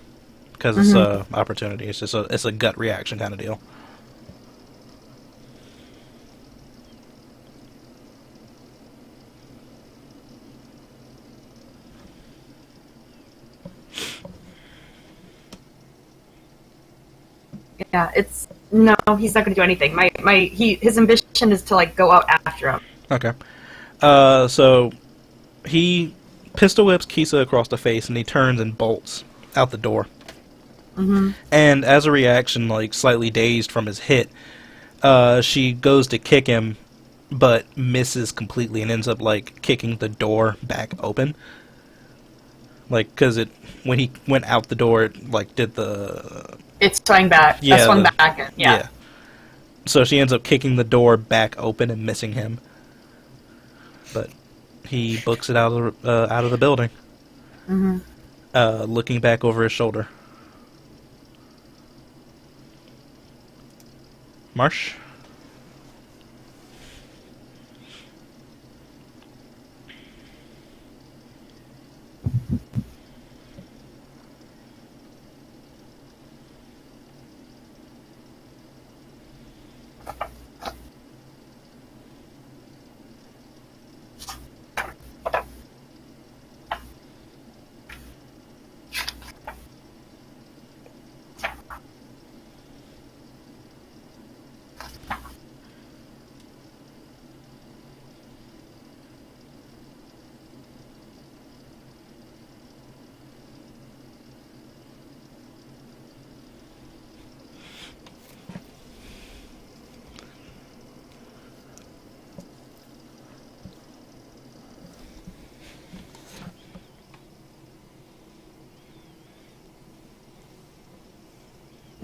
Because it's a opportunity. It's just it's a gut reaction kind of deal. Yeah, no, he's not going to do anything. His ambition is to like go out after him. Okay. So he pistol whips Kisa across the face, and he turns and bolts out the door. Mm-hmm. And as a reaction, like slightly dazed from his hit, she goes to kick him, but misses completely and ends up like kicking the door back open. Like, because when he went out the door, it like did the... It swung back. Yeah, Swung back. Yeah. So she ends up kicking the door back open and missing him. But he books it out of the building. Mm-hmm. Looking back over his shoulder. Marsh?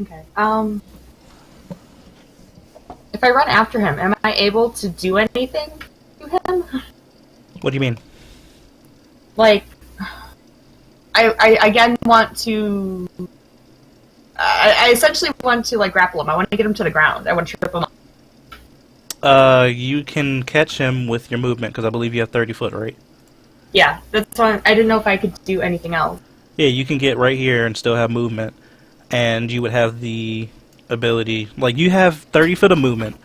Okay. If I run after him, am I able to do anything to him? What do you mean? Like, I again want to. I essentially want to like grapple him. I want to get him to the ground. I want to trip him up. You can catch him with your movement, because I believe you have 30 foot, right? Yeah, that's why I didn't know if I could do anything else. Yeah, you can get right here and still have movement. And you would have the ability... Like, you have 30 foot of movement.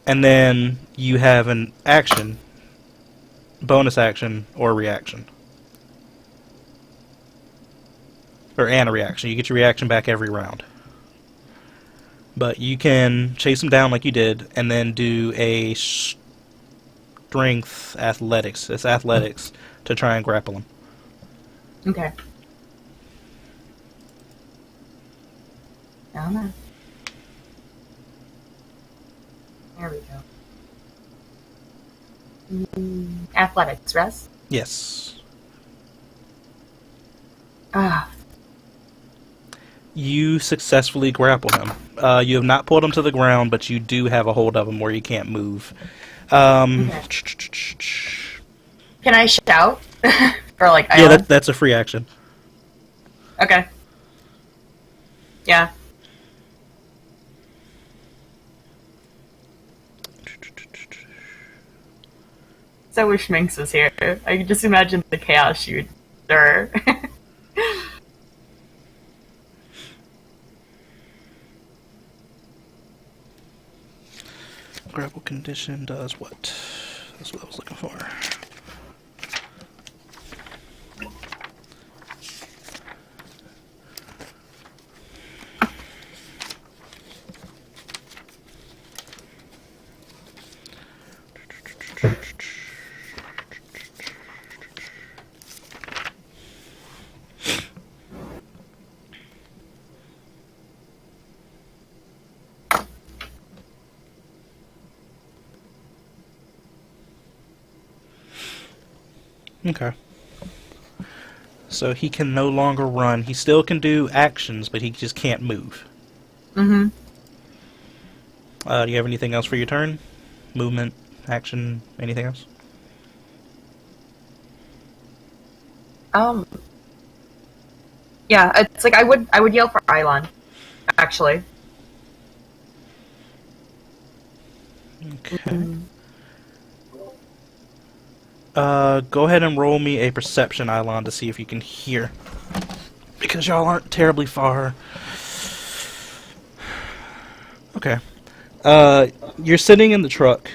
And then you have an action, bonus action, or reaction. And a reaction. You get your reaction back every round. But you can chase him down like you did, and then do a strength athletics. It's athletics to try and grapple him. Okay. I don't know. There we go. Athletics, Russ? Yes. Ah, You successfully grapple him. You have not pulled him to the ground, but you do have a hold of him where he can't move. can I shout for like Yeah, Island? that's a free action. Okay. Yeah. So I wish Minx was here. I can just imagine the chaos she would stir. Grapple condition does what? That's what I was looking for. Okay. So he can no longer run. He still can do actions, but he just can't move. Mm-hmm. Do you have anything else for your turn? Movement, action, anything else? Yeah, it's like I would yell for Ilon, actually. Okay. Go ahead and roll me a perception, Ilon, to see if you can hear. Because y'all aren't terribly far. Okay. You're sitting in the truck,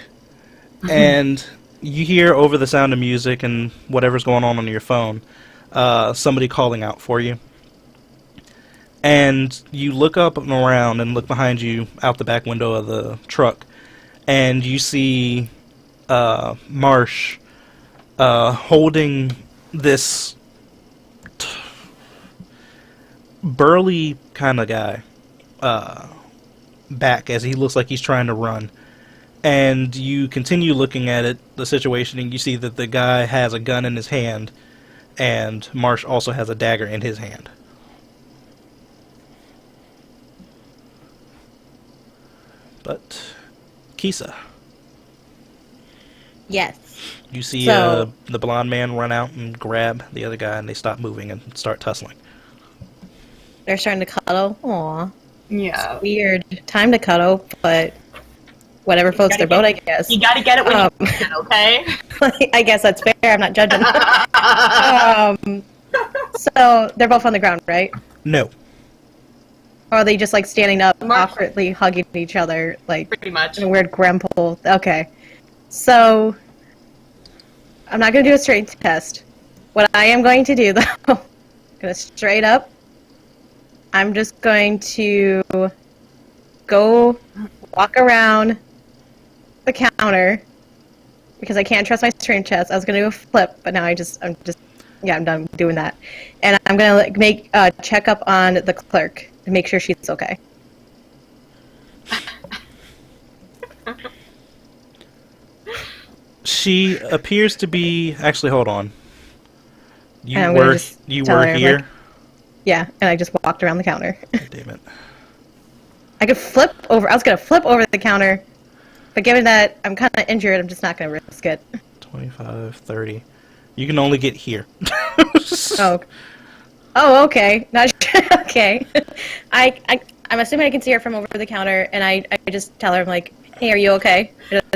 and you hear over the sound of music and whatever's going on your phone, somebody calling out for you. And you look up and around and look behind you out the back window of the truck, and you see Marsh holding this burly kind of guy back as he looks like he's trying to run. And you continue looking at it, the situation, and you see that the guy has a gun in his hand, and Marsh also has a dagger in his hand. But Kisa, Yes. you see So- the blonde man run out and grab the other guy, and they stop moving and start tussling. They're starting to cuddle. Aw. Yeah. Weird time to cuddle, but whatever floats their boat, I guess. You gotta get it when Um, you can, okay? I guess that's fair. I'm not judging. So they're both on the ground, right? No. Or are they just like standing up, Marsh- awkwardly hugging each other, like Pretty much. in a weird grandpa? Okay. So I'm not going to do a strength test. What I am going to do, though, I'm going to straight up. I'm just going to go walk around the counter because I can't trust my strength test. I was going to do a flip, but now I'm done doing that. And I'm going to like, make a checkup on the clerk to make sure she's okay. She appears to be... Actually, hold on. You And I'm gonna were just tell her, here? like- Yeah, and I just walked around the counter. Damn it. I could flip over. I was going to flip over the counter, but given that I'm kind of injured, I'm just not going to risk it. 25, 30. You can only get here. Oh. Oh, okay. Not okay. I'm assuming I can see her from over the counter, and I just tell her, I'm like, hey, are you okay?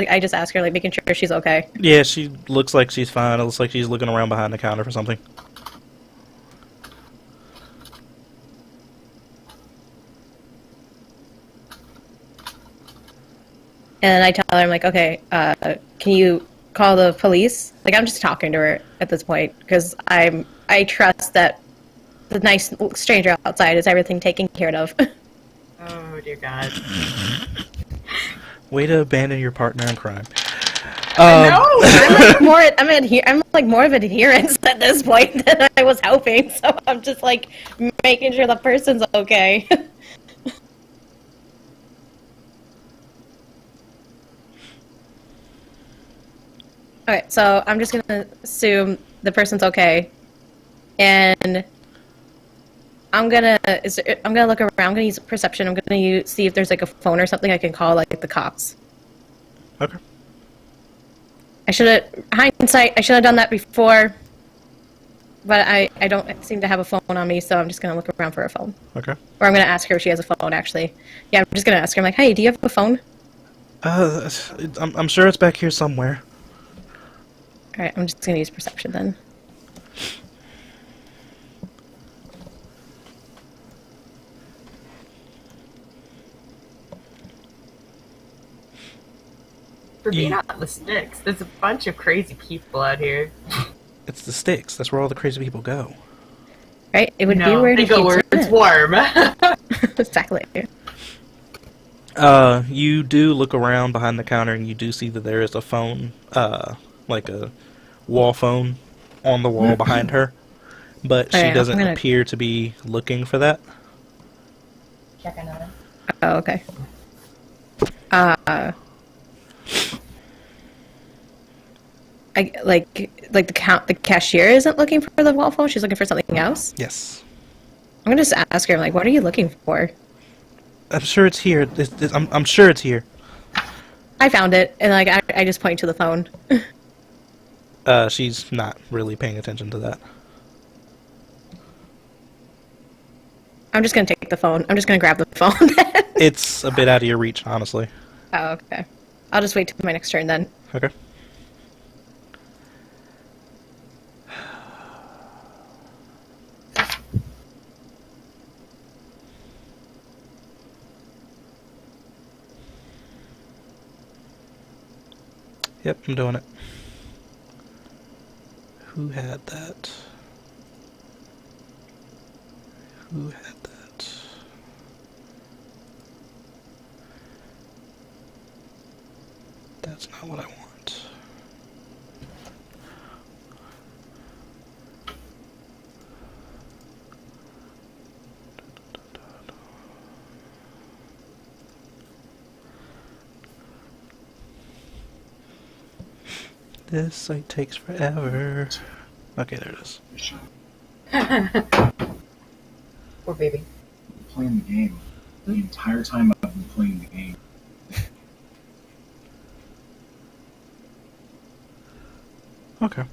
I just ask her, like, making sure she's okay. Yeah, she looks like she's fine. It looks like she's looking around behind the counter for something. And I tell her, I'm like, okay, can you call the police? Like, I'm just talking to her at this point, because I trust that the nice stranger outside is everything taken care of. Oh, dear God. Way to abandon your partner in crime. No! I'm like more of an adherence at this point than I was hoping. So I'm just like making sure the person's okay. Alright, so I'm just gonna assume the person's okay, and I'm gonna look around. I'm gonna use perception. I'm gonna see if there's like a phone or something I can call like the cops. Okay. Hindsight, I should have done that before, but I don't seem to have a phone on me, so I'm just gonna look around for a phone. Okay. Or I'm gonna ask her if she has a phone. Actually, yeah, I'm just gonna ask her. I'm like, hey, do you have a phone? I'm sure it's back here somewhere. All right, I'm just gonna use perception then. For being out in the sticks, there's a bunch of crazy people out here. It's the sticks. That's where all the crazy people go. Right? It would be No, where they go where it's warm. Exactly. You do look around behind the counter and you do see that there is a phone, like a wall phone on the wall behind her, but she Alright, doesn't I'm gonna- appear to be looking for that. Check another. Oh, okay. The cashier isn't looking for the wall phone. She's looking for something else. Yes. I'm gonna just ask her. I'm like, what are you looking for? I'm sure it's here. I'm sure it's here. I found it, and like I just point to the phone. She's not really paying attention to that. I'm just gonna take the phone. I'm just gonna grab the phone. It's a bit out of your reach, honestly. Oh, okay. I'll just wait till my next turn then. Okay. Yep, I'm doing it. Who had that? Who had that? That's not what I want. This site takes forever. Okay, there it is. Poor baby. Playing the game. The entire time I've been playing the game. Okay.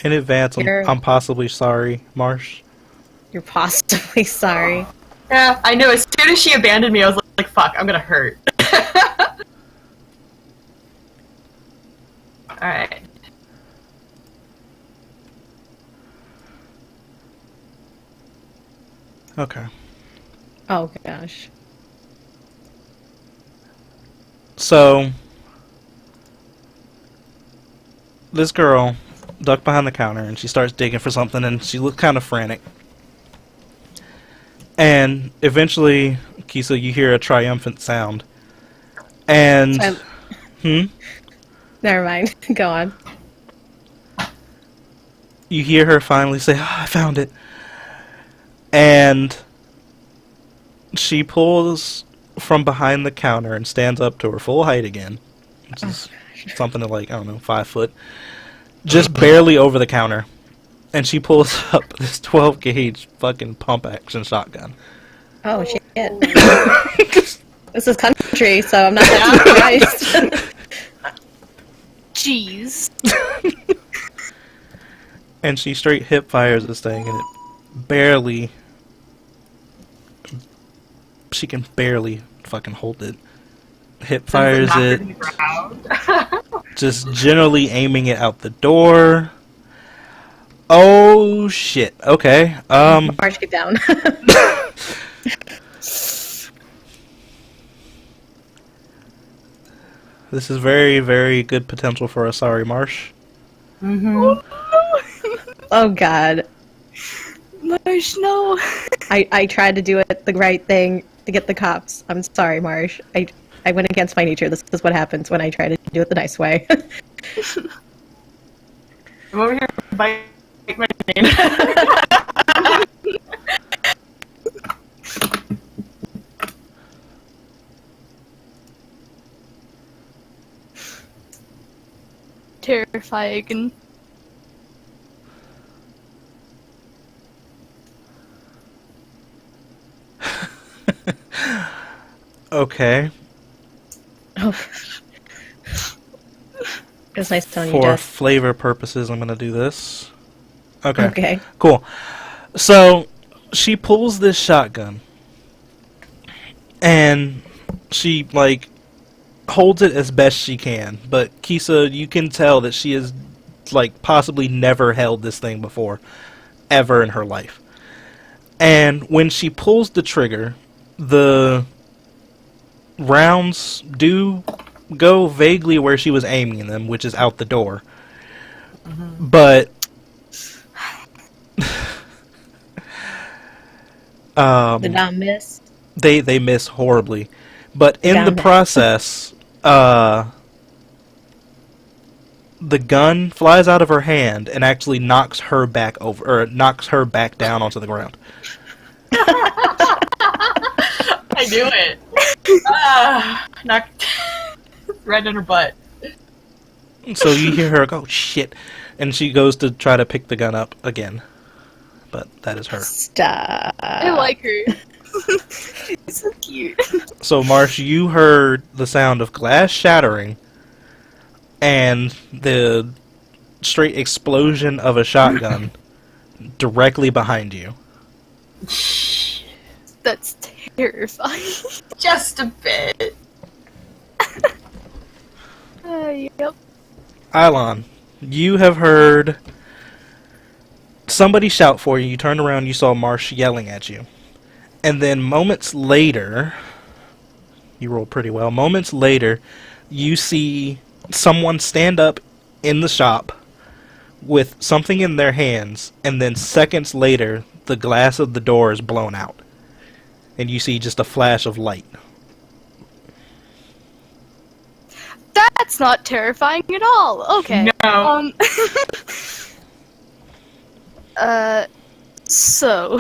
In advance, I'm possibly sorry, Marsh. You're possibly sorry. Yeah, I know. As soon as she abandoned me, I was like, fuck, I'm gonna hurt. Alright. Okay. Oh gosh. So, this girl ducked behind the counter and she starts digging for something and she looks kind of frantic. And eventually, Kisa, you hear a triumphant sound. And... Never mind. Go on. You hear her finally say, "Oh, I found it." And she pulls from behind the counter and stands up to her full height again. Which is something like, I don't know, 5 foot. Just barely over the counter. And she pulls up this 12 gauge fucking pump action shotgun. Oh shit. This is country, so I'm not that surprised. Jeez. And she straight hip fires this thing and it barely... She can barely fucking hold it. Hip fires it. Just generally aiming it out the door. Oh shit. Okay. March, get down. This is very, very good potential for a sorry Marsh. Oh god. Marsh, no. I tried to do it the right thing to get the cops. I'm sorry, Marsh. I I went against my nature. This is what happens when I try to do it the nice way. I'm over here biting my name. Terrifying. Okay. Oh. It was nice telling you, For Jess. flavor purposes, I'm gonna do this. Okay. Okay. Cool. So, she pulls this shotgun. And she, like, holds it as best she can. But, Kisa, you can tell that she has, like, possibly never held this thing before. Ever in her life. And when she pulls the trigger, the rounds do go vaguely where she was aiming them, which is out the door. But Did not miss. they miss horribly. But in the Damn it. process, the gun flies out of her hand and actually knocks her back over, or knocks her back down onto the ground. I knew it. Knocked right in her butt. So you hear her go, shit, and she goes to try to pick the gun up again. But that is her. Stop. I like her. She's so cute. So, Marsh, you heard the sound of glass shattering and the straight explosion of a shotgun directly behind you. That's terrifying. Just a bit. Yep. Ilon, you have heard somebody shout for you. You turned around, you saw Marsh yelling at you. And then moments later, you rolled pretty well, moments later, you see someone stand up in the shop with something in their hands, and then seconds later, the glass of the door is blown out. And you see just a flash of light. That's not terrifying at all. Okay. No. So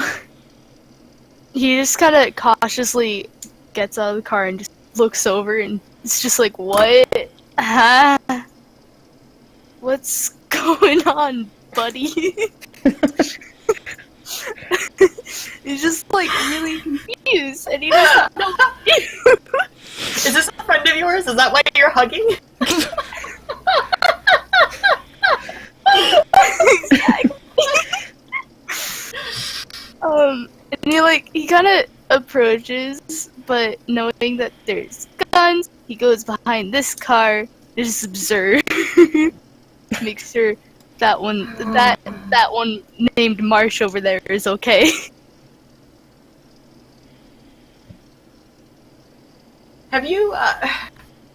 he just kind of cautiously gets out of the car and just looks over, and it's just like, what? Huh? What's going on, buddy? He's just like really confused, and he doesn't know what to do. Is this a friend of yours? Is that why you're hugging? Exactly. And he kind of approaches, but knowing that there's guns, he goes behind this car to just observe. Make sure that one named Marsh over there is okay. Have you,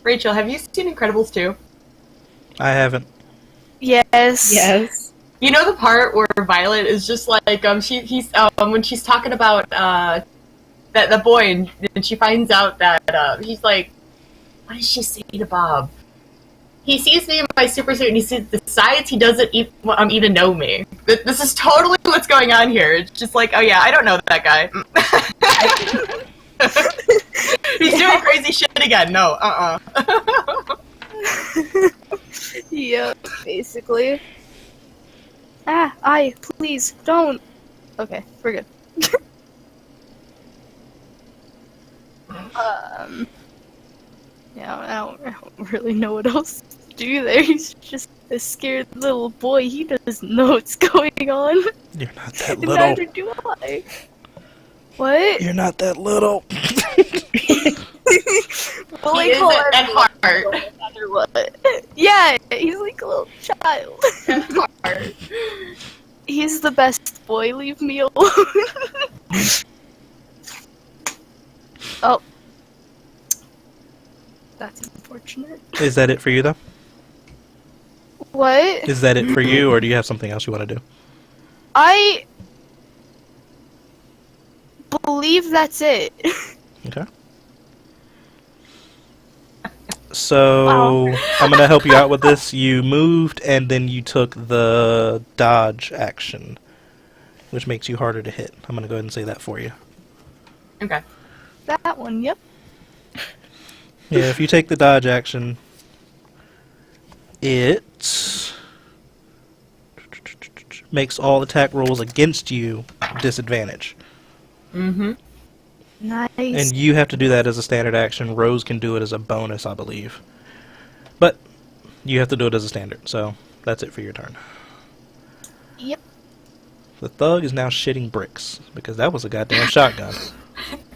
Rachel, have you seen Incredibles 2? I haven't. Yes. Yes. You know the part where Violet is just like, when she's talking about, the boy, and she finds out that, he's like, what does she say to Bob? He sees me in my super suit, and he decides he doesn't even know me. This is totally what's going on here. It's just like, oh yeah, I don't know that guy. He's doing crazy shit again. No, Yep, basically. Please, don't. Okay, we're good. Yeah, I don't really know what else to do there. He's just a scared little boy. He doesn't know what's going on. You're not that And little. neither do I. What? You're not that little. Well, he is at heart. No matter what. Yeah, he's like a little child. At heart. He's the best boy. Leave me alone. Oh. That's unfortunate. Is that it for you, though? What? Is that it for you, or do you have something else you want to do? I believe that's it. Okay. So I'm gonna help you out with this. You moved and then you took the dodge action, which makes you harder to hit. I'm gonna go ahead and say that for you. Okay. That one, yep. Yeah, if you take the dodge action, it makes all attack rolls against you disadvantage. Mm-hmm. Nice. And you have to do that as a standard action. Rose can do it as a bonus, I believe. But you have to do it as a standard, so that's it for your turn. Yep. The thug is now shitting bricks, because that was a goddamn shotgun.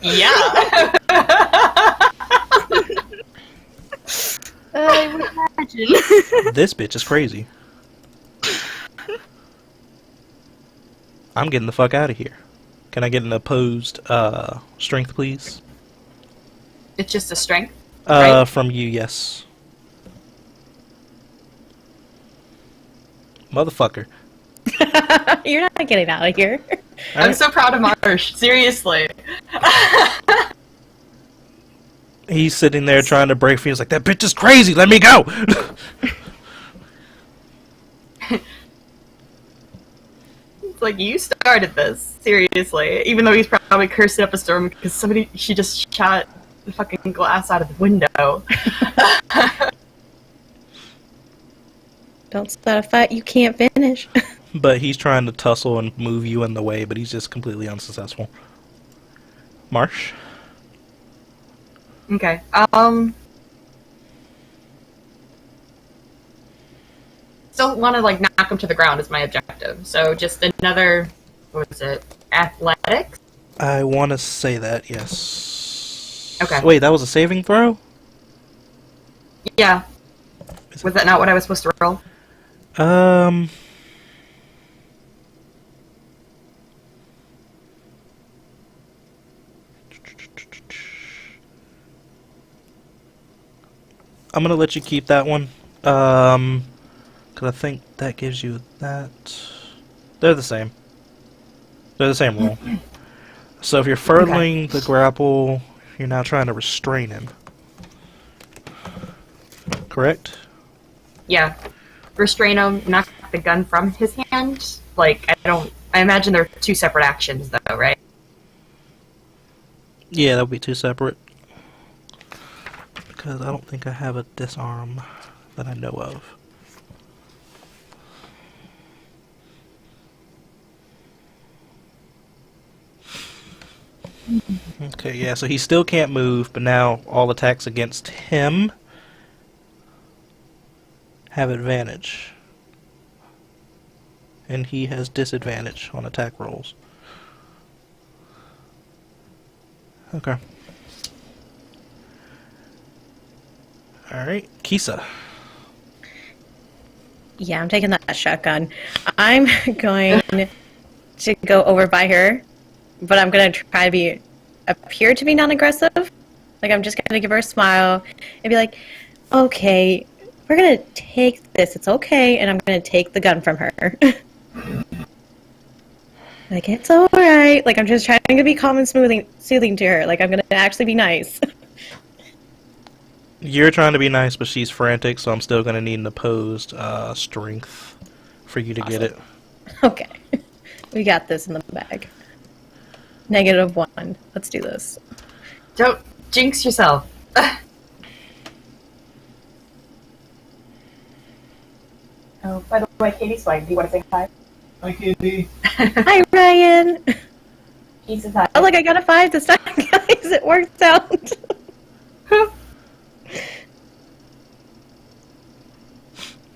Yeah. I would imagine. This bitch is crazy. I'm getting the fuck out of here. Can I get an opposed strength, please? It's just a strength, right? From you, yes. Motherfucker. You're not getting out of here. I'm so proud of Marsh. Seriously. He's sitting there trying to break free. He's like, that bitch is crazy. Let me go. It's like, you started this. Seriously. Even though he's probably cursing up a storm because she just shot the fucking glass out of the window. Don't start a fight you can't finish. But he's trying to tussle and move you in the way, but he's just completely unsuccessful. Marsh? Okay. Still want to like knock him to the ground is my objective. So just another, what was it? Athletics? I want to say that, yes. Okay. Wait, that was a saving throw? Yeah. Was that not what I was supposed to roll? I'm gonna let you keep that one. 'Cause I think that gives you that. They're the same. They're the same roll. So if you're furling the grapple, you're now trying to restrain him. Correct? Yeah. Restrain him, knock the gun from his hand. Like, I imagine they're two separate actions though, right? Yeah, that would be two separate. Because I don't think I have a disarm that I know of. Okay, yeah, so he still can't move, but now all attacks against him have advantage. And he has disadvantage on attack rolls. Okay. Alright, Kisa. Yeah, I'm taking that shotgun. I'm going to go over by her, but I'm going to try to appear to be non-aggressive. Like, I'm just going to give her a smile and be like, okay, we're going to take this. It's okay. And I'm going to take the gun from her. Like, it's all right. Like, I'm just trying to be calm and soothing to her. Like, I'm going to actually be nice. You're trying to be nice, but she's frantic, so I'm still going to need an opposed strength for you to get it. Okay. We got this in the bag. -1. Let's do this. Don't jinx yourself. Oh, by the way, Katie's fine. Do you want to say hi? Hi, Katie. Hi, Ryan. He says hi. Oh, look, I got a 5 this time, guys. It worked out.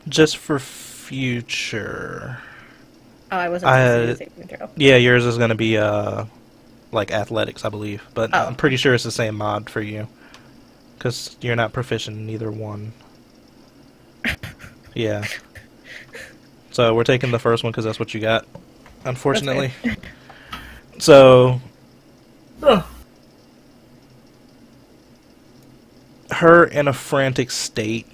Just for future. Oh, I wasn't supposed to do a saving throw. Yeah, yours is going to be like athletics, I believe. But Oh. I'm pretty sure it's the same mod for you. Because you're not proficient in either one. Yeah. So we're taking the first one because that's what you got, unfortunately. So, Ugh. her in a frantic state.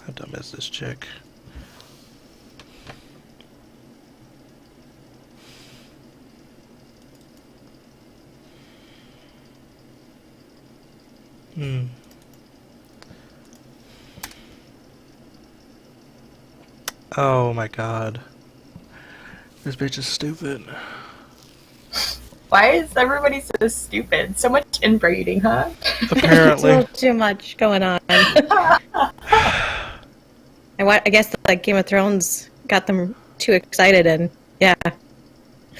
How dumb is this chick? Oh my god. This bitch is stupid. Why is everybody so stupid? So much inbreeding, huh? It's a Apparently. little too much going on. I guess like Game of Thrones got them too excited, and yeah.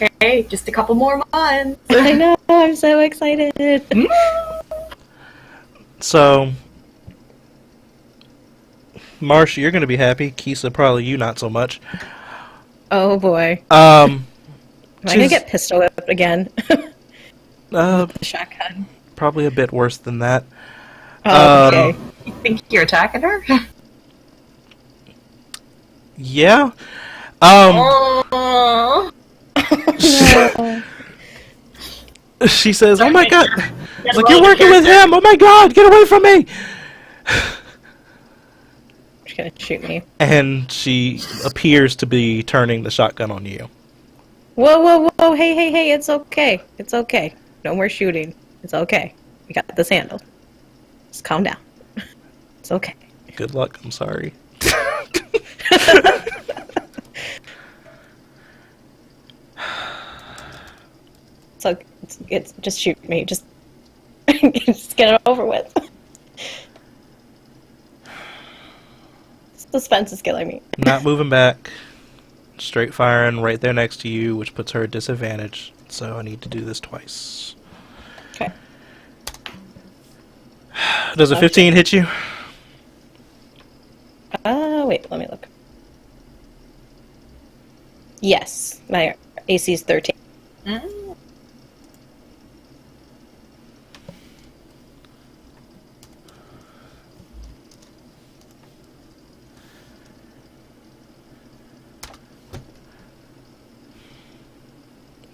Okay, just a couple more months. I know, I'm so excited. So, Marsh, you're gonna be happy. Kisa, probably you not so much. Oh boy. Um, Am I gonna get pistol whipped again? uh, The shotgun. probably a bit worse than that. Oh, okay. You think you're attacking her? Yeah. Oh. No. She says, "Oh my god, Get like away, you're working with character. him. Oh my god, get away from me!" She's gonna shoot me. And she appears to be turning the shotgun on you. Whoa, whoa, whoa! Hey, hey, hey! It's okay. It's okay. No more shooting. It's okay. We got this handled. Just calm down. It's okay. Good luck. I'm sorry. So it's just shoot me. Just just get it over with. Suspense is killing me. Not moving back. Straight firing right there next to you, which puts her at disadvantage. So I need to do this twice. Okay. Does a 15 hit you? Wait. Let me look. Yes, my AC is 13. Mm.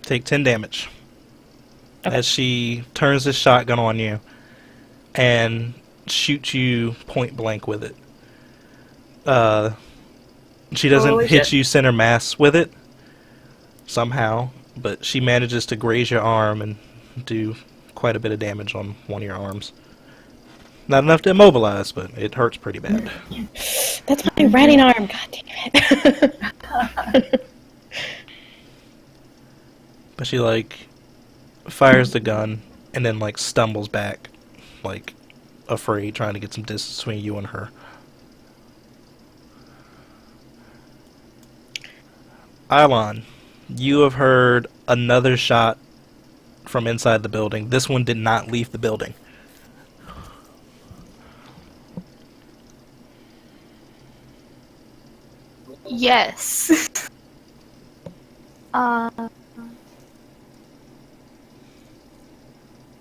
Take 10 damage. Okay. As she turns this shotgun on you and shoots you point blank with it. She doesn't Holy hit shit. you center mass with it somehow, but she manages to graze your arm and do quite a bit of damage on one of your arms. Not enough to immobilize, but it hurts pretty bad. That's my riding arm. God damn it. But she, like, fires the gun and then, like, stumbles back, like, afraid, trying to get some distance between you and her. Ilon, you have heard another shot from inside the building. This one did not leave the building. Yes.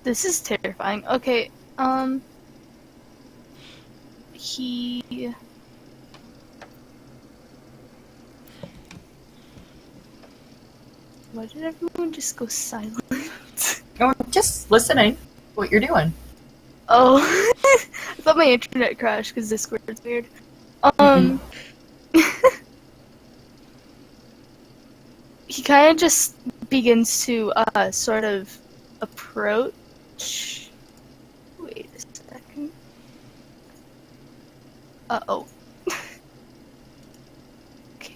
This is terrifying. Okay, he... Why did everyone just go silent? Oh, just listening. What you're doing? Oh, I thought my internet crashed because Discord's weird. He kind of just begins to sort of approach. Wait a second. Uh-oh. Okay.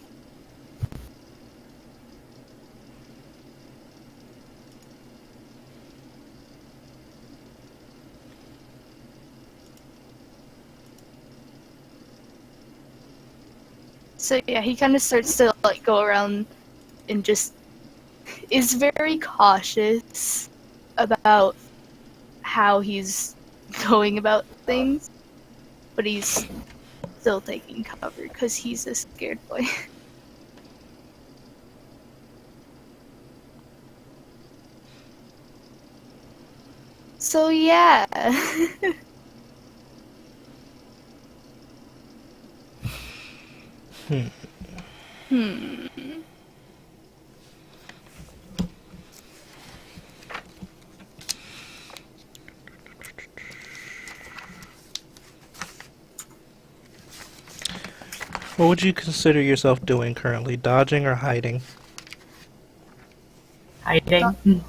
So yeah, he kind of starts to like go around and just is very cautious about how he's going about things, but he's still taking cover because he's a scared boy. So yeah. Hmm. What would you consider yourself doing currently? Dodging or hiding? Hiding.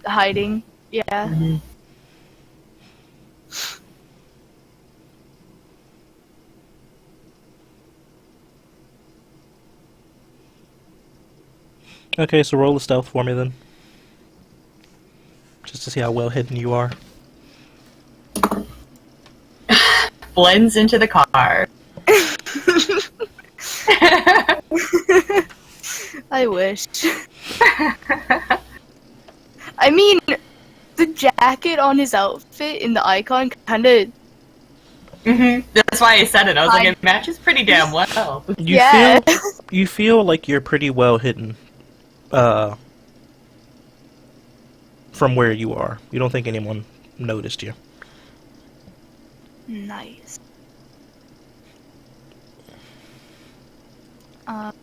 Hiding. Yeah. Mhm. Okay, so roll a stealth for me then. Just to see how well hidden you are. Blends into the car. I wish. I mean, the jacket on his outfit in the icon kind of. That's why I said it. I was like, it matches pretty damn well. Yeah. You feel like you're pretty well hidden from where you are. You don't think anyone noticed you. Nice. Yep.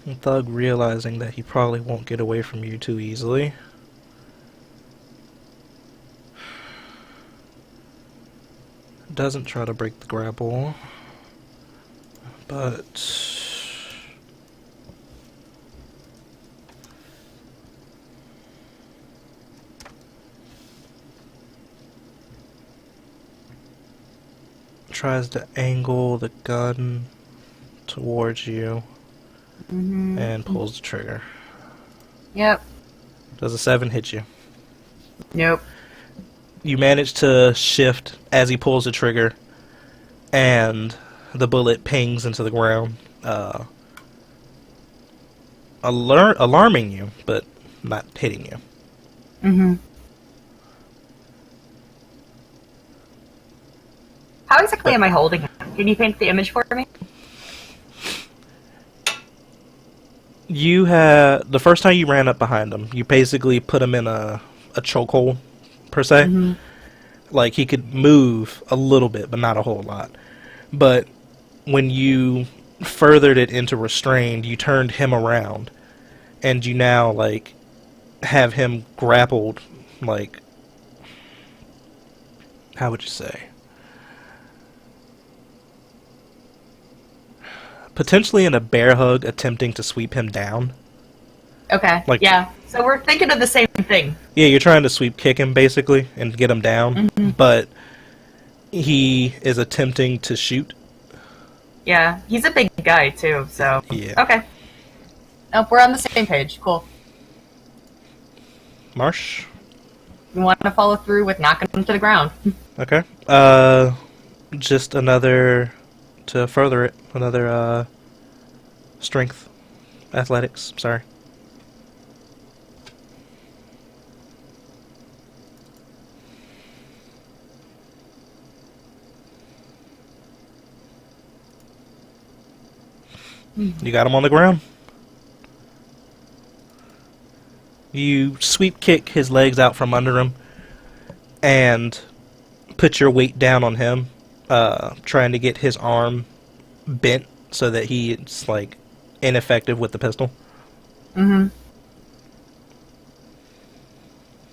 And Thug, realizing that he probably won't get away from you too easily, doesn't try to break the grapple, but tries to angle the gun towards you and pulls the trigger. Yep. Does a 7 hit you? Nope. You manage to shift as he pulls the trigger, and the bullet pings into the ground, alarming you, but not hitting you. How exactly am I holding him? Can you paint the image for me? You had the first time you ran up behind him, you basically put him in a chokehold, per se. Like, he could move a little bit, but not a whole lot. But when you furthered it into restrained, you turned him around, and you now, like, have him grappled, like, how would you say? Potentially in a bear hug, attempting to sweep him down. Okay. Like- yeah. So we're thinking of the same thing. Yeah, you're trying to sweep kick him, basically, and get him down, but he is attempting to shoot. Yeah. He's a big guy, too, so. Yeah. Okay. Nope, we're on the same page. Cool. Marsh? You want to follow through with knocking him to the ground. Okay. Just another, to further it, another, strength. Athletics, sorry. You got him on the ground. You sweep kick his legs out from under him and put your weight down on him, trying to get his arm bent so that he's, like, ineffective with the pistol.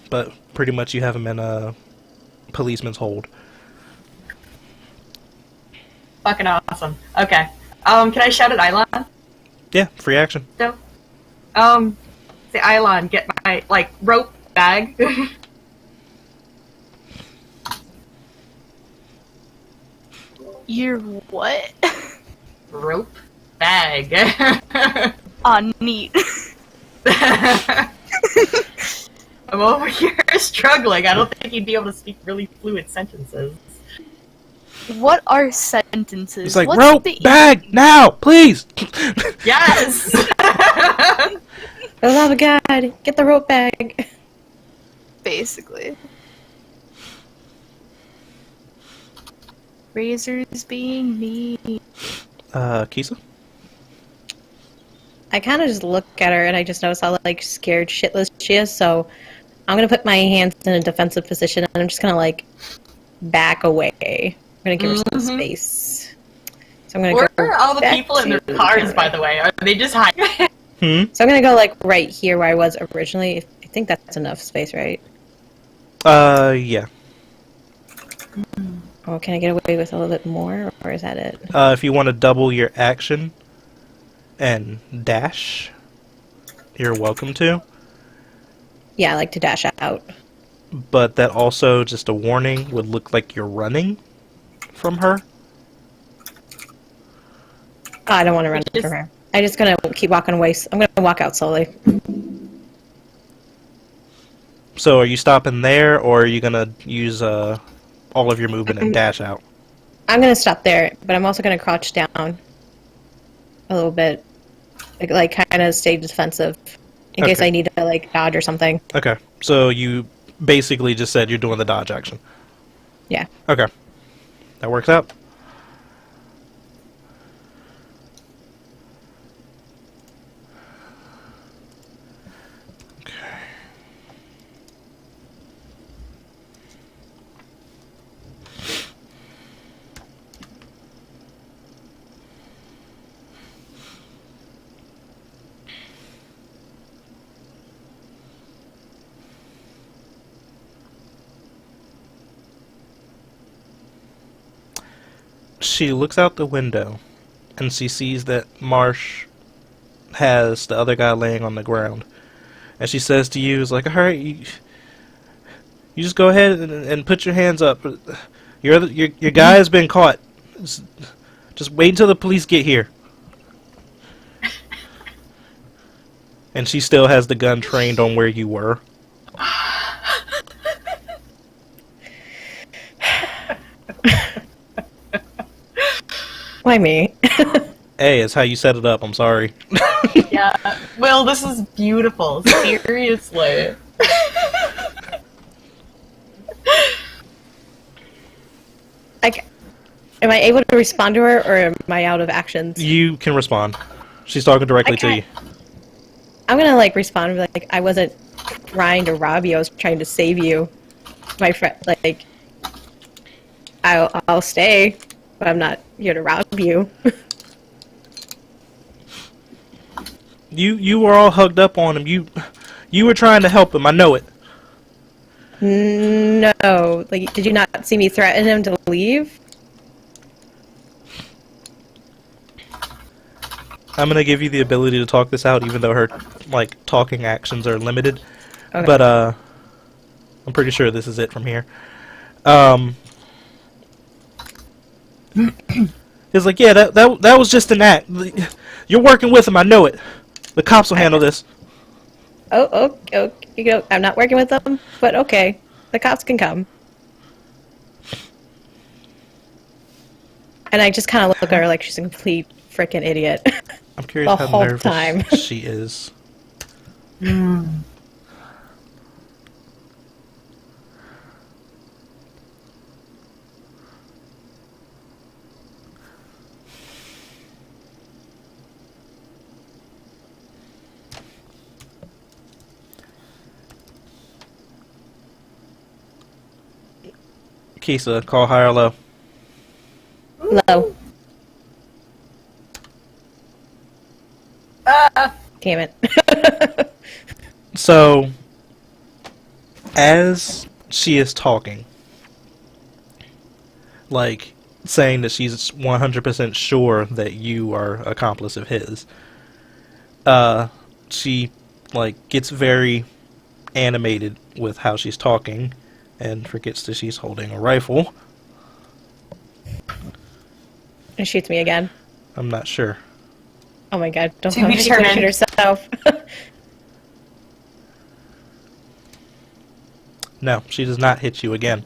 But pretty much you have him in a policeman's hold. Fucking awesome. Okay. Can I shout at Ilon? Yeah, free action. So, say, Ilon, get my, like, rope bag. Your what? Rope bag. Neat. I'm over here struggling. I don't think he'd be able to speak really fluid sentences. What are sentences? It's like, What's rope, the bag, now, please! Yes! For the love of God, get the rope bag. basically? Razors being mean. Kisa? I kind of just look at her and I just notice how, like, scared shitless she is, so I'm gonna put my hands in a defensive position and I'm just gonna, like, back away. I'm gonna give her some space. So I'm gonna Where go are all the back people in their to- cars, by the way? Are they just hiding? So I'm gonna go, like, right here where I was originally. I think that's enough space, right? Yeah. Oh, can I get away with a little bit more, or is that it? If you want to double your action and dash, you're welcome to. Yeah, I like to dash out. But that also, just a warning, would look like you're running from her. Oh, I don't want to run from her. I'm just gonna keep walking away. I'm gonna walk out slowly. So are you stopping there, or are you gonna use all of your movement and dash out? I'm gonna stop there, but I'm also gonna crouch down a little bit, like kind of stay defensive in case Okay. I need to like dodge or something. Okay, so you basically just said you're doing the dodge action. Yeah. Okay, that works out. Okay. She looks out the window and she sees that Marsh has the other guy laying on the ground. And she says to you, "Is like, all right, you just go ahead and put your hands up. Your guy has been caught. Just wait until the police get here." And she still has the gun trained on where you were. Why me? Hey, it's how you set it up. I'm sorry. Yeah. Will, this is beautiful. Seriously. Like, am I able to respond to her, or am I out of actions? You can respond. She's talking directly to you. I'm gonna like respond and be like, I wasn't trying to rob you. I was trying to save you, my friend. Like, I'll stay, but I'm not here to rob you. You were all hugged up on him. You were trying to help him. I know it. No, like, did you not see me threaten him to leave? I'm gonna give you the ability to talk this out, even though her like talking actions are limited. Okay. But I'm pretty sure this is it from here. It's like, yeah, that was just an act. You're working with him. I know it. The cops will handle this. Oh, you know, I'm not working with them, but okay, the cops can come. And I just kind of look at her like she's a complete freaking idiot. I'm curious The how whole nervous time. she is. Kisa, call high or low. Low. Damn it. So, as she is talking, like, saying that she's 100% sure that you are accomplice of his, she, like, gets very animated with how she's talking, and forgets that she's holding a rifle. And shoots me again. I'm not sure. Oh my god, don't To tell be me she's gonna shoot determined. herself. No, she does not hit you again.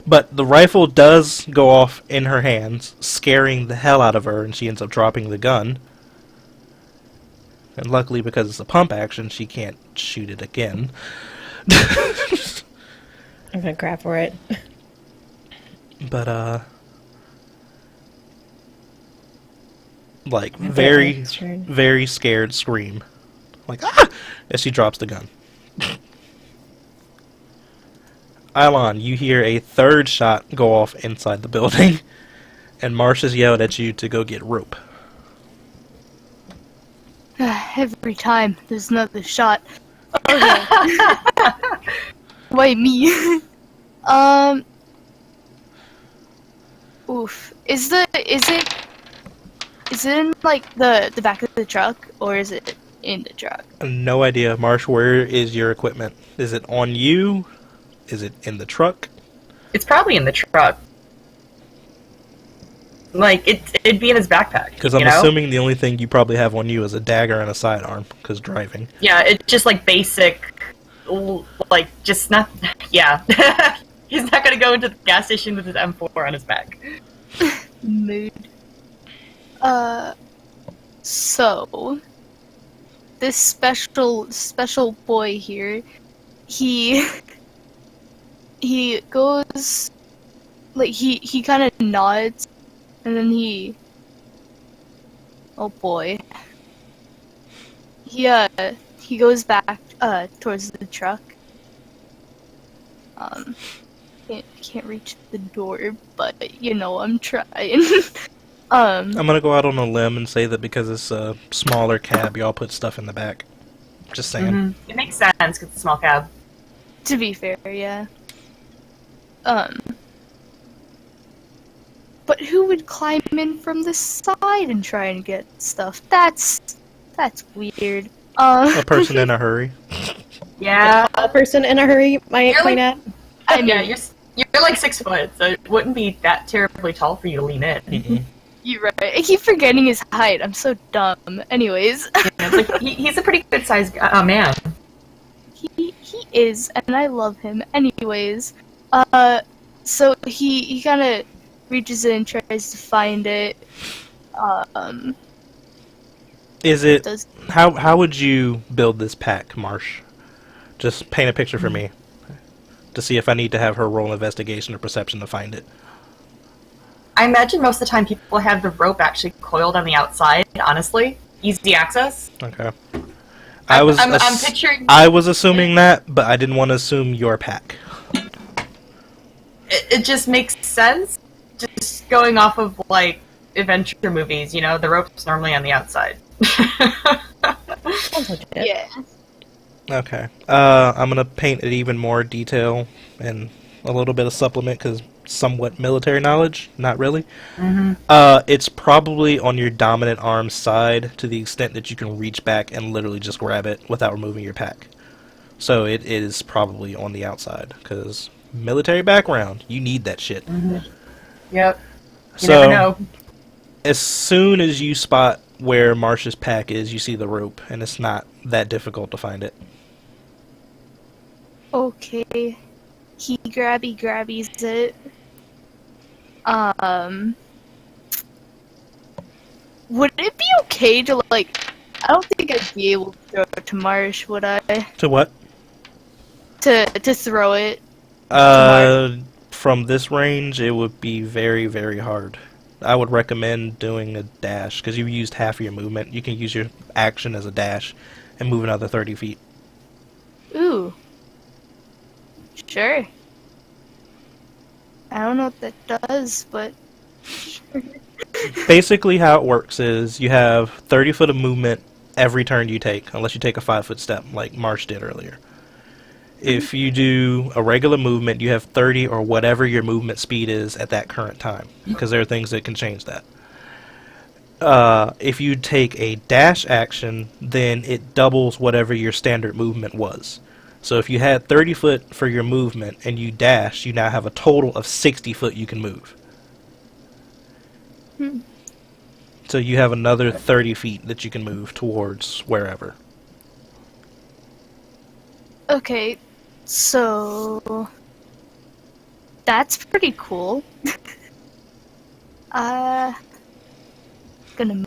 But the rifle does go off in her hands, scaring the hell out of her, and she ends up dropping the gun. And luckily, because it's a pump action, she can't shoot it again. I'm gonna grab for it. But, like, I thought very, it was turn. very scared scream. Like, ah! As she drops the gun. Ilon, you hear a third shot go off inside the building, and Marsh has yelled at you to go get rope. Every time there's another shot. Okay. Why me? Um. Oof. Is it in like the back of the truck or is it in the truck? No idea, Marsh. Where is your equipment? Is it on you? Is it in the truck? It's probably in the truck. Like it'd be in his backpack. Because you I'm know? assuming the only thing you probably have on you is a dagger and a sidearm. Because driving. Yeah, it's just like basic, like just not. Yeah, he's not gonna go into the gas station with his M4 on his back. Mood. So this special boy here, he he goes like he kind of nods, and then oh boy, he goes back towards the truck. Can't reach the door, but you know I'm trying. I'm gonna go out on a limb and say that because it's a smaller cab, y'all put stuff in the back. Just saying. Mm-hmm. It makes sense because it's a small cab. To be fair, yeah. But who would climb in from the side and try and get stuff? That's weird. A person in a hurry. Yeah, A person in a hurry, might You're point like- out. I mean, yeah, you're like 6 foot, so it wouldn't be that terribly tall for you to lean in. Mm-mm. you're right. I keep forgetting his height. I'm so dumb. Anyways, It's like he's a pretty good sized man. he is, and I love him. Anyways, so he kind of reaches in and tries to find it. Is it? Does How would you build this pack, Marsh? Just paint a picture for me to see if I need to have her roll investigation or perception to find it. I imagine most of the time people have the rope actually coiled on the outside. Honestly, easy access. Okay. I'm picturing. I was assuming that, but I didn't want to assume your pack. It just makes sense. Just going off of like adventure movies, you know, the rope's normally on the outside. Sounds legit. yeah. Okay. I'm gonna paint it even more detail and a little bit of supplement because somewhat military knowledge, not really. It's probably on your dominant arm side to the extent that you can reach back and literally just grab it without removing your pack. So it is probably on the outside because military background, you need that shit. Yep. You So never know. as soon as you spot where Marsh's pack is, you see the rope, and it's not that difficult to find it. Okay. He grabbies it. Would it be okay to like? I don't think I'd be able to throw it to Marsh, would I? To what? To throw it. From this range, it would be very, very hard. I would recommend doing a dash, because you've used half of your movement. You can use your action as a dash and move another 30 feet. Ooh. Sure. I don't know what that does, but Basically, how it works is you have 30 foot of movement every turn you take, unless you take a 5-foot step, like Marsh did earlier. If you do a regular movement, you have 30 or whatever your movement speed is at that current time, because there are things that can change that. If you take a dash action, then it doubles whatever your standard movement was. So if you had 30 foot for your movement and you dash, you now have a total of 60 foot you can move. So you have another 30 feet that you can move towards wherever. okay. So that's pretty cool. Gonna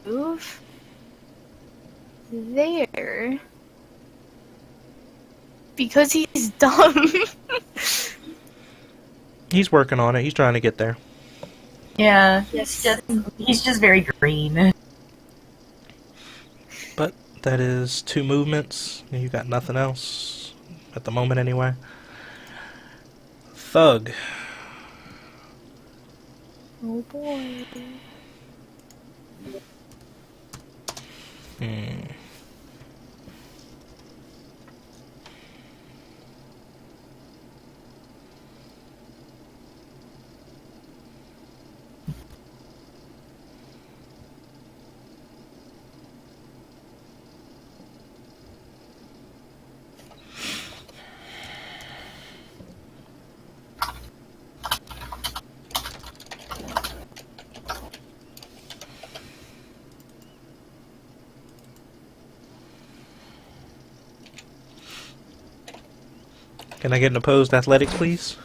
move there because he's dumb. He's working on it. He's trying to get there. Yeah, Yes. he's just very green. But that is 2 movements. You got nothing else at the moment, anyway. Thug. Oh boy. Can I get an opposed athletics, please?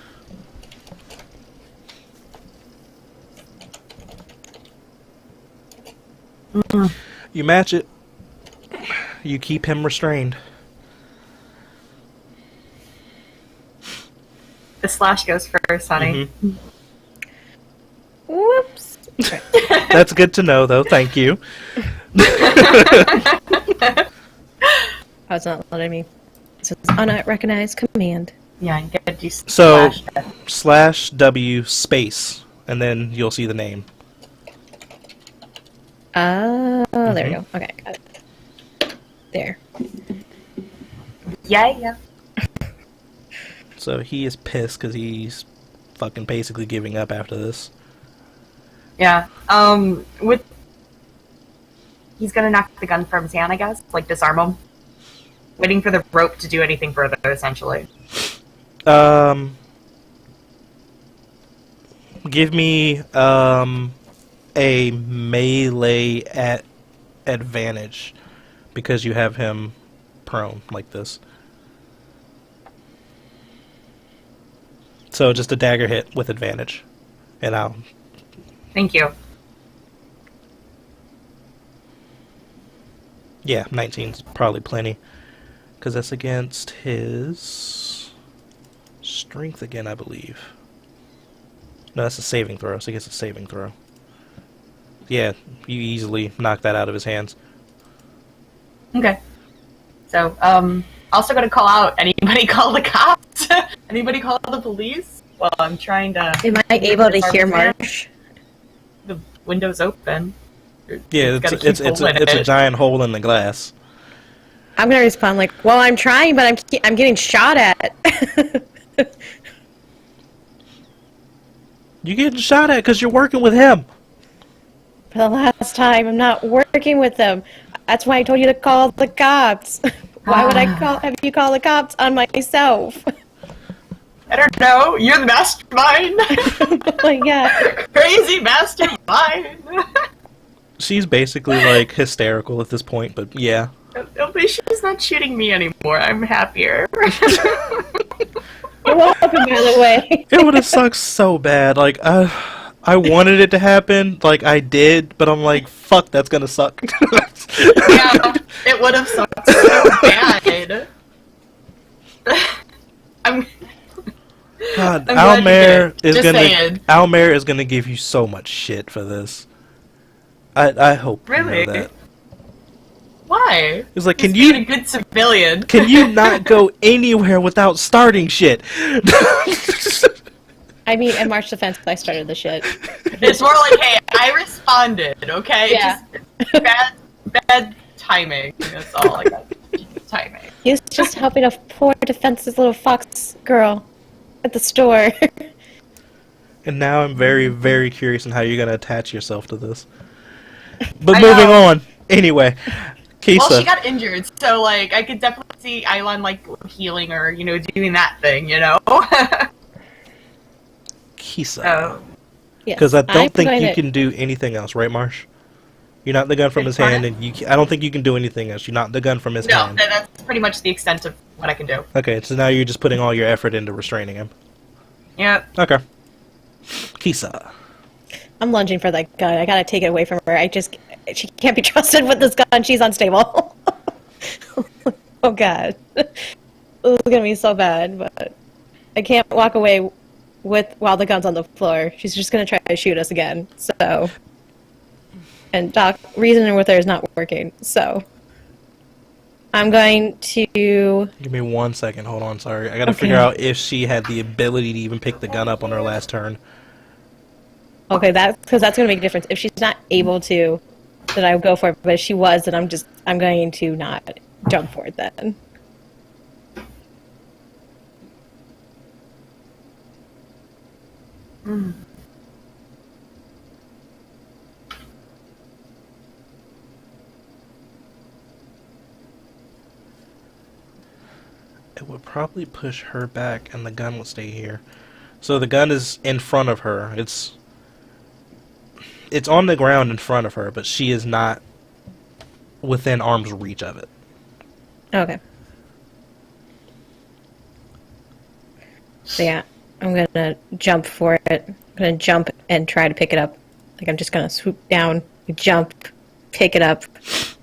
You match it. You keep him restrained. The slash goes first, honey. Whoops. That's good to know, though. Thank you. Oh, it's not letting me. It says unrecognized command. Yeah, you gotta do So, slash. /W space, and then you'll see the name. Oh, there we go. Okay, got it. There. Yeah. So he is pissed because he's fucking basically giving up after this. Yeah. He's gonna knock the gun from his hand, I guess. Like, disarm him. Waiting for the rope to do anything further, essentially. Give me, a melee at advantage because you have him prone like this. So just a dagger hit with advantage. And I'll... Thank you. Yeah, 19's probably plenty. Because that's against his... strength again, I believe. No, that's a saving throw, so he gets a saving throw. Yeah, you easily knock that out of his hands. Okay. So, also gonna call out, anybody call the cops? Anybody call the police? Well, I'm trying to... Am I able to hear Marsh? The window's open. Yeah, it's a giant hole in the glass. I'm gonna respond like, well, I'm trying, but I'm getting shot at. You getting shot at because you're working with him. For the last time, I'm not working with them. That's why I told you to call the cops. Why would I have you call the cops on myself? I don't know. You're the mastermind. Oh my god. Crazy mastermind. She's basically like hysterical at this point, but yeah. At least she's not shooting me anymore. I'm happier. You're welcome, by the way. It would have sucked so bad. Like, I wanted it to happen, like I did, but I'm like, fuck, that's gonna suck. Yeah, it would have sucked so bad. God, I'm glad Almare is gonna give you so much shit for this. I hope Really? you know that. Why? It's like, He's being a good civilian. can you not go anywhere without starting shit? I mean, in March defense, I started the shit. It's more like, hey, I responded, okay? Yeah. Just bad timing. That's all I got. Timing. He was just helping a poor defenseless little fox girl at the store. And now I'm very, very curious on how you're gonna attach yourself to this. But I moving know. on. Anyway, Kisa. Well, she got injured, so, like, I could definitely see Ilon, like, healing her, you know, doing that thing, you know? Kisa. Oh. Because I don't I'm think going you to- can do anything else, right, Marsh? You knocked the gun from his It's hand, fine. and I don't think you can do anything else. You knocked the gun from his No, hand. that's pretty much the extent of what I can do. Okay, so now you're just putting all your effort into restraining him. Yep. Okay. Kisa. I'm lunging for that gun. I gotta take it away from her. She can't be trusted with this gun. She's unstable. Oh god. This is gonna be so bad, but I can't walk away while the gun's on the floor. She's just gonna try to shoot us again. So, and Doc, reasoning with her is not working. So, I'm going to. Give me 1 second. Hold on, sorry. I gotta figure out if she had the ability to even pick the gun up on her last turn. Okay, because that's gonna make a difference. If she's not able to, then I would go for it. But if she was, then I'm going to not jump for it then. It would probably push her back, and the gun would stay here. So the gun is in front of her. It's on the ground in front of her, but she is not within arm's reach of it. Okay. So yeah, I'm gonna jump for it. I'm gonna jump and try to pick it up. Like I'm just gonna swoop down, jump, pick it up,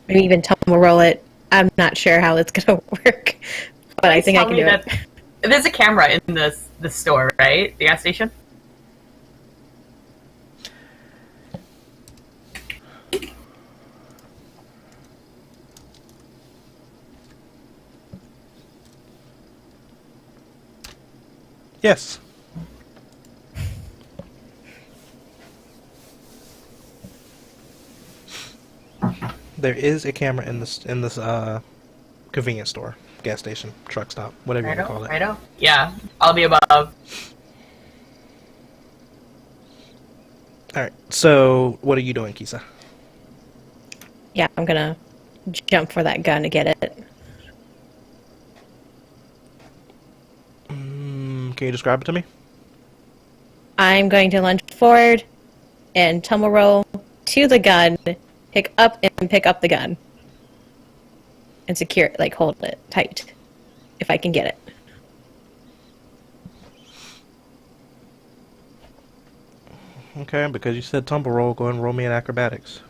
maybe even tumble roll it. I'm not sure how it's gonna work, but I think I can do it. There's a camera in the store, right? The gas station? Yes. There is a camera in this convenience store, gas station, truck stop, whatever you want to call it. Righto. Yeah, all the above. Alright, so what are you doing, Kisa? Yeah, I'm gonna jump for that gun to get it. Can you describe it to me? I'm going to lunge forward and tumble roll to the gun, pick up the gun, and secure it, like hold it tight, if I can get it. Okay, because you said tumble roll, go ahead and roll me in acrobatics.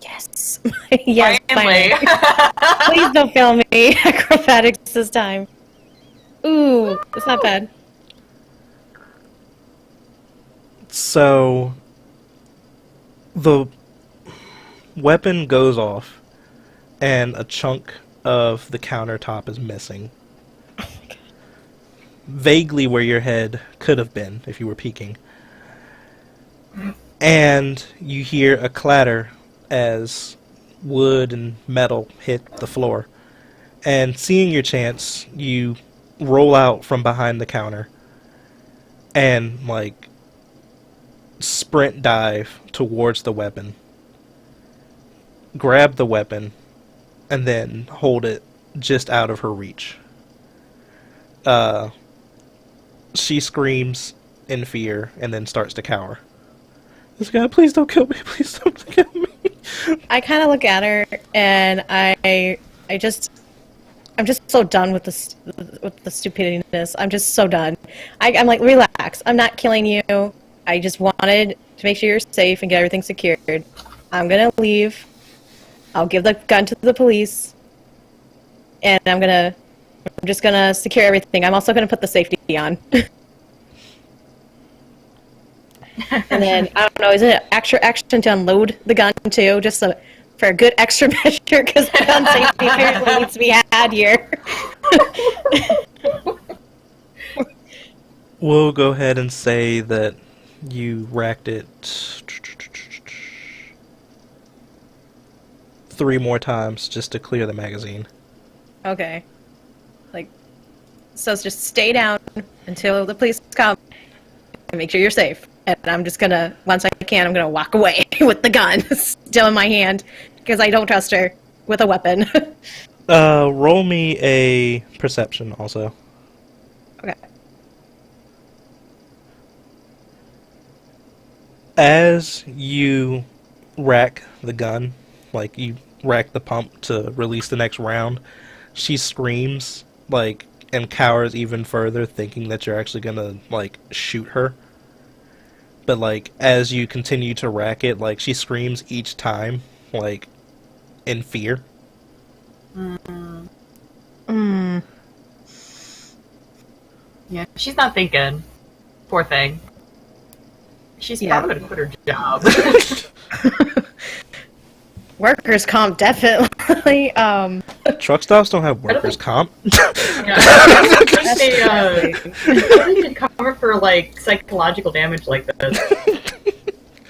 Yes, yes, Finally. finally. Please don't fail me. Acrobatics this time. Ooh, it's not bad. So, the weapon goes off, and a chunk of the countertop is missing. Vaguely where your head could have been if you were peeking. And you hear a clatter as wood and metal hit the floor. And seeing your chance, you roll out from behind the counter and, like, sprint dive towards the weapon. Grab the weapon and then hold it just out of her reach. She screams in fear and then starts to cower. This guy, please don't kill me, please don't kill me. I kind of look at her and I'm just so done with the stupidity-ness. I'm just so done. I'm like, relax. I'm not killing you. I just wanted to make sure you're safe and get everything secured. I'm gonna leave. I'll give the gun to the police. And I'm just gonna secure everything. I'm also gonna put the safety on. And then, I don't know, is it extra action to unload the gun too? Just for a good extra measure, because gun safety apparently needs to be had here. We'll go ahead and say that you racked it 3 more times just to clear the magazine. Okay. So it's just stay down until the police come and make sure you're safe. And I'm just gonna, once I can, I'm gonna walk away with the gun still in my hand because I don't trust her with a weapon. Roll me a perception also. Okay. As you rack the gun, like you rack the pump to release the next round, she screams, like, and cowers even further, thinking that you're actually gonna, like, shoot her. But, like, as you continue to rack it, like, she screams each time, like, in fear. Yeah, she's not thinking. Poor thing. She's Yeah. probably gonna quit her job. Workers' comp, definitely. Truck stops don't have workers' comp. I think they cover for, like, psychological damage like this.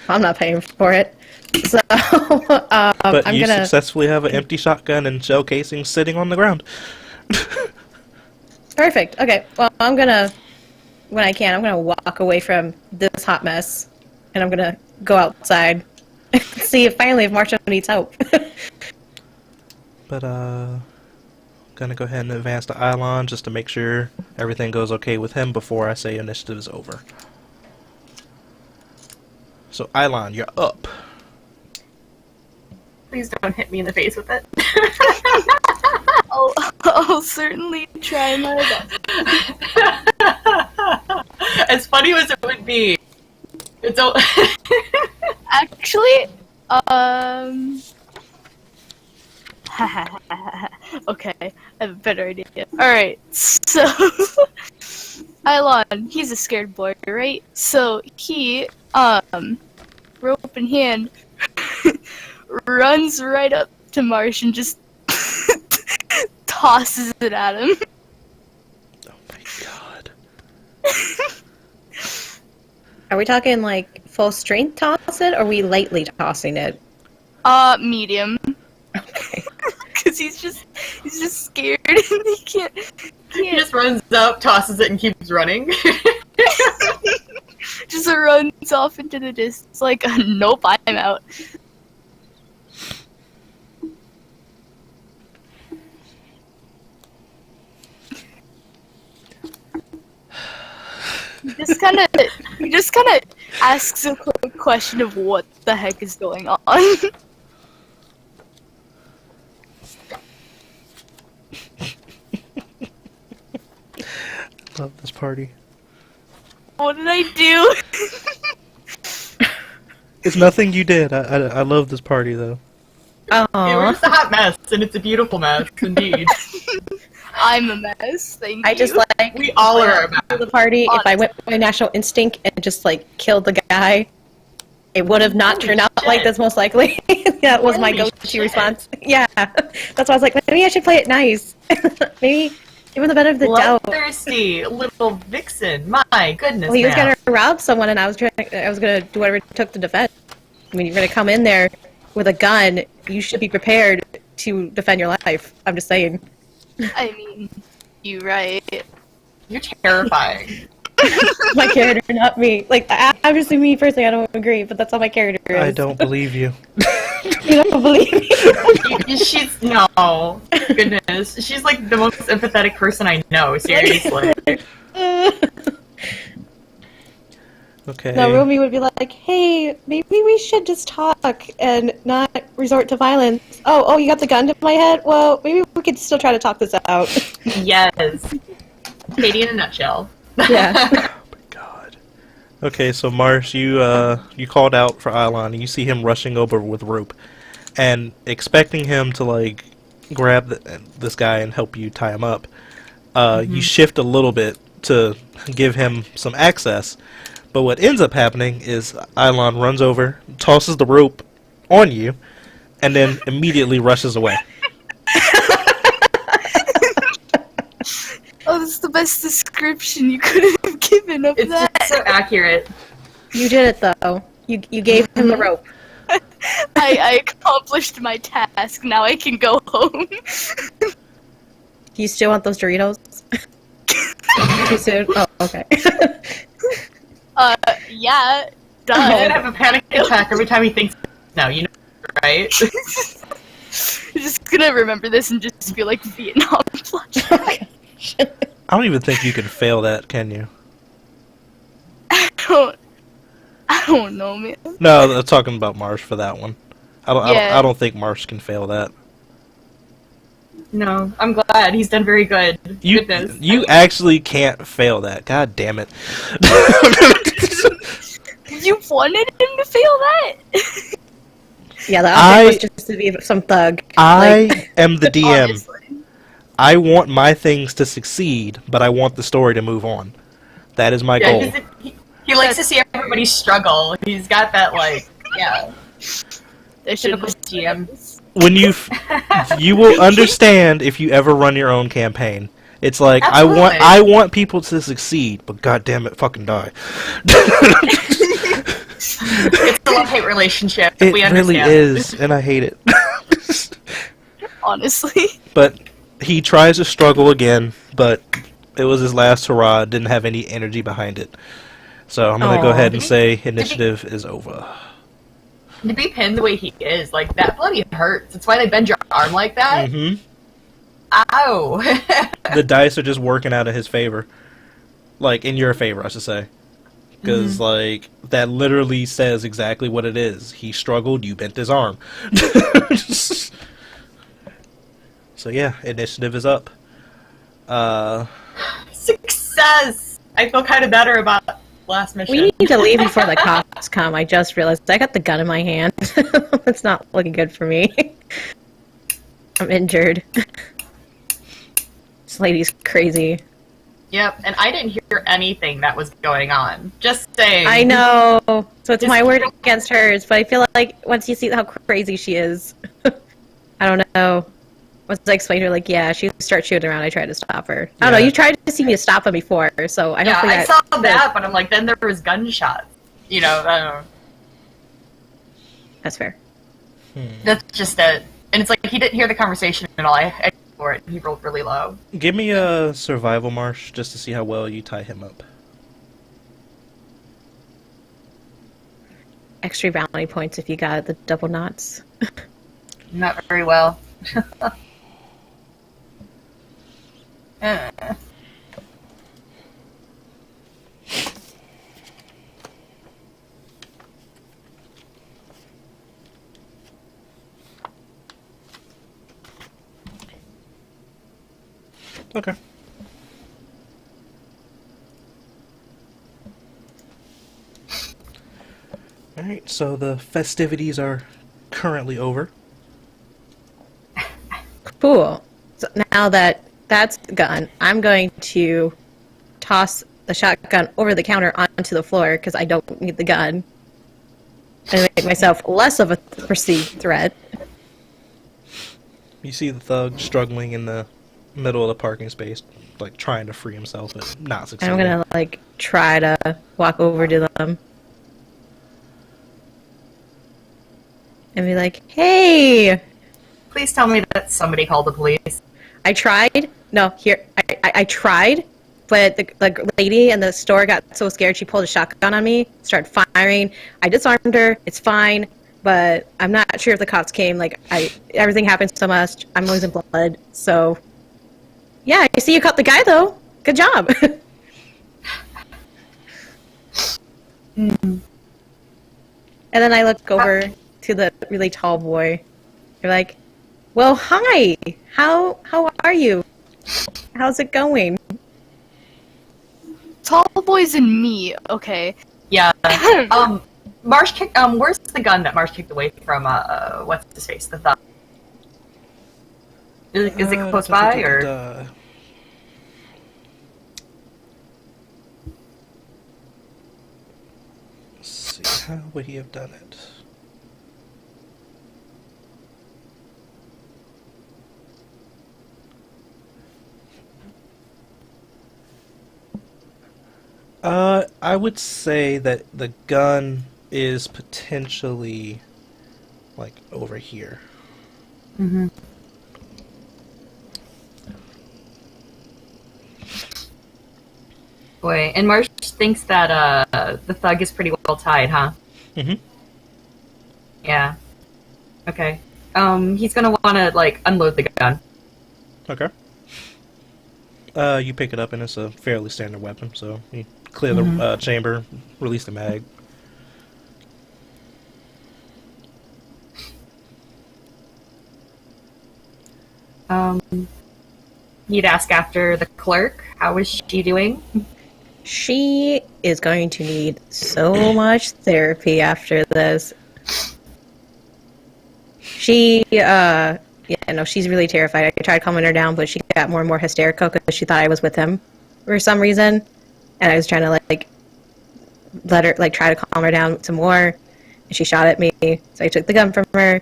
I'm not paying for it. So, But I'm you gonna. successfully have an empty shotgun and shell casing sitting on the ground. Perfect. Okay. Well, when I can, I'm gonna walk away from this hot mess, and I'm gonna go outside, see if Marshall needs help. But, gonna go ahead and advance to Ilon just to make sure everything goes okay with him before I say initiative is over. So, Ilon, you're up. Please don't hit me in the face with it. I'll certainly try my best. as funny as it would be, it's Actually, okay, I have a better idea. Alright, so Ilon, he's a scared boy, right? So he, rope in hand, runs right up to Marsh and just tosses it at him. Oh my god. Are we talking like full strength toss it, or are we lightly tossing it? Medium. Okay. Cause he's just scared and he can't. he just runs up, tosses it, and keeps running. Just runs off into the distance like, nope, I'm out. He just kind of asks a quick question of what the heck is going on. Love this party. What did I do? It's nothing you did. I love this party though. It Aww. was a hot mess, and it's a beautiful mess, indeed. I'm a mess. Thank you. I just like We all are a mess. the party. If I went with my natural instinct and just like killed the guy, it would have not Holy turned out shit. like this. Most likely, that was my Holy go-to shit. response. Yeah, that's why I was like, maybe I should play it nice. Maybe give him the benefit of the doubt. Bloodthirsty little vixen. My goodness. Well, he was man. gonna rob someone, and I was gonna do whatever it took to defend. I mean, you're gonna come in there with a gun. You should be prepared to defend your life. I'm just saying. I mean, you right. You're terrifying. My character, not me. Like, obviously, me personally, I don't agree, but that's how my character is. I don't believe you. You don't believe me? She's no goodness. She's like the most empathetic person I know. Seriously. Okay. No, Rumi would be like, "Hey, maybe we should just talk and not resort to violence." Oh, you got the gun to my head? Well, maybe we could still try to talk this out. Yes. Katie in a nutshell. Yeah. Oh my god. Okay, so Marsh, you called out for Ilon, and you see him rushing over with rope, and expecting him to like grab this guy and help you tie him up. You shift a little bit to give him some access, but what ends up happening is Ilon runs over, tosses the rope on you, and then immediately rushes away. Oh, that's the best description you could have given of It's that. just so accurate. You did it though. You gave him the rope. I accomplished my task. Now I can go home. Do you still want those Doritos? Too soon? Oh, okay. Yeah. He's gonna Done. have a panic attack every time he thinks. No, you know, right? I'm just gonna remember this and just feel like Vietnam flashback. I don't even think you can fail that, can you? I don't know, man. No, I'm talking about Marsh for that one. Yeah. I don't think Marsh can fail that. No, I'm glad he's done very good. You Goodness. actually can't fail that. God damn it. You wanted him to fail that? Yeah, the object was just to be some thug. I am the DM. Honestly. I want my things to succeed, but I want the story to move on. That is my Yeah, goal. he likes to see everybody struggle. He's got that like, yeah. There should Typical GM. When you will understand if you ever run your own campaign. It's like Absolutely. I want people to succeed, but god damn it, fucking die. It's a love-hate relationship. It we really understand. is, and I hate it. Honestly. But he tries to struggle again, but it was his last hurrah. Didn't have any energy behind it. So I'm gonna go Aw. ahead and say initiative is over. To be pinned the way he is, like, that bloody hurts. That's why they bend your arm like that. Hmm. Ow! The dice are just working out in his favor, like in your favor, I should say, because like that literally says exactly what it is. He struggled, you bent his arm. So yeah, initiative is up. Success! I feel kind of better about last mission. We need to leave before the cops come. I just realized I got the gun in my hand. It's not looking good for me. I'm injured. This lady's crazy. Yep, and I didn't hear anything that was going on. Just saying. I know. So it's Just- my word against hers, but I feel like once you see how crazy she is, I don't know. Once I explained to her, like, yeah, she starts shooting around, I tried to stop her. I don't know, Yeah. you tried to see me stop him before, so I Yeah, hopefully I saw that, but I'm like, then there was gunshots. You know, I don't know. That's fair. That's just it. And it's like, he didn't hear the conversation at all. I for it. He rolled really low. Give me a survival marsh just to see how well you tie him up. Extra bounty points if you got the double knots. Not very well. Okay. Alright, so the festivities are currently over. Cool. So now that that's gone, I'm going to toss the shotgun over the counter onto the floor because I don't need the gun. And make myself less of a perceived threat. You see the thug struggling in the middle of the parking space, like trying to free himself, but not And succeeding. I'm gonna, like, try to walk over to them. And be like, hey! Please tell me that somebody called the police. I tried. No, here. I tried, but the lady in the store got so scared she pulled a shotgun on me, started firing. I disarmed her. It's fine, but I'm not sure if the cops came. Like, everything happened so much. I'm losing blood. So, yeah, I see you caught the guy, though. Good job. And then I look over to the really tall boy. You're like, well, hi. How are you? How's it going? Tall boys and me, okay. Yeah. Marsh kicked. Where's the gun that Marsh kicked away from? What's his face? The thug. Is it close by or? Let's see, how would he have done it? I would say that the gun is potentially, like, over here. Mm-hmm. Boy, and Marsh thinks that the thug is pretty well tied, huh? Mm-hmm. Yeah. Okay. He's gonna wanna like unload the gun. Okay. You pick it up and it's a fairly standard weapon, so you clear the chamber, release the mag. He'd ask after the clerk. How is she doing? She is going to need so much therapy after this. She's really terrified. I tried calming her down, but she got more and more hysterical because she thought I was with him for some reason. And I was trying to, like, let her, like, try to calm her down some more. And she shot at me, so I took the gun from her.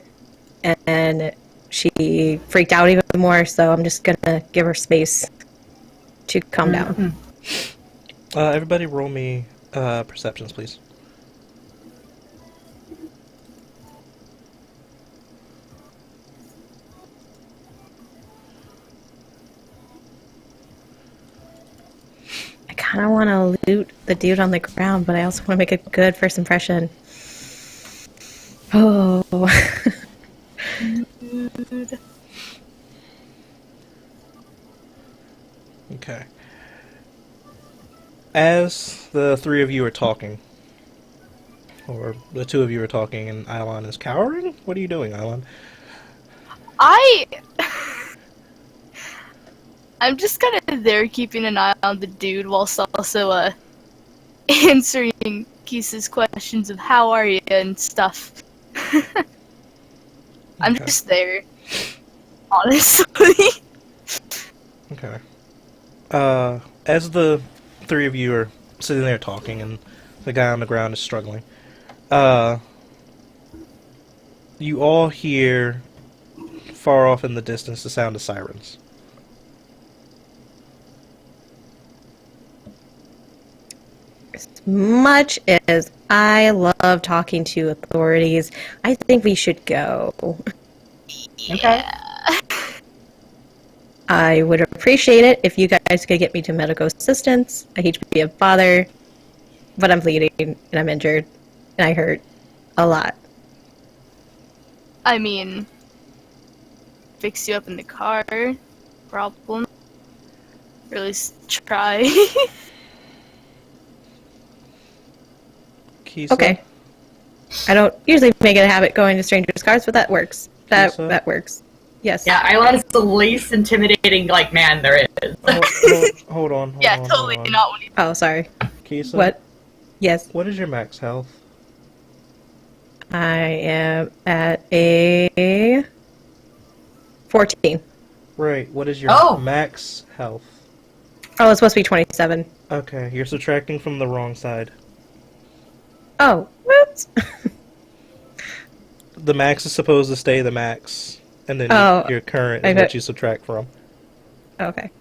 And she freaked out even more, so I'm just gonna give her space to calm down. Everybody roll me perceptions, please. I kind of want to loot the dude on the ground, but I also want to make a good first impression. Oh. Okay. As the three of you are talking, or the two of you are talking, and Ilon is cowering? What are you doing, Ilon? I'm just kind of there keeping an eye on the dude whilst also answering Kisa's questions of how are you and stuff. I'm Okay. just there, honestly. Okay. As the three of you are sitting there talking and the guy on the ground is struggling, you all hear far off in the distance the sound of sirens. As much as I love talking to authorities, I think we should go. Okay. I would appreciate it if you guys could get me to medical assistance. I hate to be a bother, but I'm bleeding and I'm injured and I hurt a lot. I mean, fix you up in the car, problem. Or at least try. Kisa? Okay. I don't usually make it a habit going to strangers' cars, but that works. Kisa? That works. Yes. Yeah, Ilon is the least intimidating man there is. Hold on. Yeah, totally hold on. not when you. Oh, sorry. Kisa? What? Yes. What is your max health? I am at a 14. Right, what is your Oh. max health? Oh, it's supposed to be 27. Okay, you're subtracting from the wrong side. Oh, whoops. The max is supposed to stay the max, and then Oh, your current I is got- what you subtract from. Okay.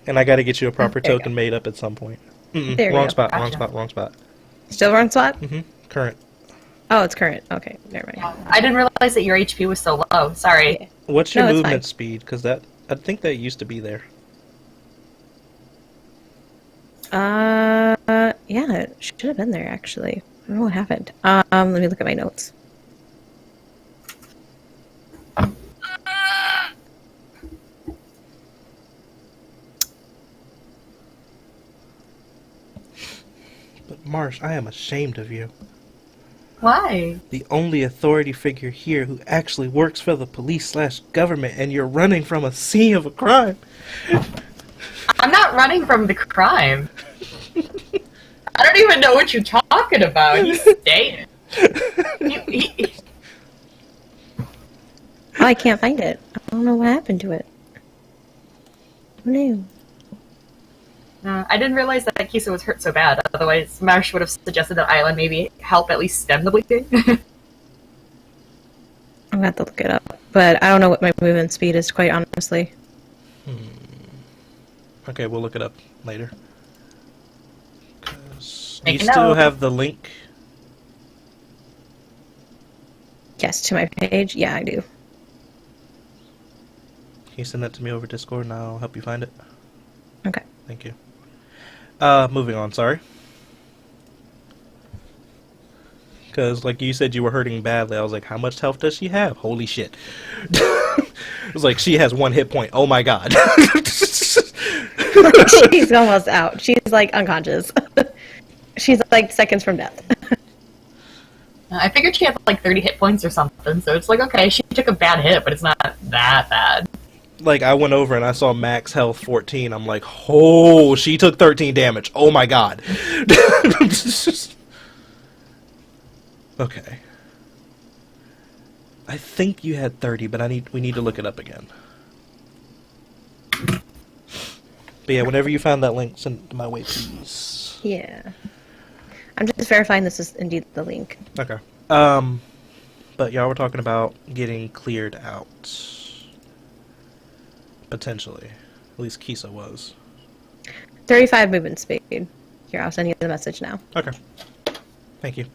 And I gotta get you a proper There you token made up at some point. There we Wrong go. spot, Gotcha. wrong spot. Still wrong spot? Current. Oh, it's current. Okay, never mind. I didn't realize that your HP was so low. Sorry. What's your No, it's movement fine. speed? Because I think that used to be there. Yeah, it should have been there actually. I don't know what happened. Let me look at my notes. But Marsh, I am ashamed of you. Why? The only authority figure here who actually works for the police/government, and you're running from a scene of a crime. I'm not running from the crime. I don't even know what you're talking about. He's staying. Oh, I can't find it. I don't know what happened to it. Who knew? I didn't realize that Kisa was hurt so bad. Otherwise, Marsh would have suggested that Island maybe help at least stem the bleeding. I'm gonna have to look it up. But I don't know what my movement speed is, quite honestly. Okay, we'll look it up later. 'Cause you Make a still note. have the link? Yes, to my page? Yeah, I do. Can you send that to me over Discord and I'll help you find it? Okay. Thank you. Moving on, sorry. Because, like you said, you were hurting badly. I was like, how much health does she have? Holy shit. It was like, she has 1 hit point. Oh my god. She's almost out. She's like unconscious. She's like seconds from death. I figured she had like 30 hit points or something, so it's like, okay, she took a bad hit, but it's not that bad. Like, I went over and I saw max health 14. I'm like, oh, she took 13 damage. Oh my god. Okay. I think you had 30, but we need to look it up again. But yeah, whenever you found that link, send it my way, please. Yeah. I'm just verifying this is indeed the link. Okay. But y'all were talking about getting cleared out. Potentially. At least Kisa was. 35 movement speed. Here, I'll send you the message now. Okay. Thank you.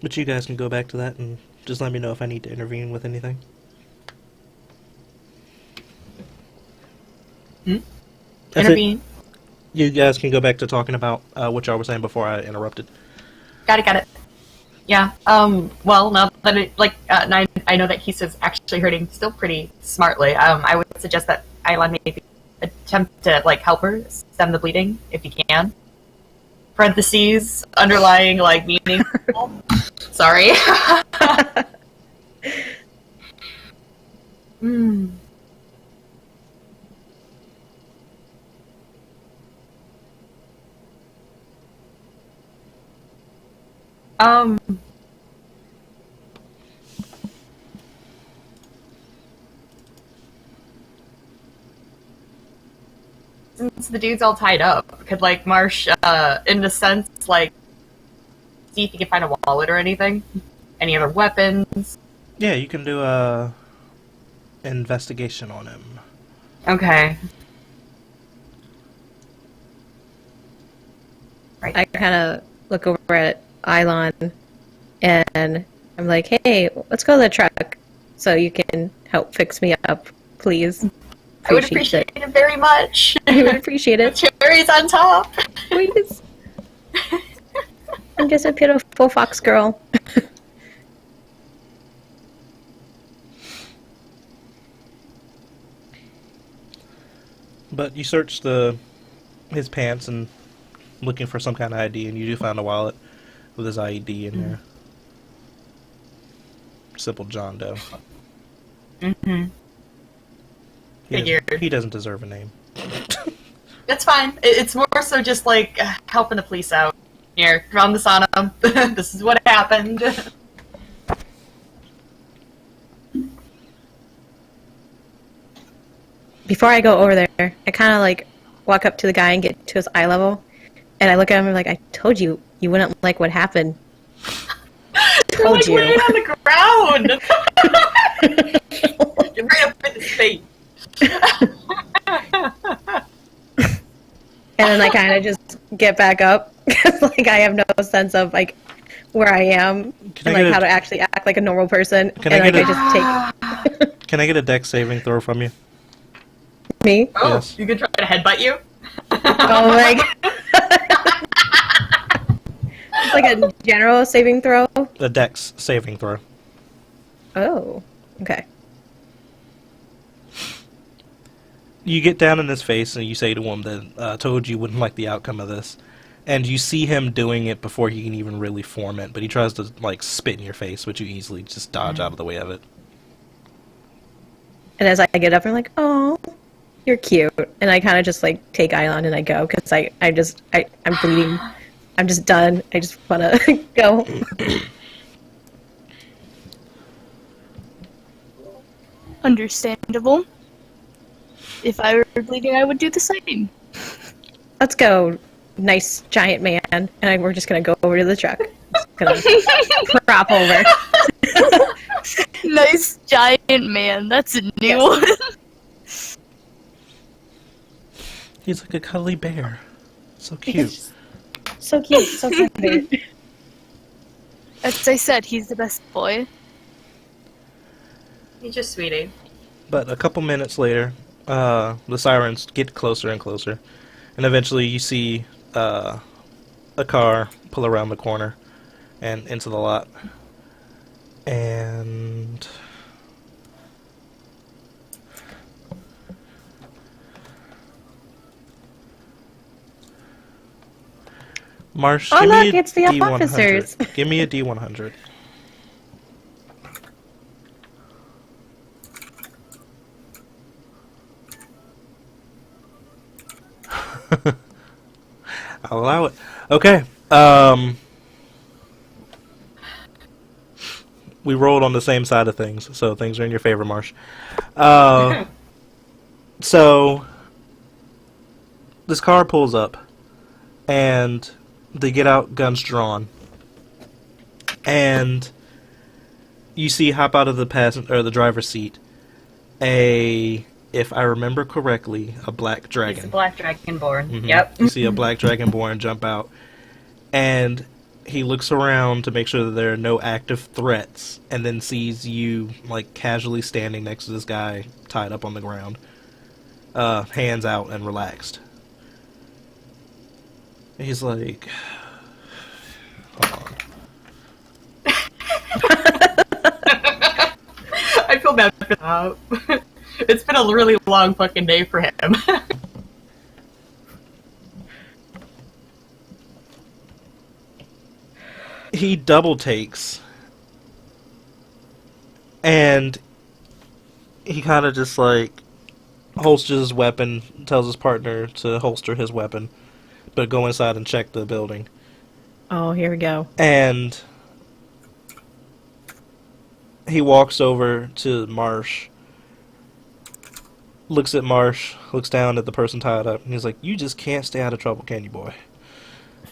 But you guys can go back to that and just let me know if I need to intervene with anything. That's it. Intervene. You guys can go back to talking about what y'all were saying before I interrupted. Got it. Yeah, well, now that I know that Kisa's actually hurting still pretty smartly, I would suggest that Island maybe attempt to, help her stem the bleeding, if you can. Parentheses, underlying, meaning. Sorry. Hmm. Um. Since the dude's all tied up, could like Marsh, in a sense, like see if he can find a wallet or anything? Any other weapons? Yeah, you can do a investigation on him. Okay. Right. I kind of look over at Ilon and I'm like, hey, let's go to the truck so you can help fix me up, please. I would appreciate it very much. I would appreciate it. Cherries on top. Please. I'm just a pitiful fox girl. But you search his pants and looking for some kind of ID, and you do find a wallet with his IED in there. Simple John Doe. Mm-hmm. Figured. He doesn't deserve a name. That's fine. It's more so just like helping the police out. Here, found this on him. This is what happened. Before I go over there, I kind of like walk up to the guy and get to his eye level, and I look at him and I'm like, I told you you wouldn't like what happened. You're like Told you. laying on the ground. You're right up in his face. And then I kind of just get back up because like I have no sense of like where I am and like how to actually act like a normal person. Can and I like get I just take Can I get a dex saving throw from you? me. Oh, Yes. you can try to headbutt you? Oh my god. It's like a general saving throw. A dex saving throw. Oh, okay. You get down in his face and you say to him that told you wouldn't like the outcome of this. And you see him doing it before he can even really form it, but he tries to like spit in your face, but you easily just dodge out of the way of it. And as I get up, I'm like, oh, you're cute. And I kind of just like take Ilon and I go because I'm bleeding. I'm just done. I just want to go. Understandable. If I were bleeding, I would do the same. Let's go, nice giant man. And we're just going to go over to the truck. Just gonna prop over. Nice giant man. That's a new one. He's like a cuddly bear. So cute. So cute. So cute. As I said, he's the best boy. He's just sweetie. But a couple minutes later, the sirens get closer and closer. And eventually you see a car pull around the corner and into the lot. And Marsh, Oh, give look, me a it's the D100. officers. Give me a D100. I'll allow it. Okay. We rolled on the same side of things, so things are in your favor, Marsh. So this car pulls up, and they get out, guns drawn, and you see hop out of the the driver's seat if I remember correctly, a black dragon. He's a black dragonborn. Mhm. Yep. You see a black dragonborn jump out, and he looks around to make sure that there are no active threats, and then sees you like casually standing next to this guy tied up on the ground, hands out and relaxed. He's like, hold on. I feel bad for that. It's been a really long fucking day for him. he double takes, and he kind of just like holsters his weapon, tells his partner to holster his weapon, but go inside and check the building. Oh, here we go. And he walks over to Marsh, looks at Marsh, looks down at the person tied up, and he's like, "You just can't stay out of trouble, can you, boy?"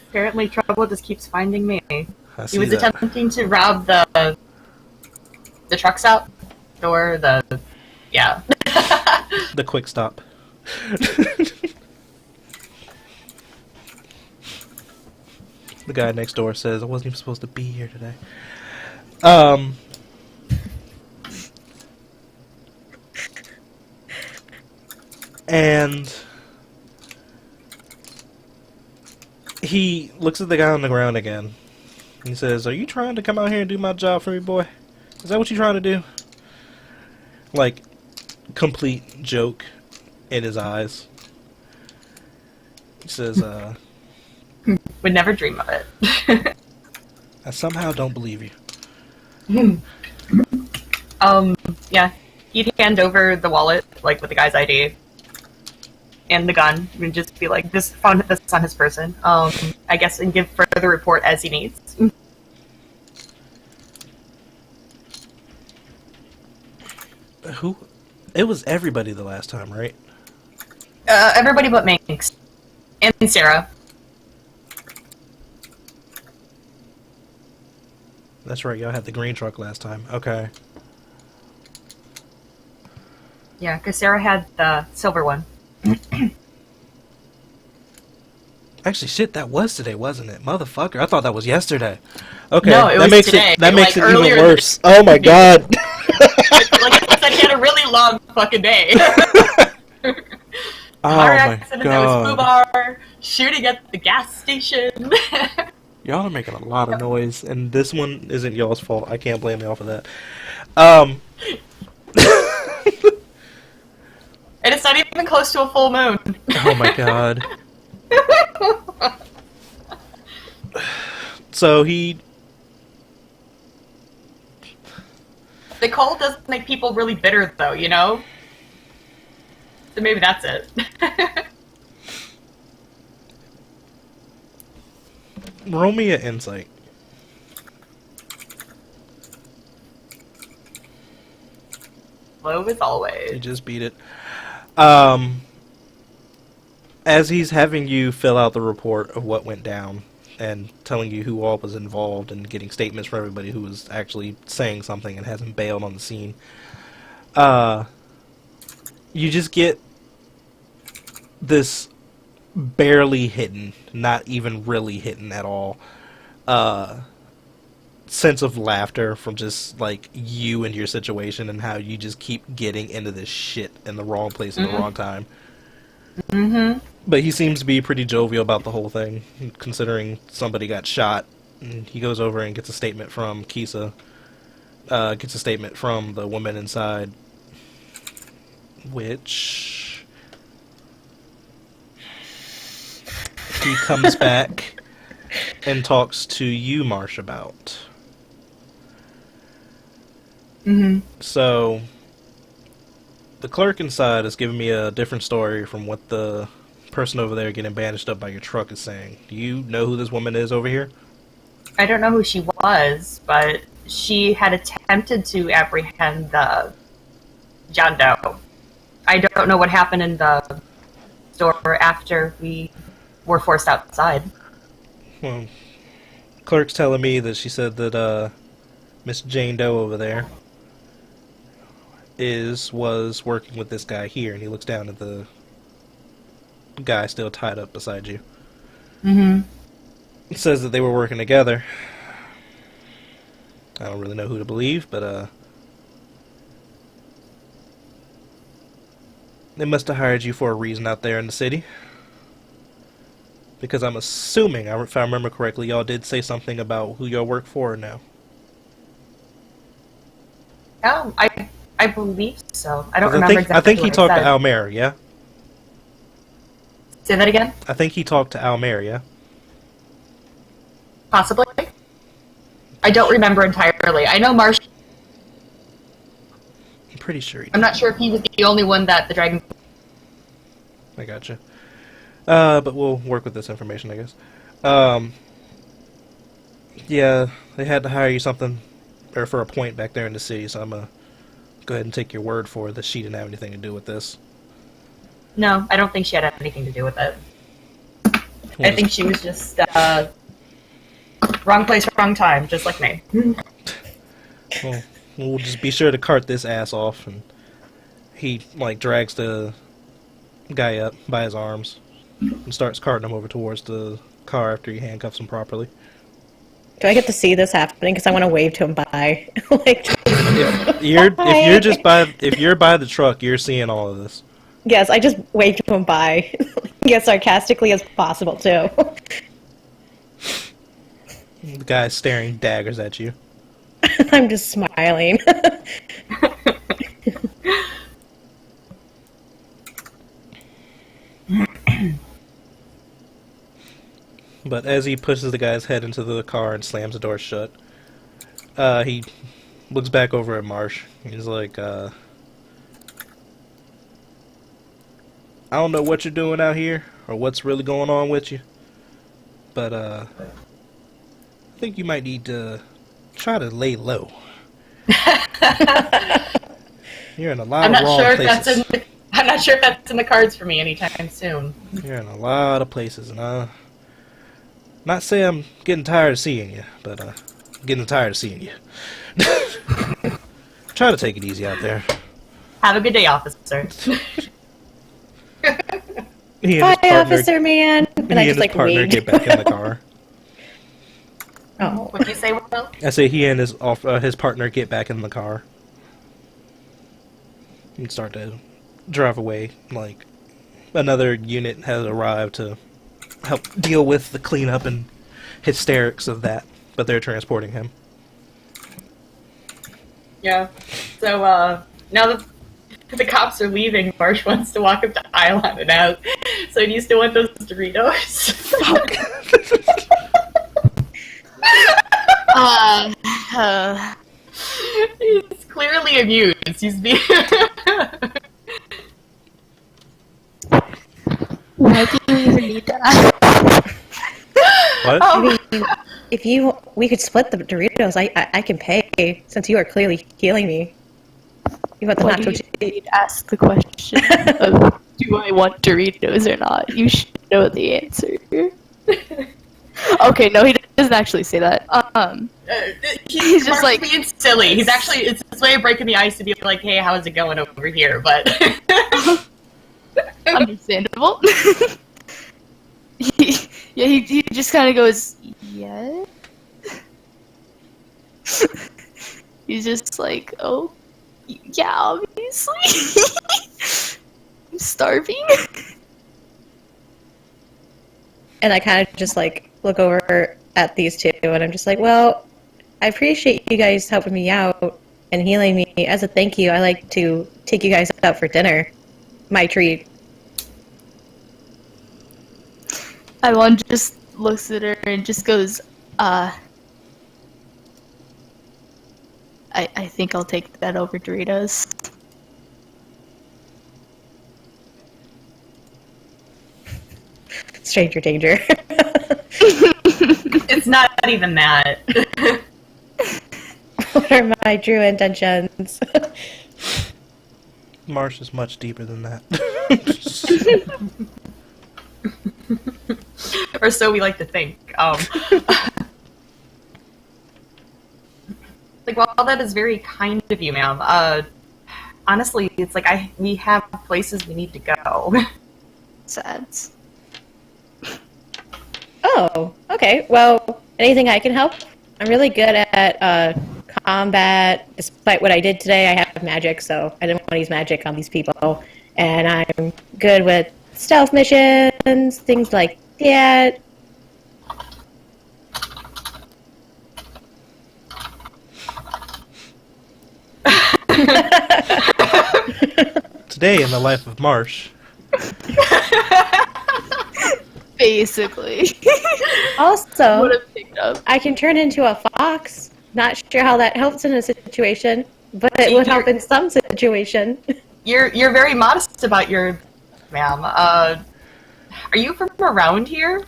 Apparently, trouble just keeps finding me. I He see was that. attempting to rob the truck stop door. Yeah. The quick stop. The guy next door says, "I wasn't even supposed to be here today." And he looks at the guy on the ground again. He says, "Are you trying to come out here and do my job for me, boy? Is that what you're trying to do?" Like, complete joke in his eyes. He says, Would never dream of it. "I somehow don't believe you." Yeah. He'd hand over the wallet, like, with the guy's ID. And the gun. And just be like, this found this on his person. I guess, and give further report as he needs. Who? It was everybody the last time, right? Everybody but Minx. And Sarah. That's right, y'all had the green truck last time. Okay. Yeah, because Sarah had the silver one. Actually, shit, that was today, wasn't it? Motherfucker, I thought that was yesterday. Okay, No, it that was makes today. it that Like, makes it earlier even worse. Oh my god. Like I said, he had a really long fucking day. Oh Car my accident, there was god. Fubar, shooting at the gas station. Y'all are making a lot of noise, and this one isn't y'all's fault. I can't blame y'all for that. And it's not even close to a full moon. Oh my god. So he... The cold does make people really bitter, though, you know? So maybe that's it. Roll me an insight. Low as You always. just beat it. As he's having you fill out the report of what went down and telling you who all was involved and getting statements from everybody who was actually saying something and hasn't bailed on the scene, you just get this barely hidden, not even really hidden at all, sense of laughter from just like you and your situation and how you just keep getting into this shit in the wrong place at the wrong time. Mm-hmm. But he seems to be pretty jovial about the whole thing, considering somebody got shot. And he goes over and gets a statement from Kisa, gets a statement from the woman inside, which he comes back and talks to you, Marsh, about. Mm-hmm. So, the clerk inside is giving me a different story from what the person over there getting bandaged up by your truck is saying. Do you know who this woman is over here? I don't know who she was, but she had attempted to apprehend the John Doe. I don't know what happened in the store after we were forced outside. Well, clerk's telling me that she said that Miss Jane Doe over there was working with this guy here, and he looks down at the guy still tied up beside you. Mm-hmm. He says that they were working together. I don't really know who to believe, but they must have hired you for a reason out there in the city. Because I'm assuming, if I remember correctly, y'all did say something about who y'all work for now. I believe so. I don't 'Cause remember exactly I think he what talked I to said. Almer, yeah? Say that again? I think he talked to Almer, yeah? Possibly. I don't remember entirely. I know Marsh. I'm pretty sure he did. I'm not sure if he was the only one that the dragon. I gotcha. But we'll work with this information, I guess. Yeah, they had to hire you something, or for a point back there in the city, so I'm gonna go ahead and take your word for it that she didn't have anything to do with this. No, I don't think she had anything to do with it. We'll I think she was just wrong place, wrong time, just like me. Well, we'll just be sure to cart this ass off, and he, like, drags the guy up by his arms and starts carting him over towards the car after he handcuffs him properly. Do I get to see this happening? Because I want to wave to him bye. Like, If you're by the truck, you're seeing all of this. yes, I just waved to him bye. As sarcastically as possible, too. The guy's staring daggers at you. I'm just smiling. But as he pushes the guy's head into the car and slams the door shut, he looks back over at Marsh. He's like, I don't know what you're doing out here, or what's really going on with you, but I think you might need to try to lay low. You're in a lot of wrong places. I'm not sure if that's in the cards for me anytime soon. You're in a lot of places, and not say I'm getting tired of seeing you, but getting tired of seeing you. Try to take it easy out there. Have a good day, officer. Bye, officer man. And I just, like, partner waved. get back in the car. Oh. What'd you say, Will? I say he and his partner get back in the car and start to drive away. Like, another unit has arrived to help deal with the cleanup and hysterics of that, but they're transporting him. Yeah. So, now that the cops are leaving, Marsh wants to walk up to Ilon and ask, so do you still want those Doritos? Fuck! He's clearly amused. He's being... Why do you even need to ask? What? I mean, we could split the Doritos. I can pay, since you are clearly healing me. You want the Why do nacho you cheese? need to ask the question of do I want Doritos or not? You should know the answer. Okay, no, he doesn't actually say that. He's just like being silly. He's actually, it's his way of breaking the ice to be like, hey, how is it going over here? But understandable. he just kind of goes, yeah. He's just like, oh, yeah, obviously. I'm starving. And I kind of just, like, look over at these two, and I'm just like, well, I appreciate you guys helping me out and healing me. As a thank you, I like to take you guys out for dinner. My treat. Iwan just looks at her and just goes, I think I'll take that over Doritos. Stranger danger. it's not even that. What are my true intentions? Marsh is much deeper than that. Or so we like to think. Like, well, that is very kind of you, ma'am. Honestly, it's like we have places we need to go. Sad. Oh, okay. Well, anything I can help? I'm really good at combat. Despite what I did today, I have magic, so I didn't want to use magic on these people. And I'm good with stealth missions, things like that. Today in the life of Marsh. Basically. Also, Would have picked up. I can turn into a fox. not sure how that helps in a situation, but it would help in some situation. You're very modest about your, ma'am. Are you from around here?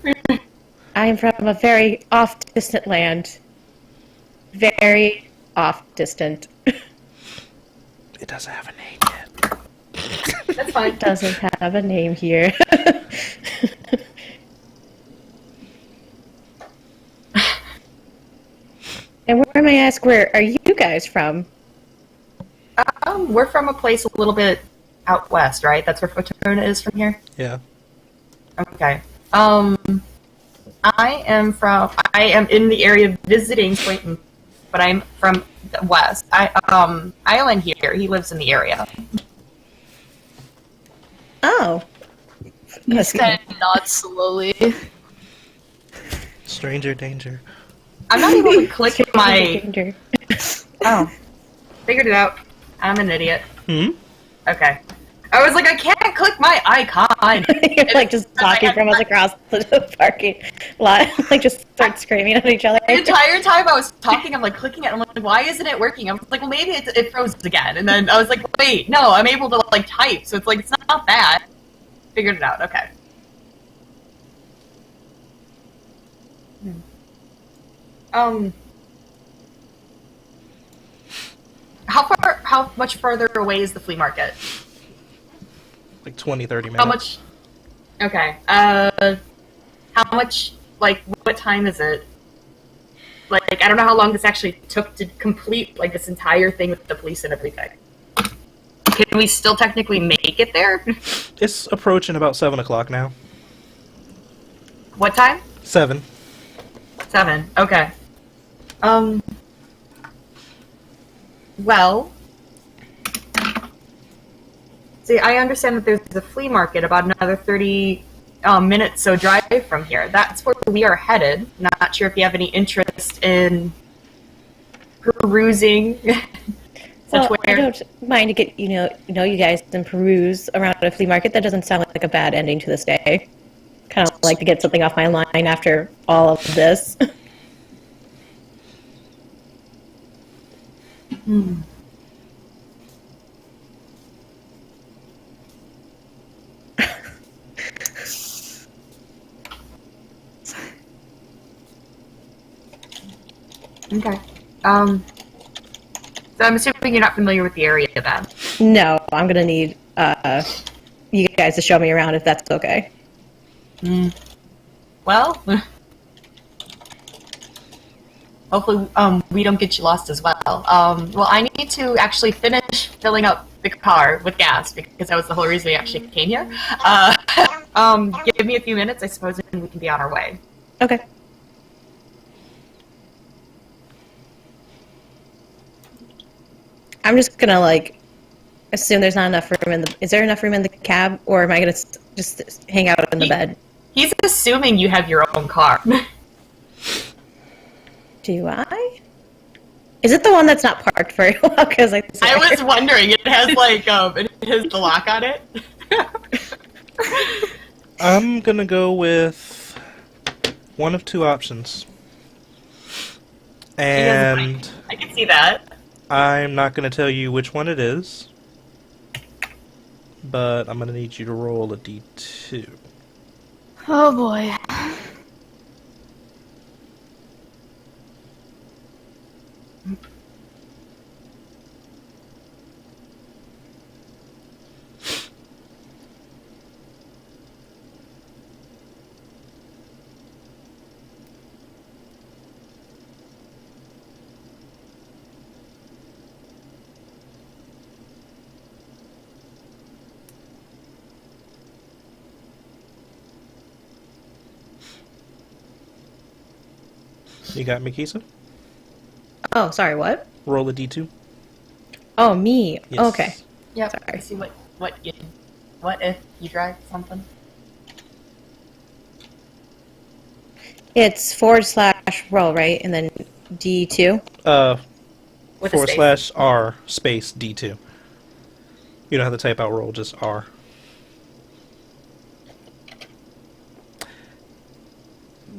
I am from a very off-distant land. Very off-distant. It doesn't have a name yet. That's fine. It doesn't have a name here. And where may I ask, where are you guys from? We're from a place a little bit out west, right? That's where Fotona is from here? Yeah. Okay. I am in the area visiting Quentin, but I'm from the west. Island here, he lives in the area. Oh. He's kind of nods slowly. Stranger danger. I'm not able to click my... Danger. Oh. Figured it out. I'm an idiot. Hmm? Okay. I was like, I can't click my icon. You're like just talking from us across the parking lot. Like just start screaming at each other. The entire time I was talking, I'm like clicking it. I'm like, why isn't it working? I was like, well, maybe it froze again. And then I was like, wait, no, I'm able to like type. So it's like, it's not bad. Figured it out. Okay. How much further away is the flea market? Like 20, 30 minutes. How much? Okay. How much? Like, what time is it? Like, I don't know how long this actually took to complete like this entire thing with the police and everything. Can we still technically make it there? It's approaching about 7 o'clock now. What time? 7. 7. Okay. Well. See, I understand that there's a flea market about another 30 minutes so drive from here. That's where we are headed. Not sure if you have any interest in perusing. Well, I don't mind to get you guys and peruse around a flea market. That doesn't sound like a bad ending to this day. Kind of like to get something off my line after all of this. Okay. So I'm assuming you're not familiar with the area then. No, I'm gonna need you guys to show me around if that's okay. Well, hopefully we don't get you lost as well. Well, I need to actually finish filling up the car with gas because that was the whole reason we actually came here. Give me a few minutes, I suppose, and we can be on our way. Okay. I'm just gonna assume there's not enough room in the. Is there enough room in the cab, or am I gonna just hang out in the bed? He's assuming you have your own car. Do I? Is it the one that's not parked very well? Because I was wondering. It has it has the lock on it. I'm gonna go with one of two options, and I can see that. I'm not gonna tell you which one it is, but I'm gonna need you to roll a d2. Oh boy. You got me, Kisa? Oh, sorry. What? Roll a d2. Oh, me. Yes. Okay. Yeah. Sorry. See what if you drive something? It's /roll, right? And then D2. With a space. /R space d2. You don't have to type out roll, just R.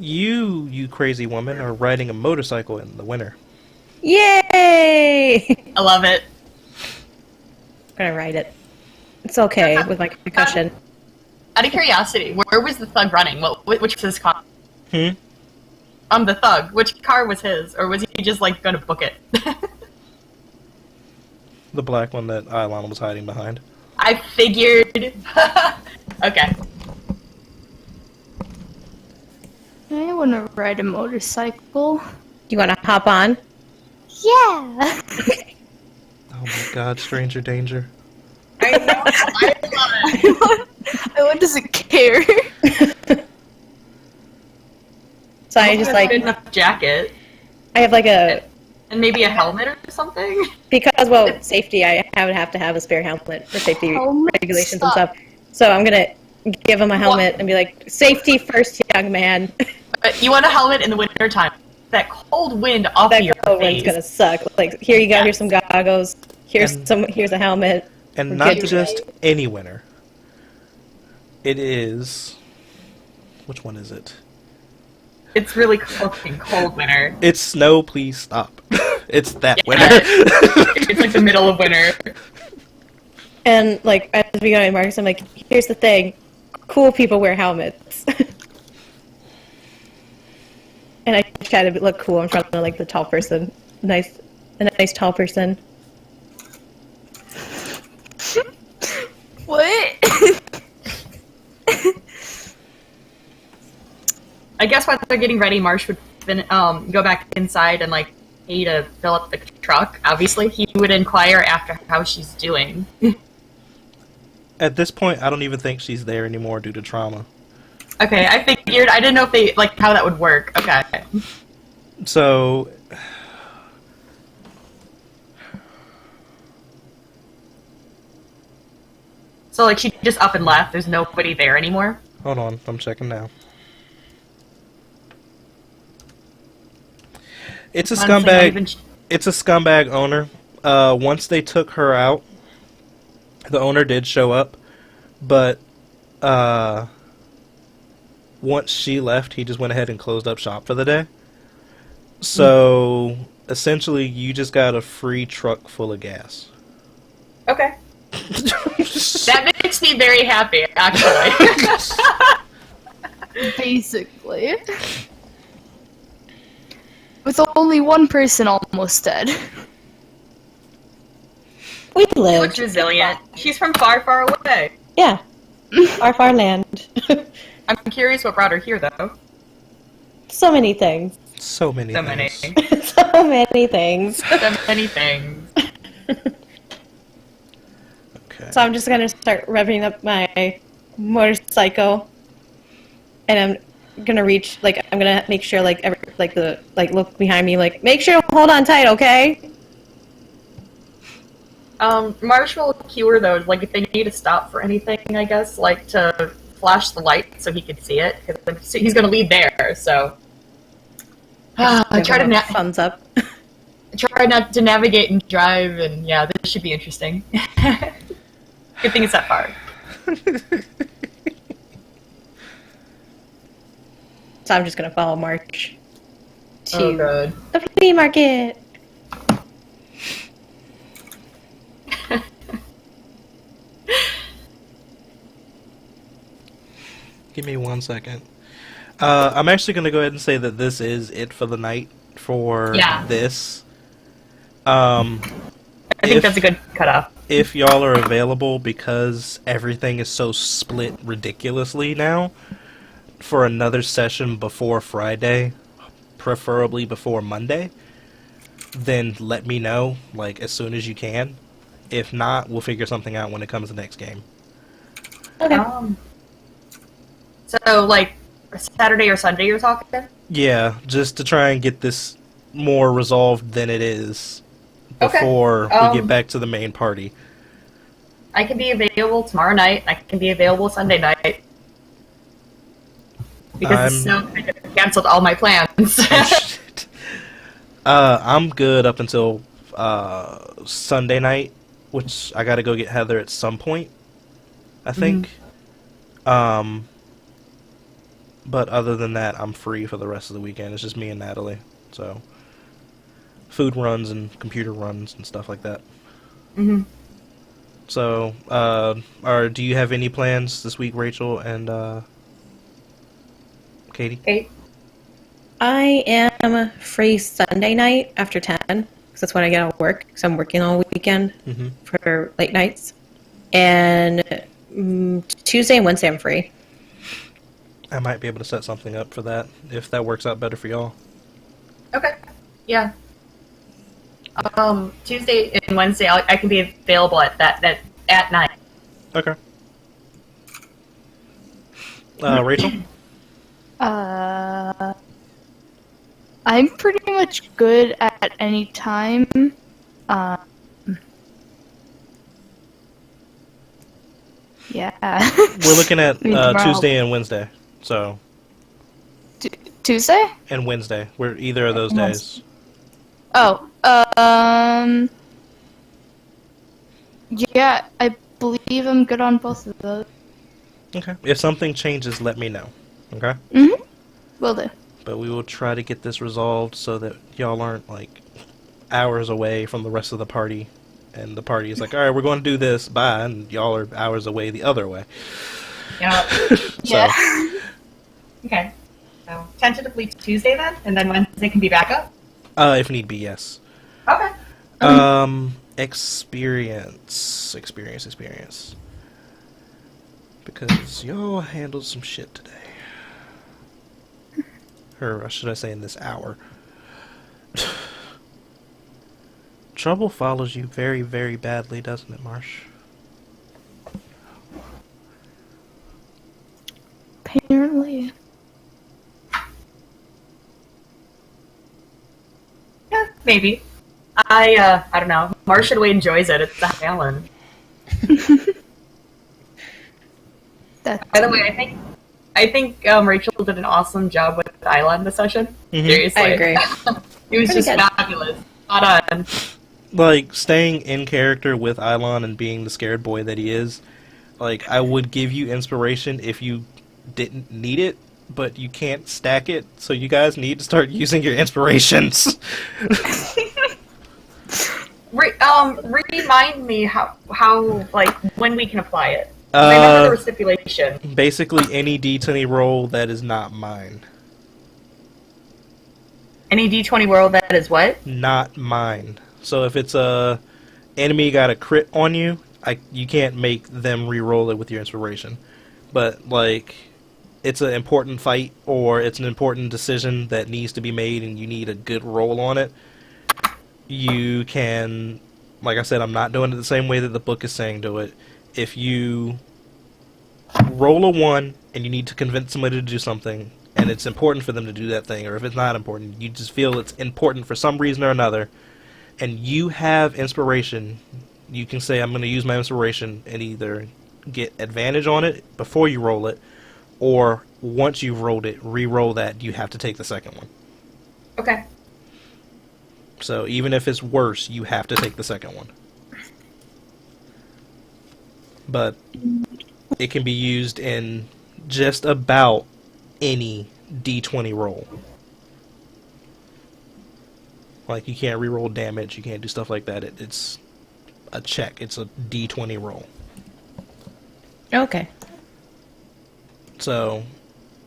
You crazy woman, are riding a motorcycle in the winter. Yay! I love it. I'm gonna write it. It's okay with my concussion. Out of curiosity, where was the thug running? Which was his car? Hmm? The thug. Which car was his? Or was he just, like, gonna book it? The black one that Ilon was hiding behind. I figured. Okay. I want to ride a motorcycle. You wanna hop on? Yeah. Oh my god, stranger danger. I know. I love it. I doesn't care. So I just like good enough jacket. I have like a And maybe a helmet or something? because well safety I would have to have a spare helmet for safety Helmet regulations stuff. and stuff. So I'm gonna give him a helmet and be like, safety first, young man. You want a helmet in the winter time. That cold wind off That of your cold wind's face. gonna suck. Like, here you go, here's some goggles, here's And- here's a helmet. And We're not good to just any winter. It is... Which one is it? It's really fucking cold winter. It's snow, please stop. It's that Yeah. winter. It's like the middle of winter. And like as we go to markets, I'm like, here's the thing, cool people wear helmets. And I try to look cool in front of like the tall person. A nice tall person. What? I guess while they're getting ready, Marsh would go back inside and like pay to fill up the truck. Obviously, he would inquire after how she's doing. At this point, I don't even think she's there anymore due to trauma. Okay, I figured. I didn't know if they like how that would work. Okay. So... So like she just up and left. There's nobody there anymore. Hold on, I'm checking now. It's a Honestly, not scumbag. even- It's a scumbag owner. Once they took her out, the owner did show up, but once she left, he just went ahead and closed up shop for the day. So essentially, you just got a free truck full of gas. Okay. That makes me very happy, actually. Basically. With only one person almost dead. We She looks lived. resilient. She's from far, far away. Yeah. Our land. I'm curious what brought her here, though. So many things. So many So many. things. So many things. So many things. Okay. So I'm just gonna start revving up my motorcycle, and I'm gonna reach. Like I'm gonna make sure look behind me. Like make sure to hold on tight, okay? Marsh will cue her, though, like, if they need to stop for anything, I guess, like, to flash the light so he can see it, because he's gonna leave there, so... Give try him to a thumbs up. try not to navigate and drive, and yeah, this should be interesting. Good thing it's that far. So I'm just gonna follow March Oh, to good. the flea market. Give me 1 second. I'm actually going to go ahead and say that this is it for the night for Yeah. this. I think that's a good cutoff. If y'all are available, because everything is so split ridiculously now, for another session before Friday, preferably before Monday, then let me know, like, as soon as you can. If not, we'll figure something out when it comes to the next game. Okay. So, like, Saturday or Sunday you're talking? Yeah, just to try and get this more resolved than it is Okay. before we get back to the main party. I can be available tomorrow night. I can be available Sunday night. Because the snow kind of canceled all my plans. Shit. I'm good up until Sunday night, which I gotta go get Heather at some point, I think. But other than that, I'm free for the rest of the weekend. It's just me and Natalie. So food runs and computer runs and stuff like that. Mm-hmm. So, do you have any plans this week, Rachel and Katie? Kate? I am free Sunday night after 10, because that's when I get out of work, because I'm working all weekend Mm-hmm. for late nights. And Tuesday and Wednesday I'm free. I might be able to set something up for that if that works out better for y'all. Okay. Yeah. Tuesday and Wednesday, I can be available at at night. Okay. Rachel? I'm pretty much good at any time. Yeah. We're looking at Tomorrow. Tuesday and Wednesday. So, Tuesday? and Wednesday. We're either of those days. Oh, yeah, I believe I'm good on both of those. Okay. If something changes, let me know. Okay? Mm-hmm. Will do. But we will try to get this resolved so that y'all aren't, like, hours away from the rest of the party. And the party is like, alright, we're going to do this, bye. And y'all are hours away the other way. Yeah. Yeah. Okay. So tentatively Tuesday then, and then Wednesday can be back up. If need be, yes. Okay. Experience. Because y'all handled some shit today. Or should I say in this hour. Trouble follows you very, very badly, doesn't it, Marsh? Apparently. Yeah, maybe. I don't know. Marsh really enjoys it. It's a Alan. That's By the way, I think Rachel did an awesome job with Ilon this session. Mhm. Seriously, I agree. It was Pretty just good. fabulous. Spot on. Like, staying in character with Ilon and being the scared boy that he is, like, I would give you inspiration if you didn't need it, but you can't stack it, so you guys need to start using your inspirations. Remind me how like when we can apply it. I remember there was stipulation. Basically, any D20 roll that is not mine. Any D20 world that is what? Not mine. So if it's a enemy got a crit on you, you can't make them re-roll it with your inspiration. But, like, it's an important fight or it's an important decision that needs to be made and you need a good roll on it, you can, like I said, I'm not doing it the same way that the book is saying do it. If you roll a 1 and you need to convince somebody to do something and it's important for them to do that thing, or if it's not important, you just feel it's important for some reason or another, and you have inspiration, you can say, I'm going to use my inspiration and either get advantage on it before you roll it, or once you've rolled it, re-roll that, you have to take the second one. Okay. So even if it's worse, you have to take the second one. But it can be used in just about any D20 roll. Like, you can't re-roll damage, you can't do stuff like that. It's a check. It's a D20 roll. Okay. So,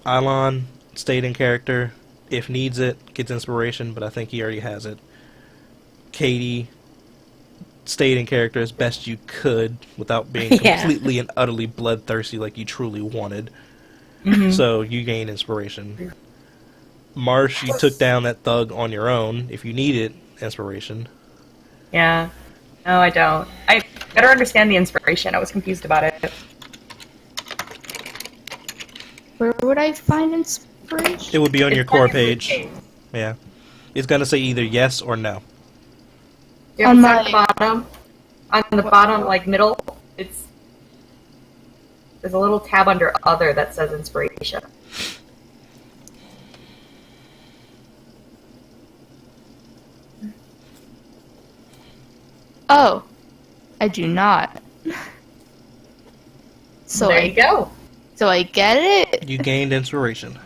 Ilon stayed in character. If needs it, gets inspiration, but I think he already has it. Katie stayed in character as best you could without being Yeah. completely and utterly bloodthirsty like you truly wanted. So, you gain inspiration. Marsh, you took down that thug on your own. If you needed inspiration. Yeah. No, I don't. I better understand the inspiration. I was confused about it. Where would I find inspiration? It would be on your It's core on your page. Yeah. It's going to say either yes or no. Yeah, On it's my- on the bottom. On the bottom, like middle, there's a little tab under other that says inspiration. Oh, I do not. So There you go. So I get it. You gained inspiration.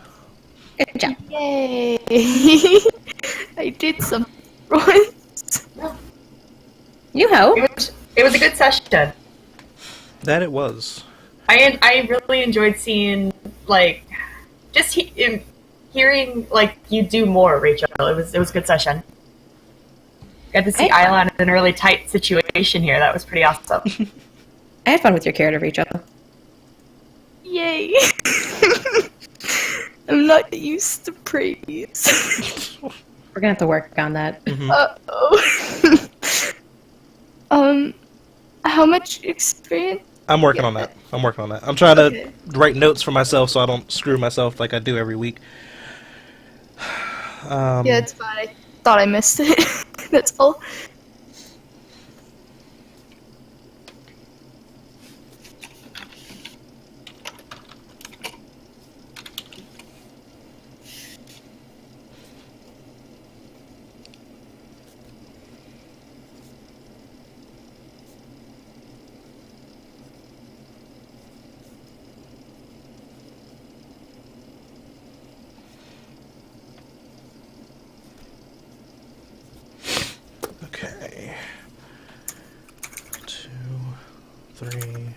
Good job. Yay! I did something. once. You hope. It was a good session. That it was. I really enjoyed seeing like just hearing like you do more, Rachel. It was a good session. Got to see Ilon in a really tight situation here. That was pretty awesome. I had fun with your character, Rachel. Yay! I'm not used to praise. We're gonna have to work on that. Uh-oh. How much experience? I'm working on that. I'm trying to Okay. write notes for myself so I don't screw myself like I do every week. Yeah, it's fine. I thought I missed it. That's all. Okay. 2, 3.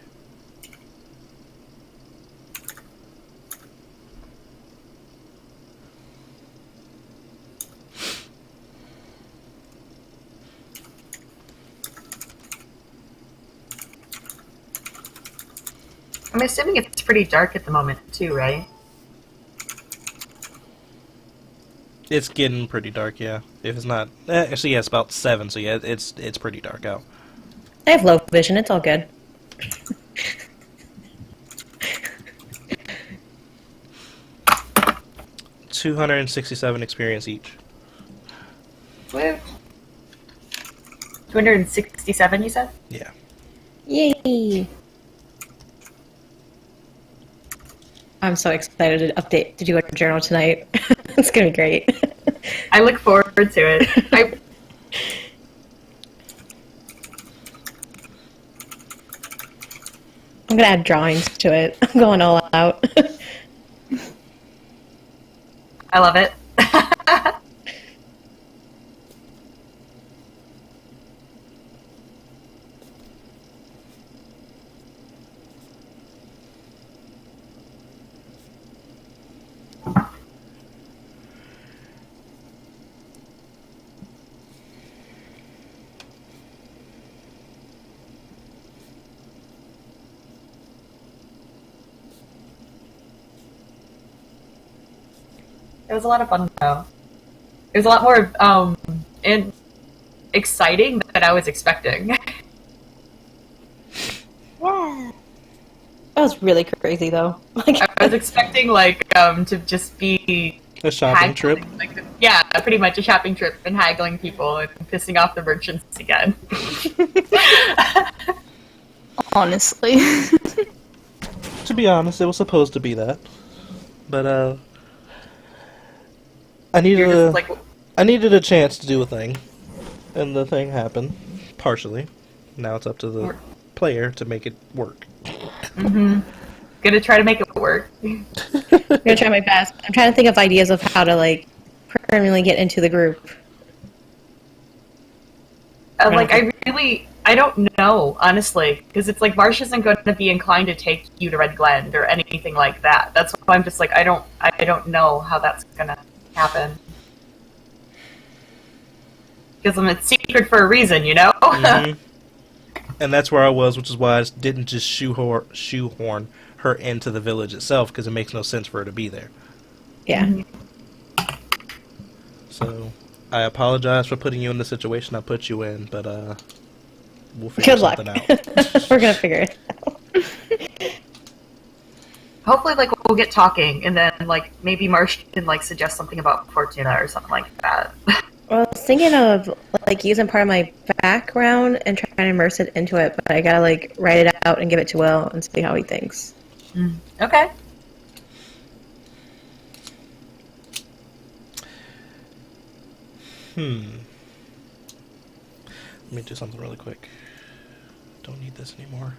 I'm assuming it's pretty dark at the moment too, right? It's getting pretty dark, yeah. If it's not, actually, yeah, it's about 7, so yeah, it's pretty dark out. I have low vision. It's all good. 267 experience each. Woo. 267, you said? Yeah. Yay! I'm so excited to do a journal tonight. It's gonna be great. I look forward to it. I'm gonna add drawings to it. I'm going all out. I love it. It was a lot of fun, though. It was a lot more and exciting than I was expecting. Yeah. That was really crazy, though. Like, I was expecting to just be A shopping trip. like yeah, pretty much a shopping trip and haggling people and pissing off the merchants again. Honestly. To be honest, it was supposed to be that. But, I needed You're a, just like, I needed a chance to do a thing. And the thing happened. Partially. Now it's up to the player to make it work. gonna try to make it work. I'm gonna try my best. I'm trying to think of ideas of how to, like, permanently get into the group. I don't know, honestly, because it's like Marsh isn't going to be inclined to take you to Red Glen or anything like that. That's why I'm just like, I don't know how that's gonna happen. Because it's secret for a reason, you know? Mhm. And that's where I was, which is why I didn't just shoehorn her into the village itself, because it makes no sense for her to be there. Yeah. So, I apologize for putting you in the situation I put you in, but, we'll figure Good luck. something out. We're gonna figure it out. Hopefully, like, we'll get talking, and then, like, maybe Marsh can, like, suggest something about Fortuna or something like that. Well, I was thinking of, like, using part of my background and trying to immerse it into it, but I gotta, like, write it out and give it to Will and see how he thinks. Okay. Let me do something really quick. Don't need this anymore.